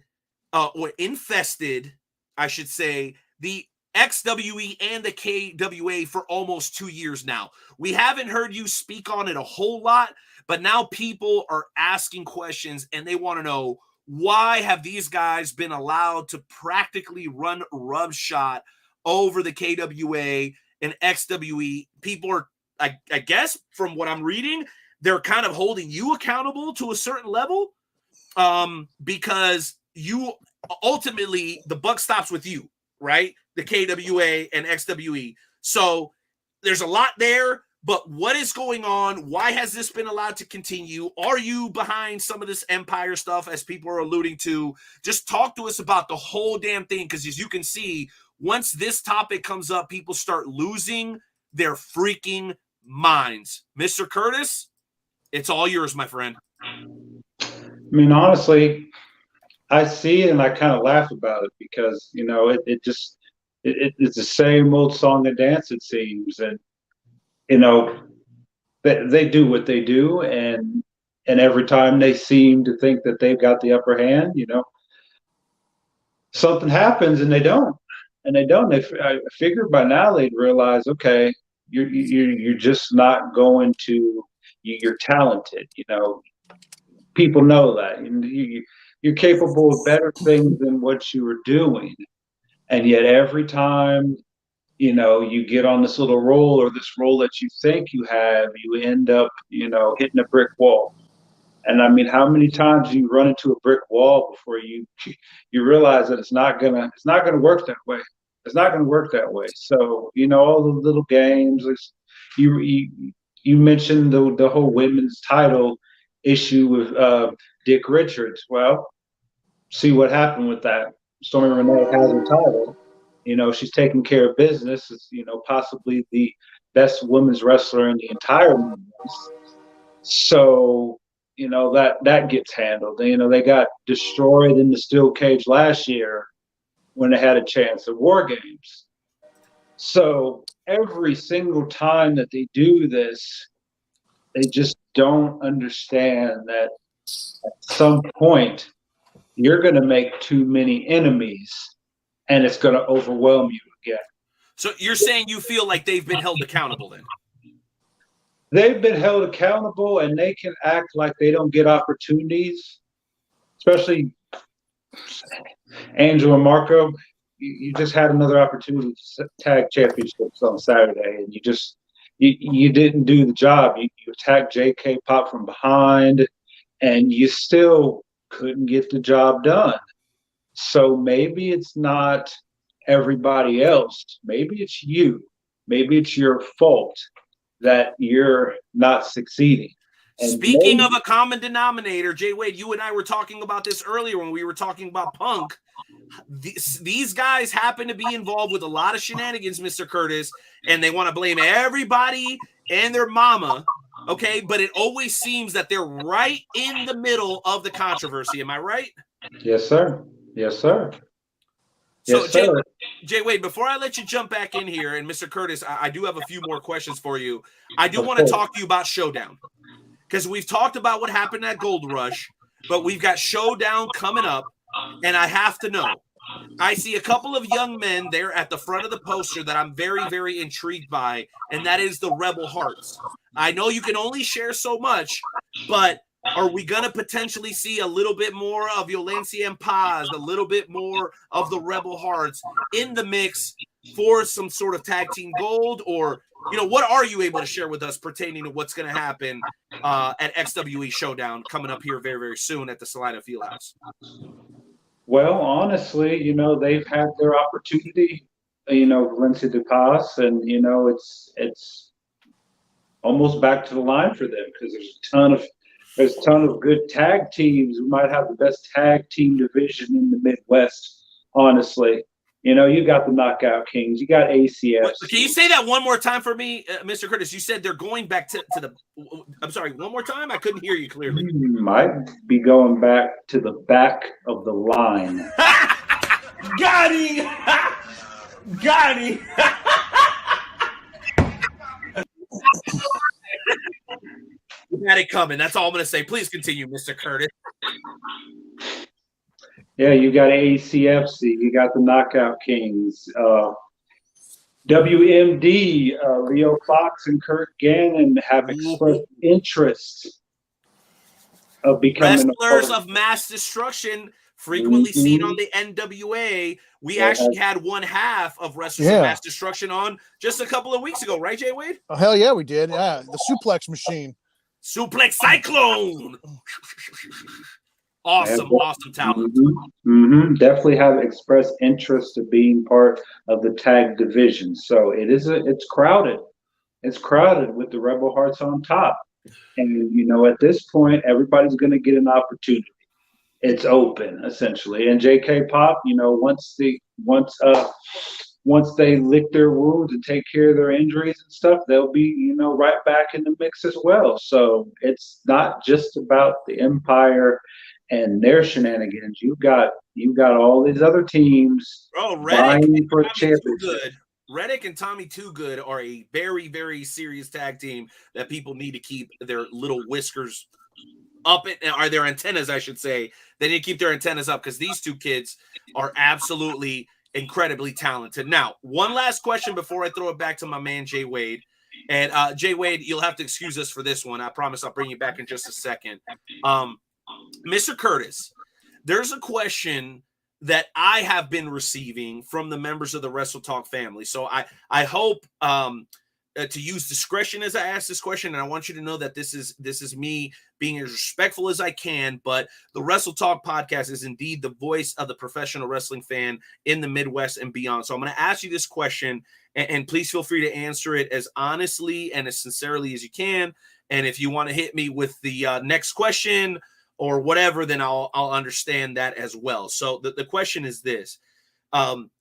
I should say, the XWE and the KWA for almost 2 years now? We haven't heard you speak on it a whole lot, but now people are asking questions and they want to know, why have these guys been allowed to practically run roughshod over the KWA and XWE? People are, I guess, from what I'm reading, they're kind of holding you accountable to a certain level, because you ultimately, the buck stops with you, right? The KWA and XWE. So there's a lot there, but what is going on? Why has this been allowed to continue? Are you behind some of this Empire stuff, as people are alluding to? Just talk to us about the whole damn thing, because as you can see, once this topic comes up, people start losing their freaking minds. Mr. Curtis, it's all yours, my friend. I mean, honestly, I see it and I kind of laugh about it because, you know, it's the same old song and dance, it seems. And, you know, they do what they do. And every time they seem to think that they've got the upper hand, you know, something happens and they don't. And they don't. I figured by now they'd realize, okay, you're just not going to, you're talented, you know. People know that. You're capable of better things than what you were doing. And yet every time, you know, you get on this little roll or this roll that you think you have, you end up, you know, hitting a brick wall. And I mean, how many times do you run into a brick wall before you realize that it's not gonna work that way. It's not gonna work that way. So, you know, all the little games. You mentioned the whole women's title issue with Dick Richards. Well, see what happened with that. Stormy Renee has her title. You know, she's taking care of business. It's, you know, possibly the best women's wrestler in the entire women's. So, you know, that gets handled. You know, they got destroyed in the steel cage last year when they had a chance at War Games. So every single time that they do this, they just don't understand that at some point you're going to make too many enemies and it's going to overwhelm you again. So you're saying you feel like they've been held accountable then? They've been held accountable and they can act like they don't get opportunities, especially Angela and Marco. You just had another opportunity to tag championships on Saturday, and you didn't do the job. You attacked JK Pop from behind, and you still couldn't get the job done. So maybe it's not everybody else. Maybe it's you. Maybe it's your fault that you're not succeeding. And speaking of a common denominator, Jay Wade, you and I were talking about this earlier when we were talking about Punk. These guys happen to be involved with a lot of shenanigans, Mr. Curtis, and they want to blame everybody and their mama. Okay, but it always seems that they're right in the middle of the controversy. Am I right? Yes, sir. Yes, sir. So, yes, sir. Jay Wade, before I let you jump back in here, and Mr. Curtis, I do have a few more questions for you. I do want to talk to you about Showdown, because we've talked about what happened at Gold Rush, but we've got Showdown coming up, and I have to know. I see a couple of young men there at the front of the poster that I'm very, very intrigued by, and that is the Rebel Hearts. I know you can only share so much, but are we going to potentially see a little bit more of Violencia and Paz, a little bit more of the Rebel Hearts in the mix for some sort of tag team gold? Or, what are you able to share with us pertaining to what's going to happen at XWE Showdown coming up here very, very soon at the Salida Fieldhouse? Well, honestly, they've had their opportunity, Valencia de Paz, and, it's almost back to the line for them because there's a ton of good tag teams. We might have the best tag team division in the Midwest, honestly. You got the Knockout Kings. You got ACF. Can you say that one more time for me, Mr. Curtis? You said they're going back to the – I'm sorry, one more time? I couldn't hear you clearly. You might be going back to the back of the line. Got him! Got him! You had it coming. That's all I'm going to say. Please continue, Mr. Curtis. Yeah, you got ACFC, you got the Knockout Kings, WMD, Leo Fox and Kurt Gannon have expressed interest of becoming wrestlers of mass destruction, frequently seen on the NWA. We actually had one half of Wrestlers of Mass Destruction on just a couple of weeks ago, right, Jay Wade? Oh, hell yeah, we did. Yeah, the Suplex Machine. Suplex Cyclone. Awesome talent. Definitely have expressed interest of being part of the tag division. So it's crowded. It's crowded with the Rebel Hearts on top. And, at this point, everybody's going to get an opportunity. It's open, essentially. And JK Pop, once they lick their wounds and take care of their injuries and stuff, they'll be, right back in the mix as well. So it's not just about the Empire and their shenanigans. You got all these other teams vying for championship. Reddick and Tommy Too Good are a very, very serious tag team that people need to keep their little whiskers up, or their antennas, I should say. They need to keep their antennas up because these two kids are absolutely incredibly talented. Now, one last question before I throw it back to my man, Jay Wade. And Jay Wade, you'll have to excuse us for this one. I promise I'll bring you back in just a second. Mr. Curtis, there's a question that I have been receiving from the members of the Wrestle Talk family. So I hope to use discretion as I ask this question, and I want you to know that this is me being as respectful as I can, but the Wrestle Talk podcast is indeed the voice of the professional wrestling fan in the Midwest and beyond. So I'm going to ask you this question, and please feel free to answer it as honestly and as sincerely as you can. And if you want to hit me with the next question or whatever, then I'll understand that as well. So the question is this.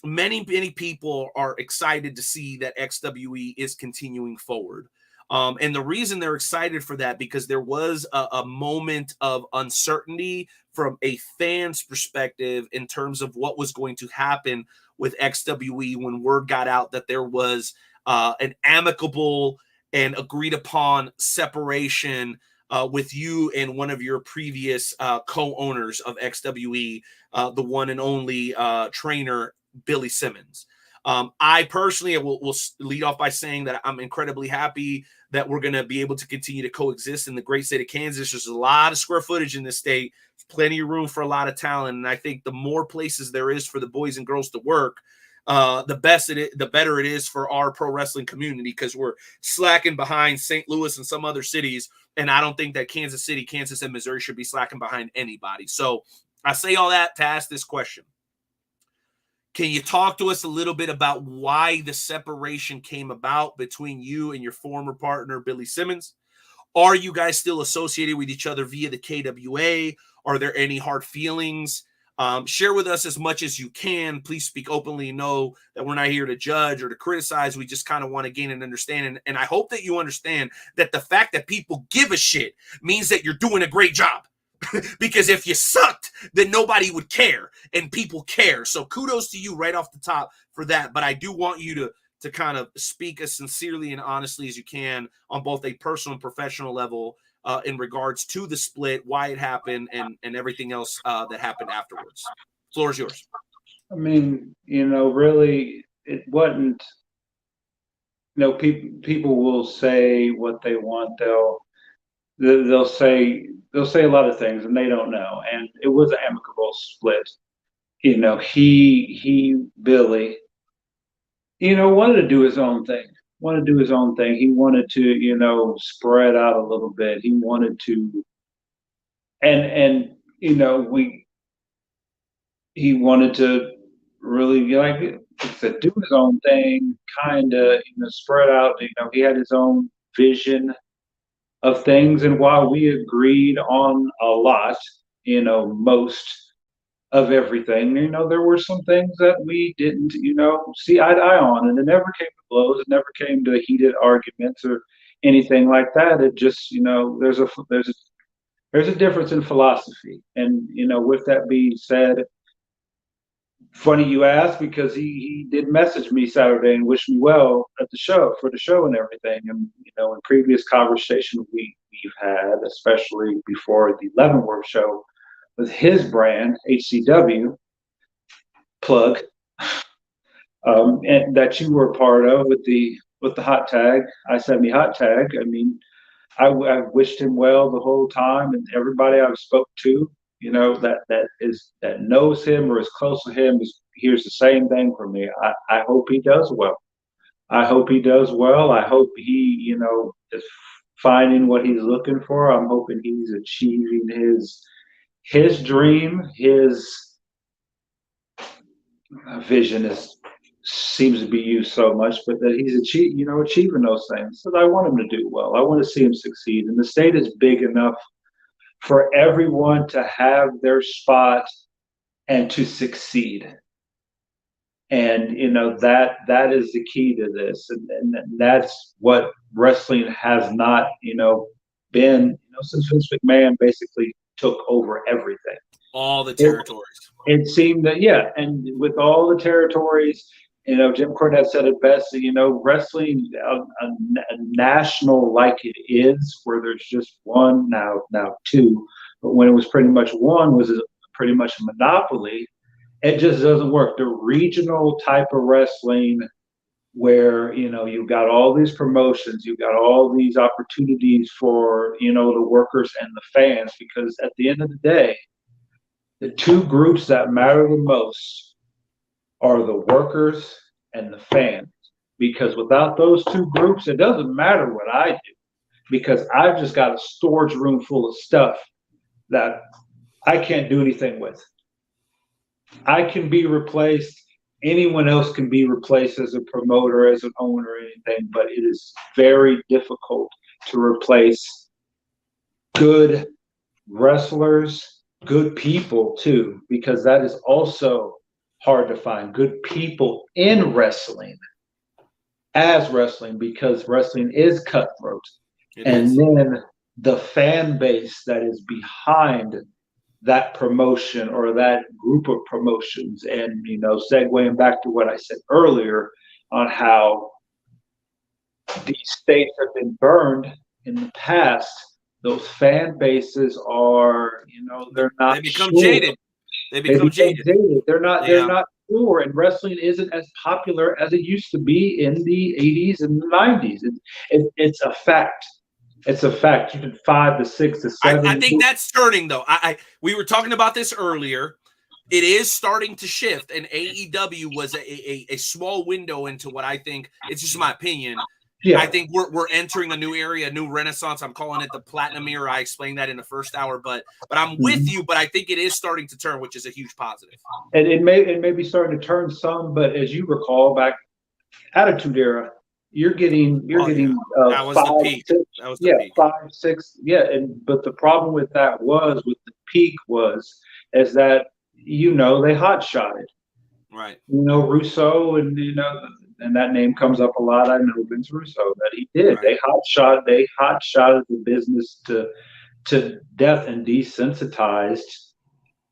Many people are excited to see that XWE is continuing forward. And the reason they're excited for that, because there was a moment of uncertainty from a fan's perspective in terms of what was going to happen with XWE when word got out that there was an amicable and agreed upon separation with you and one of your previous co-owners of XWE, the one and only trainer, Billy Simmons. I personally will lead off by saying that I'm incredibly happy that we're going to be able to continue to coexist in the great state of Kansas. There's a lot of square footage in this state, plenty of room for a lot of talent. And I think the more places there is for the boys and girls to work, the better it is for our pro wrestling community, because we're slacking behind St. Louis and some other cities. And I don't think that Kansas City, Kansas, and Missouri should be slacking behind anybody. So I say all that to ask this question. Can you talk to us a little bit about why the separation came about between you and your former partner, Billy Simmons? Are you guys still associated with each other via the KWA? Are there any hard feelings? Share with us as much as you can. Please speak openly. Know that we're not here to judge or to criticize. We just kind of want to gain an understanding. And I hope that you understand that the fact that people give a shit means that you're doing a great job. Because if you sucked, then nobody would care, and people care. So kudos to you right off the top for that. But I do want you to kind of speak as sincerely and honestly as you can on both a personal and professional level in regards to the split, why it happened, and everything else that happened afterwards. Floor is yours. I mean, really, it wasn't. People will say what they want. They'll say a lot of things, and they don't know. And it was an amicable split. Billy, wanted to do his own thing. He wanted to, spread out a little bit. He wanted to, he wanted to really, to do his own thing, kind of, spread out. He had his own vision of things. And while we agreed on a lot, most of everything, there were some things that we didn't, see eye to eye on. And it never came to blows. It never came to heated arguments or anything like that. It just, there's a difference in philosophy. And, with that being said, funny you ask, because he did message me Saturday and wish me well at the show, for the show and everything. And in previous conversations we've had, especially before the Leavenworth show with his brand HCW plug, and that you were a part of with the hot tag, I-70 hot tag. I mean, I've wished him well the whole time, and everybody I've spoke to, that knows him or is close to him hears the same thing from me. I hope he does well. I hope he is finding what he's looking for. I'm hoping he's achieving his dream. His vision seems to be used so much, but that he's achieving those things. So I want him to do well. I want to see him succeed. And the state is big enough for everyone to have their spot and to succeed. And, that is the key to this. And that's what wrestling has not, been, since Vince McMahon basically took over everything. All the territories. It seemed that, and with all the territories, Jim Cornette said it best, wrestling a national like it is, where there's just one, now two, but when it was pretty much one, was pretty much a monopoly. It just doesn't work. The regional type of wrestling, where you've got all these promotions, you've got all these opportunities for the workers and the fans, because at the end of the day, the two groups that matter the most are the workers and the fans. Because without those two groups, it doesn't matter what I do, because I've just got a storage room full of stuff that I can't do anything with. I can be replaced. Anyone else can be replaced as a promoter, as an owner, or anything, but it is very difficult to replace good wrestlers, good people too, because that is also hard to find. Good people in wrestling, because wrestling is cutthroat. Then the fan base that is behind that promotion or that group of promotions. And, segueing back to what I said earlier on how these states have been burned in the past, those fan bases are, they're not They become sure. jaded. They become jaded. They're not sure, and wrestling isn't as popular as it used to be in the 80s and the 90s. It's a fact. It's a fact. Even 5 to 6 to 7. I think that's turning, though. We were talking about this earlier. It is starting to shift, and AEW was a small window into what I think. It's just my opinion. Yeah. I think we're entering a new area, a new renaissance. I'm calling it the Platinum era. I explained that in the first hour, but I'm with you. But I think it is starting to turn, which is a huge positive. And it may be starting to turn some, but as you recall, back Attitude Era, you're getting that was 5, the peak. 6, that was the peak. 5, 6, but the problem with that with the peak is that they hot shotted. Right. Russo and that name comes up a lot. I know Vince Russo that he did. Right. They hot shotted the business to death and desensitized,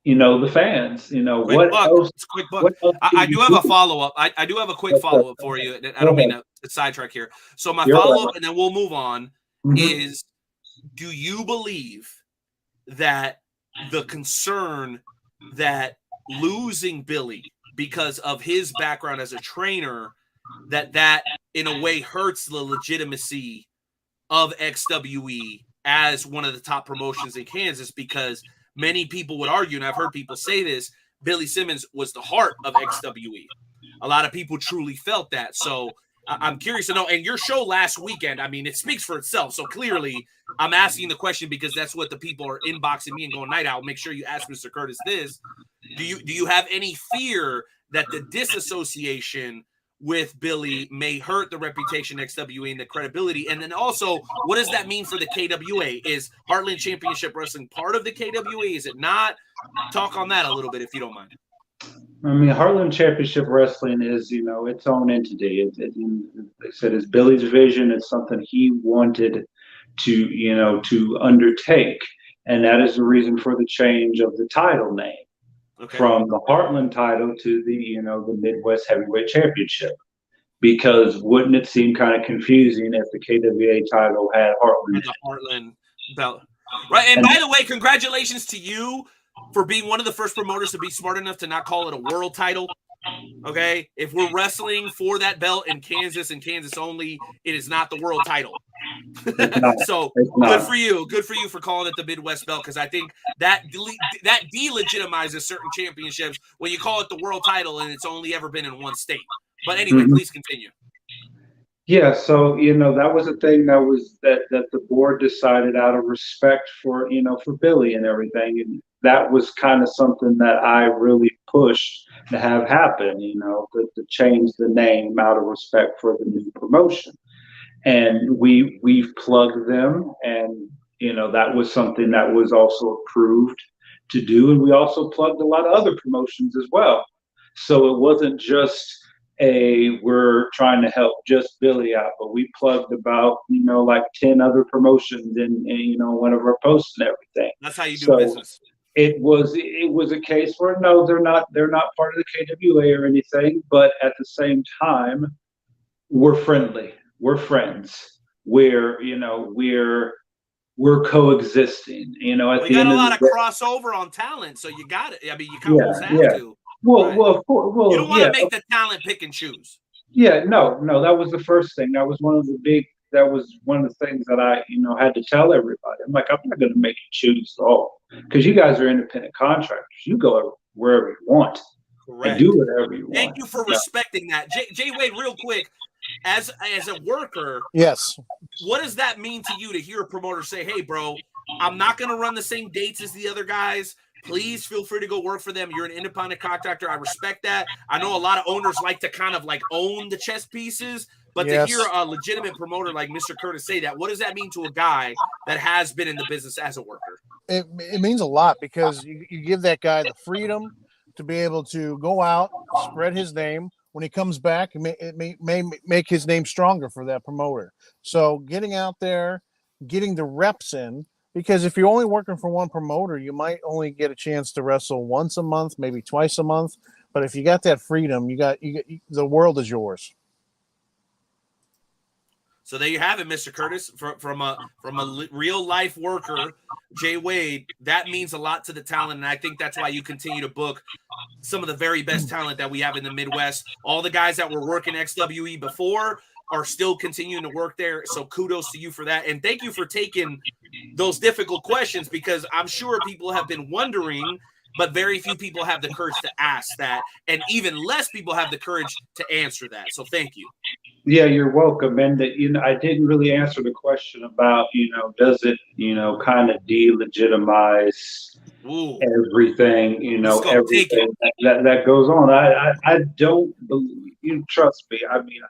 the fans. Quick buck. I do have a follow up. I do have a quick follow up for you. I don't mean to sidetrack here. So my follow up, and then we'll move on. Is do you believe that the concern that losing Billy because of his background as a trainer, that in a way hurts the legitimacy of XWE as one of the top promotions in Kansas? Because many people would argue, and I've heard people say this, Billy Simmons was the heart of XWE. A lot of people truly felt that. So I'm curious to know, and your show last weekend, I mean, it speaks for itself. So clearly I'm asking the question because that's what the people are inboxing me and going, Night Owl, make sure you ask Mr. Curtis this. Do you have any fear that the disassociation with Billy may hurt the reputation of XWE and the credibility? And then also, what does that mean for the KWA? Is Heartland Championship Wrestling part of the KWA? Is it not? Talk on that a little bit, if you don't mind. I mean, Heartland Championship Wrestling is, its own entity. Like I said, it's Billy's vision. It's something he wanted to undertake. And that is the reason for the change of the title name. Okay. From the Heartland title to the Midwest Heavyweight Championship, because wouldn't it seem kind of confusing if the KWA title had Heartland? The Heartland belt, right? And by the way, congratulations to you for being one of the first promoters to be smart enough to not call it a world title. Okay, if we're wrestling for that belt in Kansas and Kansas only, it is not the world title. So good for you. Good for you for calling it the Midwest belt, because I think that delegitimizes certain championships when you call it the world title and it's only ever been in one state. But anyway, please continue. Yeah, so that was a thing that the board decided out of respect for Billy and everything, and that was kind of something that I really pushed to have happen. To change the name out of respect for the new promotion, and we've plugged them, and that was something that was also approved to do, and we also plugged a lot of other promotions as well. So it wasn't just we're trying to help just Billy out, but we plugged about like 10 other promotions in one of our posts and everything. That's how you do business. It was a case where no, they're not part of the KWA or anything, but at the same time, we're friendly, we're friends, we're coexisting. We got a lot of crossover on talent, so you got it. I mean, you kind of almost have to. Well, of course. Well, you don't want to make the talent pick and choose. Yeah, no, that was the first thing. That was one of the things that I, had to tell everybody. I'm like, I'm not going to make you choose at all, because you guys are independent contractors. You go wherever you want. Correct. And do whatever you want. Thank you for respecting that. Jay Wade, real quick, as a worker, yes, what does that mean to you to hear a promoter say, hey, bro, I'm not going to run the same dates as the other guys. Please feel free to go work for them. You're an independent contractor. I respect that. I know a lot of owners like to kind of like own the chess pieces, but to hear a legitimate promoter like Mr. Curtis say that, what does that mean to a guy that has been in the business as a worker? It means a lot, because you give that guy the freedom to be able to go out, spread his name. When he comes back, it may make his name stronger for that promoter. So getting out there, getting the reps in, Because if you're only working for one promoter, you might only get a chance to wrestle once a month, maybe twice a month. But if you got that freedom, the world is yours. So there you have it, Mr. Curtis, from a real life worker, Jay Wade. That means a lot to the talent, and I think that's why you continue to book some of the very best talent that we have in the Midwest. All the guys that were working XWE before are still continuing to work there. So kudos to you for that, and thank you for taking those difficult questions, because I'm sure people have been wondering, but very few people have the courage to ask that, and even less people have the courage to answer that. So thank you. Yeah, you're welcome. And I didn't really answer the question about, does it, kind of delegitimize everything, everything that goes on. I don't believe, trust me. I mean,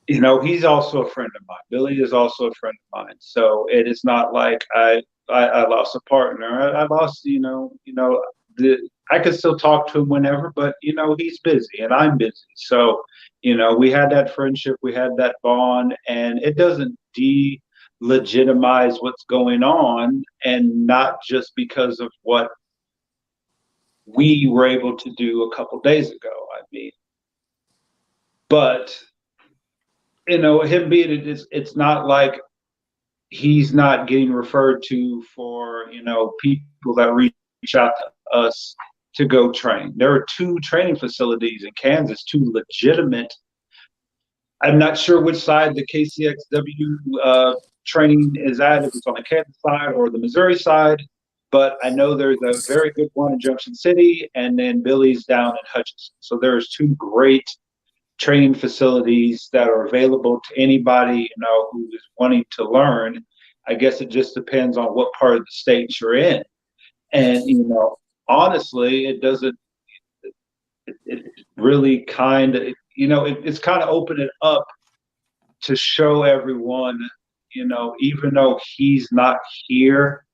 he's also a friend of mine. Billy is also a friend of mine. So it is not like I lost a partner. I lost, I could still talk to him whenever, but he's busy and I'm busy. So, we had that friendship, we had that bond, and it doesn't delegitimize what's going on, and not just because of what we were able to do a couple days ago. I mean, but him being it's not like he's not getting referred to for people that reach out to us to go train. There are 2 training facilities in Kansas, 2 legitimate. I'm not sure which side the KCXW training is at, if it's on the Kansas side or the Missouri side, but I know there's a very good one in Junction City, and then Billy's down in Hutchinson. So there's 2 great training facilities that are available to anybody, who is wanting to learn. I guess it just depends on what part of the state you're in. And, honestly, it doesn't, it really kind of, it's kind of opened it up to show everyone, even though he's not here,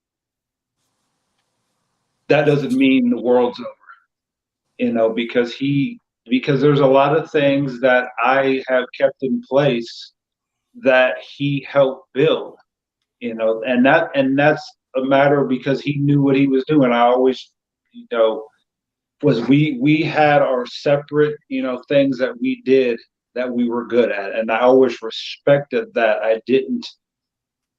that doesn't mean the world's over, because there's a lot of things that I have kept in place that he helped build, and that's a matter because he knew what he was doing. I always, was we had our separate, things that we did that we were good at. And I always respected that. I didn't,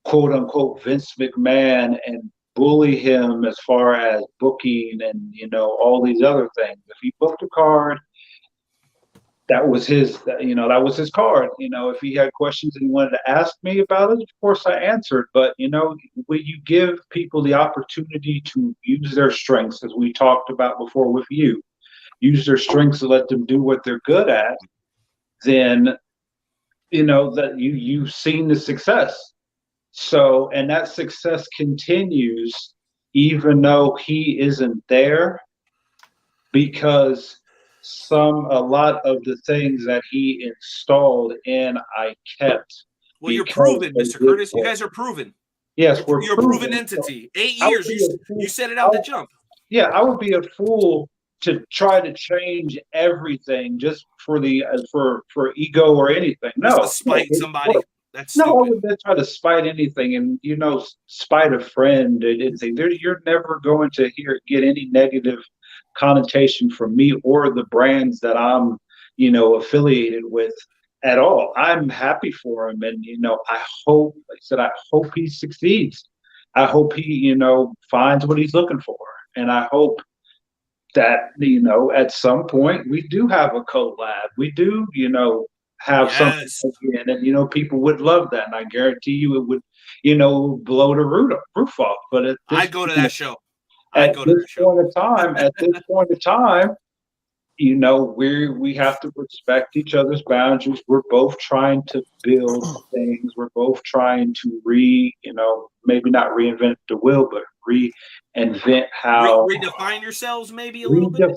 quote unquote, Vince McMahon and bully him as far as booking and, all these other things. If he booked a card, that was his, that was his card. If he had questions and he wanted to ask me about it, of course I answered. But, when you give people the opportunity to use their strengths, as we talked about before with you, use their strengths to let them do what they're good at, then, that you've seen the success. So, and that success continues even though he isn't there, because a lot of the things that he installed in, I kept. Well, you're proven, Mr. Curtis. You guys are proven. Yes, you're a proven entity. 8 years, you set it out to jump. Yeah, I would be a fool to try to change everything just for the for ego or anything. No, just to spite somebody. That's no, stupid. I wouldn't try to spite anything, and spite a friend. You're never going to get any negative connotation from me or the brands that I'm, affiliated with at all. I'm happy for him, and I hope he succeeds. I hope he, finds what he's looking for, and I hope that at some point we do have a collab. We do, have something again, and people would love that, and I guarantee you it would, blow the roof off. But I go to that show. At this point in time, we have to respect each other's boundaries. We're both trying to build things. We're both trying to maybe not reinvent the wheel, but reinvent how redefine yourselves, maybe a little bit.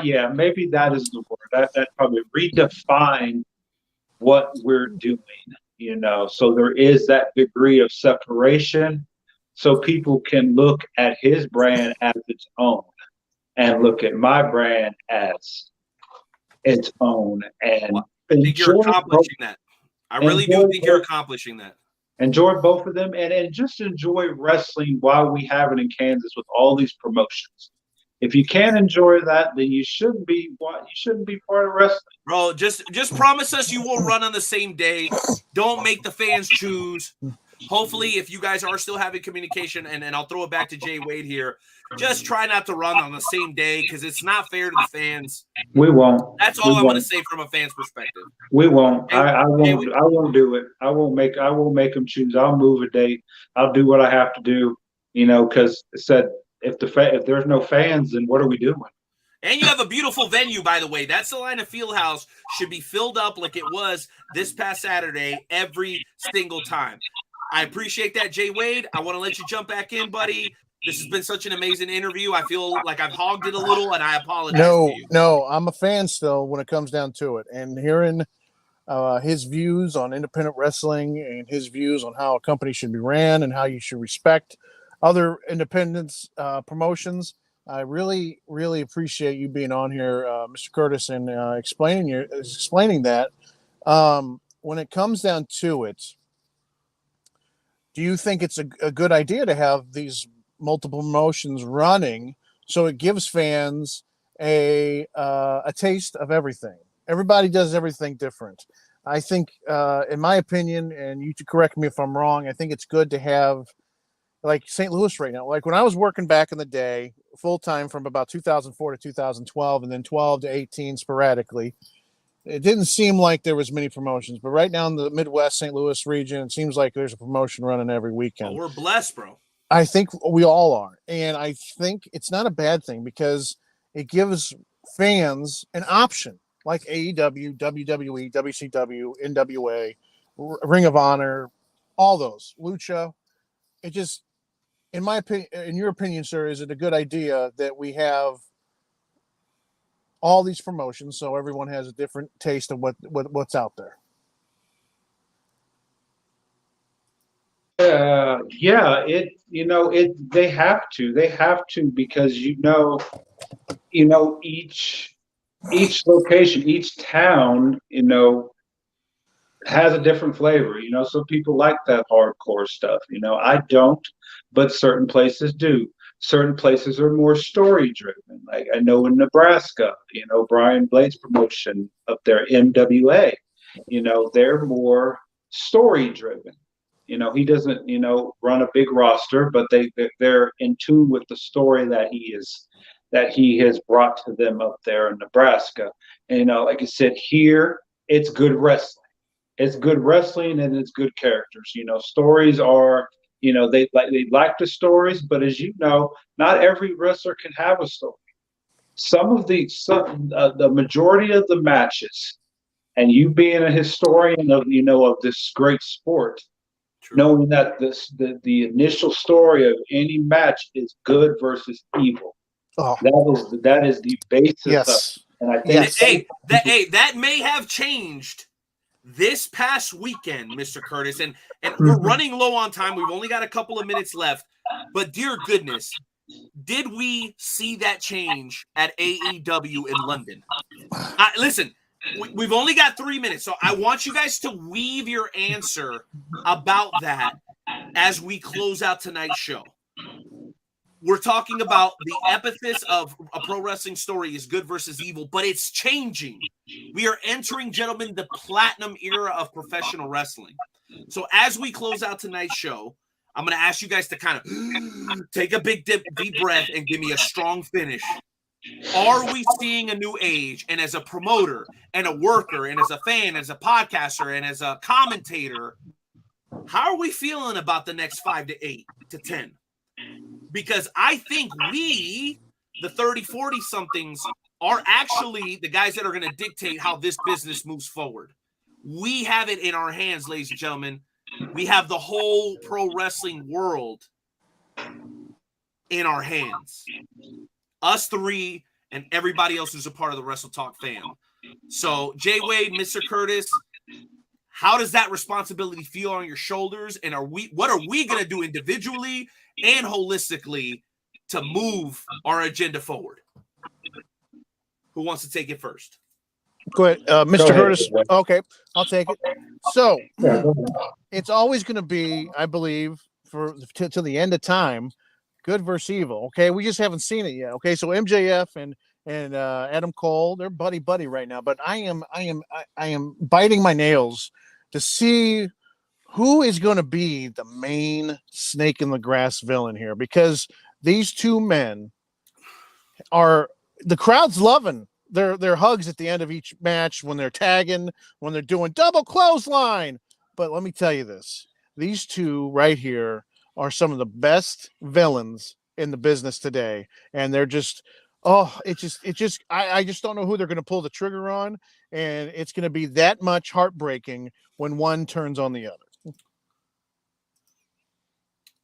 Yeah, maybe that is the word. That probably redefine what we're doing. So there is that degree of separation, so people can look at his brand as its own, and look at my brand as its own. And I think you're accomplishing that. I really do think you're accomplishing that. Enjoy both of them, and just enjoy wrestling while we have it in Kansas with all these promotions. If you can't enjoy that, then you shouldn't be part of wrestling. Bro, just promise us you will run on the same day. Don't make the fans choose. Hopefully, if you guys are still having communication, and I'll throw it back to Jay Wade here, just try not to run on the same day because it's not fair to the fans. We won't. That's all I'm going to say from a fan's perspective. We won't. Hey, I won't. I won't do it. I won't make them choose. I'll move a date. I'll do what I have to do. Because it said if there's no fans, then what are we doing? And you have a beautiful venue, by the way. That Salina Fieldhouse should be filled up like it was this past Saturday every single time. I appreciate that, Jay Wade. I want to let you jump back in, buddy. This has been such an amazing interview. I feel like I've hogged it a little, and I apologize to you. No, I'm a fan still when it comes down to it. And hearing his views on independent wrestling and his views on how a company should be ran and how you should respect other independence promotions, I really, really appreciate you being on here, Mr. Curtis, and explaining that. When it comes down to it, do you think it's a good idea to have these multiple promotions running so it gives fans a taste of everything? Everybody does everything different. I think, in my opinion, and you correct me if I'm wrong, I think it's good to have like St. Louis right now. Like when I was working back in the day, full time from about 2004 to 2012, and then 12 to 18 sporadically, it didn't seem like there was many promotions. But right now in the Midwest, St. Louis region, it seems like there's a promotion running every weekend. Oh, we're blessed, bro. I think we all are. And I think it's not a bad thing because it gives fans an option like AEW, WWE, WCW, NWA, Ring of Honor, all those, Lucha. It just, in my opinion, in your opinion, sir, is it a good idea that we have all these promotions so everyone has a different taste of what's out there? Yeah, they have to because each location, each town, has a different flavor. Some people like that hardcore stuff. I don't, but certain places do. Certain places are more story driven. Like I know in Nebraska, Brian Blade's promotion up there, MWA, they're more story driven. He doesn't, run a big roster, but they're in tune with the story that he has brought to them up there in Nebraska. And like I said, here it's good wrestling. It's good wrestling and it's good characters. Stories are, they like the stories, but as you know, not every wrestler can have a story. The majority of the matches, and you being a historian of this great sport, true, knowing that the initial story of any match is good versus evil. Oh. That is the basis. Yes. Of it. And I think that may have changed this past weekend, Mr. Curtis, and we're running low on time. We've only got a couple of minutes left, but dear goodness, did we see that change at AEW in London? Listen, we've only got 3 minutes, so I want you guys to weave your answer about that as we close out tonight's show. We're talking about the epithets of a pro wrestling story is good versus evil, but it's changing. We are entering, gentlemen, the platinum era of professional wrestling. So as we close out tonight's show, I'm going to ask you guys to kind of take a big deep breath and give me a strong finish. Are we seeing a new age? And as a promoter and a worker and as a fan, as a podcaster and as a commentator, how are we feeling about the next 5 to 8 to 10? Because I think we, the 30, 40-somethings, are actually the guys that are going to dictate how this business moves forward. We have it in our hands, ladies and gentlemen. We have the whole pro wrestling world in our hands. Us three and everybody else who's a part of the Wrestle Talk fam. So, Jay Wade, Mr. Curtis, how does that responsibility feel on your shoulders? And what are we going to do individually and holistically to move our agenda forward? Who wants to take it first? Go ahead, Mr. Curtis. Okay, I'll take it. So, it's always going to be, I believe, for to the end of time, good versus evil. Okay, we just haven't seen it yet. Okay, so MJF and Adam Cole, they're buddy right now. But I am biting my nails to see who is going to be the main snake in the grass villain here, because these two men are, the crowd's loving their hugs at the end of each match, when they're tagging, when they're doing double clothesline. But let me tell you this, these two right here are some of the best villains in the business today. And they're just, I just don't know who they're going to pull the trigger on. And it's going to be that much heartbreaking when one turns on the other.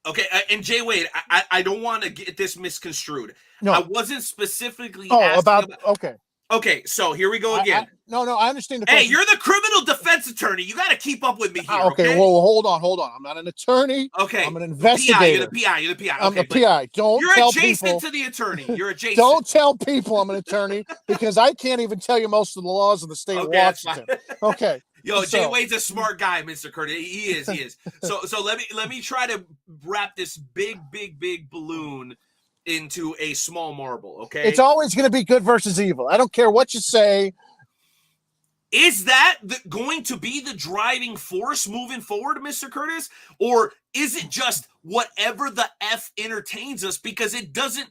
Okay, and Jay Wade, I don't want to get this misconstrued. No, I wasn't specifically asking about okay. Okay, so here we go again. I understand the question. Hey, you're the criminal defense attorney. You got to keep up with me here. Okay, well, hold on. I'm not an attorney. Okay, I'm an investigator. You're the PI. I'm the PI. Don't you're tell adjacent people. to the attorney. You're adjacent. Don't tell people I'm an attorney, because I can't even tell you most of the laws of the state of Washington. Okay. Yo, Jay Wade's a smart guy, Mr. Curtis. He is. So let me try to wrap this big balloon into a small marble, okay? It's always going to be good versus evil. I don't care what you say. Is that going to be the driving force moving forward, Mr. Curtis? Or is it just whatever the F entertains us? Because it doesn't,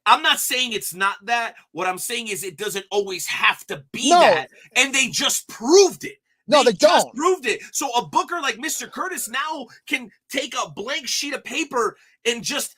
I'm not saying it's not that. What I'm saying is it doesn't always have to be that. And they just proved it. No, they just don't. Proved it. So a booker like Mr. Curtis now can take a blank sheet of paper and just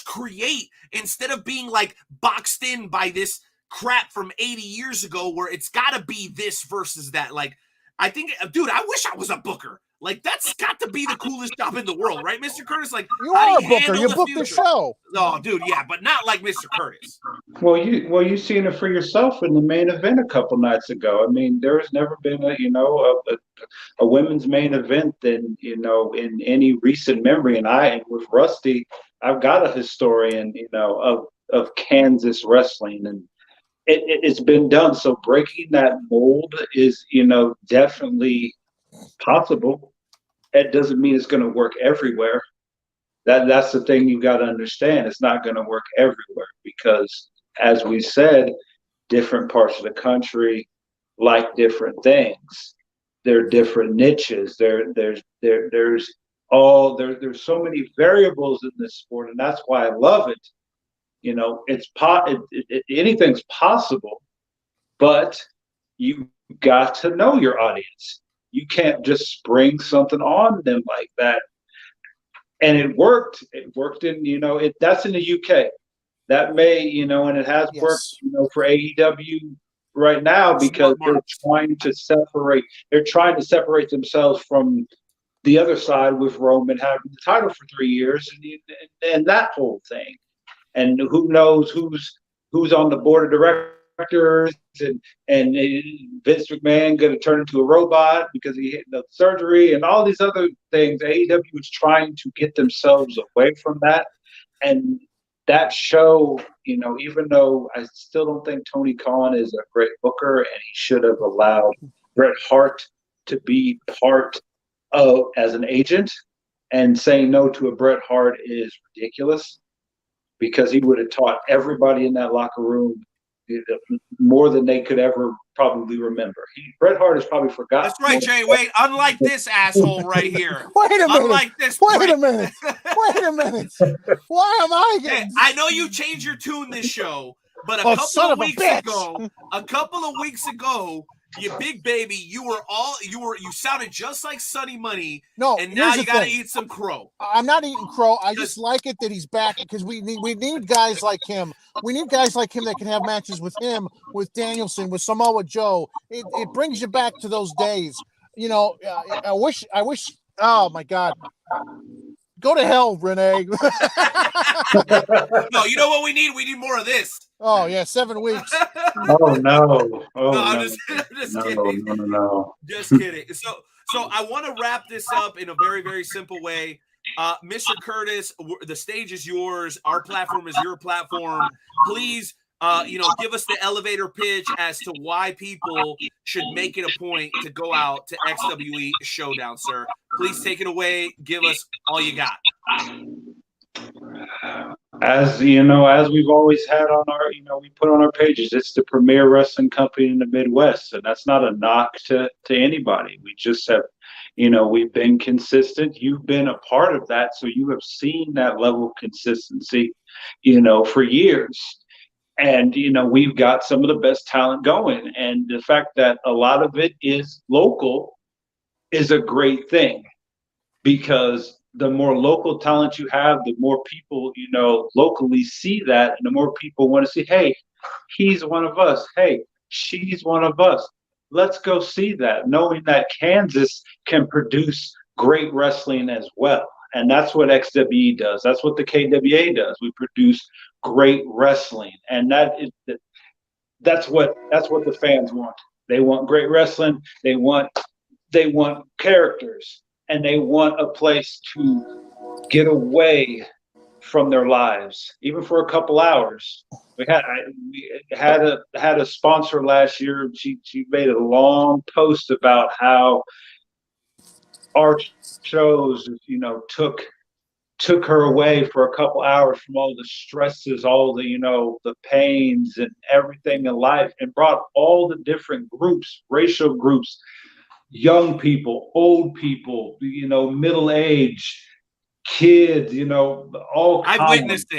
create, instead of being like boxed in by this crap from 80 years ago where it's got to be this versus that. Like, I think, dude, I wish I was a booker. Like, that's got to be the coolest job in the world, right, Mr. Curtis? Like, you are a booker. You booked the show. Oh, dude, yeah, but not like Mr. Curtis. Well, you seen it for yourself in the main event a couple nights ago. I mean, there has never been a women's main event in any recent memory. And with Rusty, I've got a historian, of Kansas wrestling, and it's been done. So breaking that mold is, definitely possible. It doesn't mean it's going to work everywhere. That's the thing you got to understand. It's not going to work everywhere because, as we said, different parts of the country like different things. There are different niches. There's so many variables in this sport, and that's why I love it. Anything's possible, but you got to know your audience. You can't just spring something on them like that. And it worked. It worked in, that's in the UK. That may, and it has worked, for AEW right now, because they're trying to separate themselves from the other side, with Roman having the title for 3 years and that whole thing. And who knows who's on the board of directors, and Vince McMahon going to turn into a robot because he had the surgery and all these other things. AEW is trying to get themselves away from that. And that show, even though I still don't think Tony Khan is a great booker, and he should have allowed Bret Hart to be part of as an agent, and saying no to a Bret Hart is ridiculous, because he would have taught everybody in that locker room more than they could ever probably remember. Bret Hart has probably forgotten. That's right, Jay Wade. Unlike this asshole right here. Wait a minute. Unlike this. Wait a minute. Why am I getting? I know you changed your tune this show, but a couple of weeks ago, you big baby, you sounded just like Sonny Money. No, and now you gotta eat some crow. I'm not eating crow. I just like it that he's back, because we need guys like him. We need guys like him that can have matches with him, with Danielson, with Samoa Joe. It brings you back to those days. I wish. Oh my God. Go to hell, Renee. No, you know what we need? We need more of this. Oh yeah, 7 weeks. Oh no! I'm just kidding. No. Just kidding. So I want to wrap this up in a very, very simple way. Mr. Curtis, the stage is yours. Our platform is your platform. Please, give us the elevator pitch as to why people should make it a point to go out to XWE Showdown, sir. Please take it away. Give us all you got. As you know, as we've always had on our, we put on our pages, it's the premier wrestling company in the Midwest, and that's not a knock to anybody. We just have, we've been consistent. You've been a part of that, so you have seen that level of consistency, for years. And we've got some of the best talent going, and the fact that a lot of it is local is a great thing, because the more local talent you have, the more people, locally see that, and the more people want to see, hey, he's one of us. Hey, she's one of us. Let's go see that, knowing that Kansas can produce great wrestling as well. And that's what XWE does. That's what the KWA does. We produce great wrestling. And that's what the fans want. They want great wrestling. They want characters. And they want a place to get away from their lives, even for a couple hours. We had a sponsor last year. She made a long post about how our shows, took her away for a couple hours from all the stresses, all the the pains and everything in life, and brought all the different groups, racial groups, young people, old people, middle age, kids, all. I've witnessed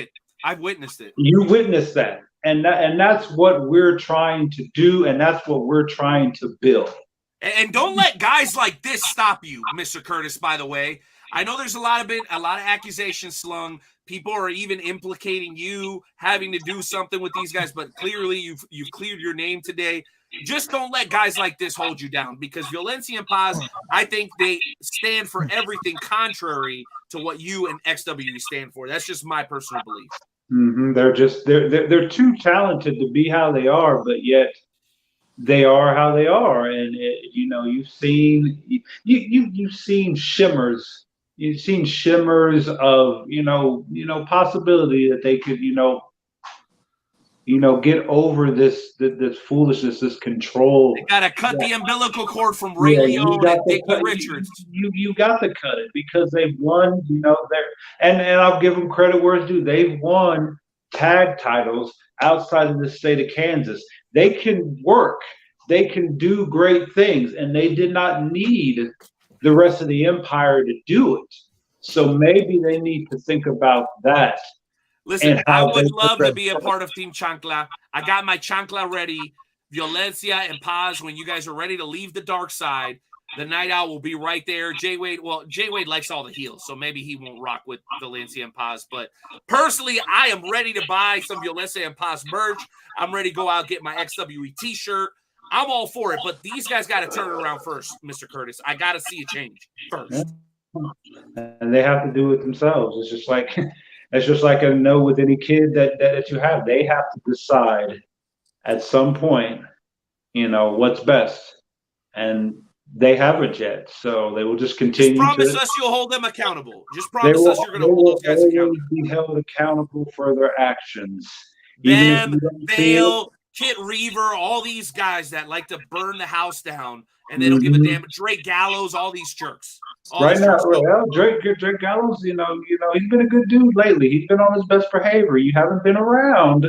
it. You witnessed that, and that's what we're trying to do, and that's what we're trying to build. And don't let guys like this stop you, Mr. Curtis. By the way, I know there's a lot of accusations slung. People are even implicating you having to do something with these guys, but clearly you've cleared your name today. Just don't let guys like this hold you down, because Violencia and Paz, I think they stand for everything contrary to what you and XWE stand for. That's just my personal belief. Mm-hmm. They're too talented to be how they are, but yet they are how they are. And you've seen shimmers. You've seen shimmers of possibility that they could get over this foolishness, this control. They gotta cut the umbilical cord from Ray Leone and Dickie Richards. You got to cut it, because they've won. And I'll give them credit where it's due. They've won tag titles outside of the state of Kansas. They can work. They can do great things, and they did not need the rest of the empire to do it. So maybe they need to think about that. Listen, I would love to be a part of Team Chancla. I got my Chancla ready. Violencia and Paz, when you guys are ready to leave the dark side, the Night Owl will be right there. Jay Wade likes all the heels, so maybe he won't rock with Violencia and Paz. But personally, I am ready to buy some Violencia and Paz merch. I'm ready to go out and get my XWE t-shirt. I'm all for it, but these guys got to turn it around first, Mr. Curtis. I got to see a change first. And they have to do it themselves. It's just like a no with any kid that you have. They have to decide at some point, what's best. And they haven't yet. So they will just continue. Just promise us you'll hold them accountable. Just promise us you're going to hold those guys accountable. Be held accountable for their actions. Them, Bale, Kit Reaver, all these guys that like to burn the house down, and they don't give a damn. Drake Gallows, all these jerks. Drake Gallows, he's been a good dude lately. He's been on his best behavior. You haven't been around,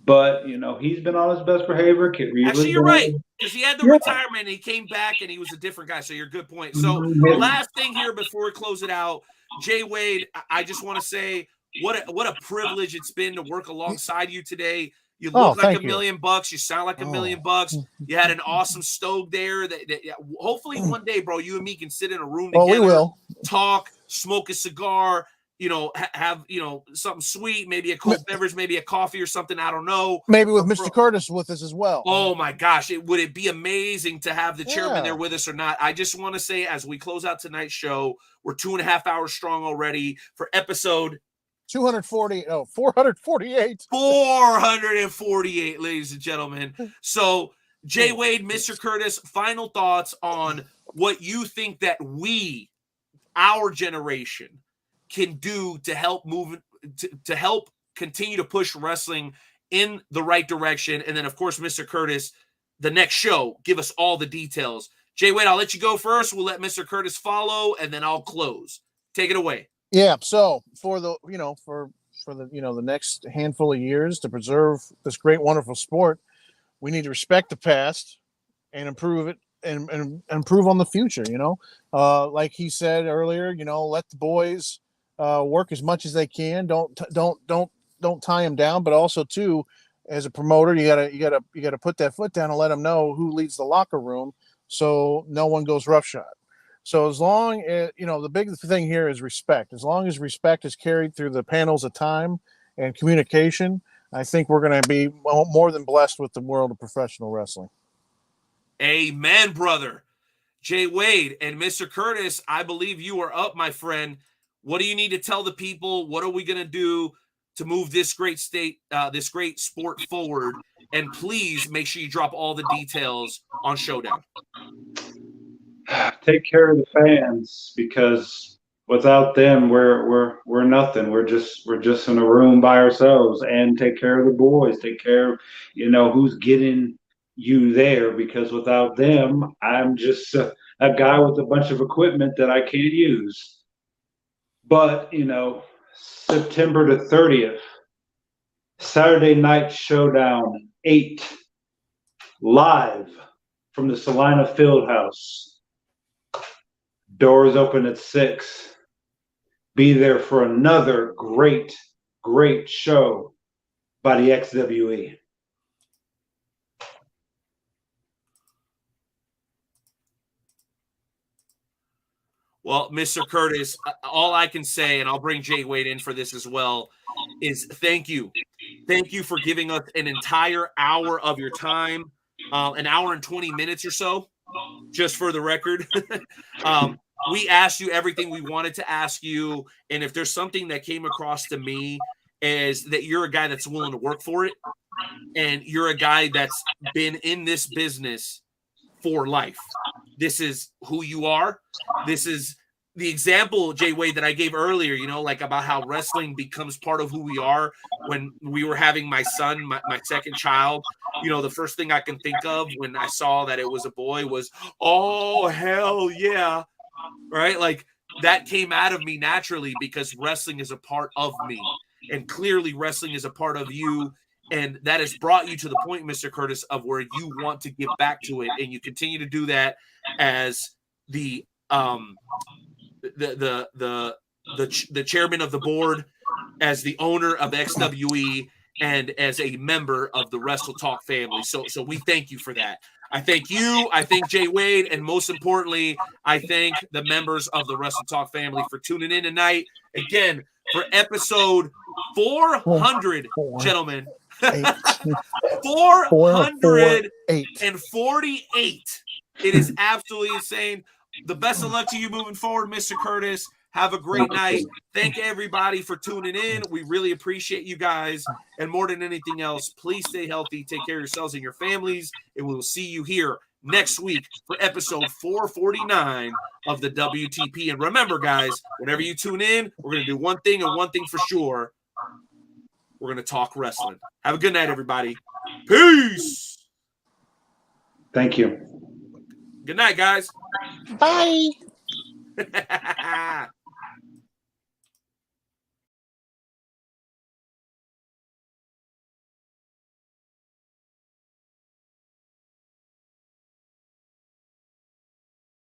but he's been on his best behavior. Kit Reaver. Actually, you're right, because he had the retirement and he came back and he was a different guy. So you're a good point. So last thing here before we close it out, Jay Wade, I just want to say what a privilege it's been to work alongside you today. You look like $1 million. You sound like $1 million. You had an awesome stove there. That hopefully one day, bro, you and me can sit in a room together. We will talk, smoke a cigar. Have something sweet, maybe a cold beverage, maybe a coffee or something. I don't know. Maybe with Mr. Curtis with us as well. Oh my gosh, would it be amazing to have the chairman there with us or not? I just want to say, as we close out tonight's show, we're 2.5 hours strong already for episode 448. 448, ladies and gentlemen. So, Jay Wade, Mr. Curtis, final thoughts on what you think that we, our generation, can do to help move, to help continue to push wrestling in the right direction. And then, of course, Mr. Curtis, the next show, give us all the details. Jay Wade, I'll let you go first. We'll let Mr. Curtis follow, and then I'll close. Take it away. Yeah. So for the the next handful of years to preserve this great, wonderful sport, we need to respect the past and improve it and improve on the future. Like he said earlier, let the boys work as much as they can. Don't tie them down, but also too, as a promoter, you gotta put that foot down and let them know who leads the locker room, so no one goes roughshod. So as long as the big thing here is respect. As long as respect is carried through the panels of time and communication, I think we're going to be more than blessed with the world of professional wrestling. Amen, brother. Jay Wade and Mr. Curtis, I believe you are up, my friend. What do you need to tell the people? What are we going to do to move this great sport forward? And please make sure you drop all the details on Showdown. Take care of the fans, because without them, we're nothing. We're just in a room by ourselves. And take care of the boys. Take care of who's getting you there, because without them, I'm just a guy with a bunch of equipment that I can't use. But September the 30th, Saturday Night Showdown 8, live from the Salina Fieldhouse. Doors open at 6. Be there for another great show by the XWE. Well, Mr. Curtis, all I can say, and I'll bring Jay Wade in for this as well, is thank you. Thank you for giving us an entire hour of your time, an hour and 20 minutes or so, just for the record. We asked you everything we wanted to ask you, and if there's something that came across to me is that you're a guy that's willing to work for it, and you're a guy that's been in this business for life. This is who you are. This is the example, Jay Wade, that I gave earlier, like about how wrestling becomes part of who we are. When we were having my son, my second child, the first thing I can think of when I saw that it was a boy was, oh, hell yeah. Right? Like that came out of me naturally because wrestling is a part of me. And clearly wrestling is a part of you. And that has brought you to the point, Mr. Curtis, of where you want to give back to it. And you continue to do that as the chairman of the board, as the owner of XWE, and as a member of the Wrestle Talk family. So we thank you for that. I thank you. I thank Jay Wade. And most importantly, I thank the members of the Wrestle Talk family for tuning in tonight. Again, for episode 400, gentlemen. 448. It is absolutely insane. The best of luck to you moving forward, Mr. Curtis. Have a great night. Thank everybody for tuning in. We really appreciate you guys. And more than anything else, please stay healthy, take care of yourselves and your families, and we will see you here next week for episode 449 of the WTP. And remember, guys, whenever you tune in, we're going to do one thing and one thing for sure. We're going to talk wrestling. Have a good night, everybody. Peace. Thank you. Good night, guys. Bye.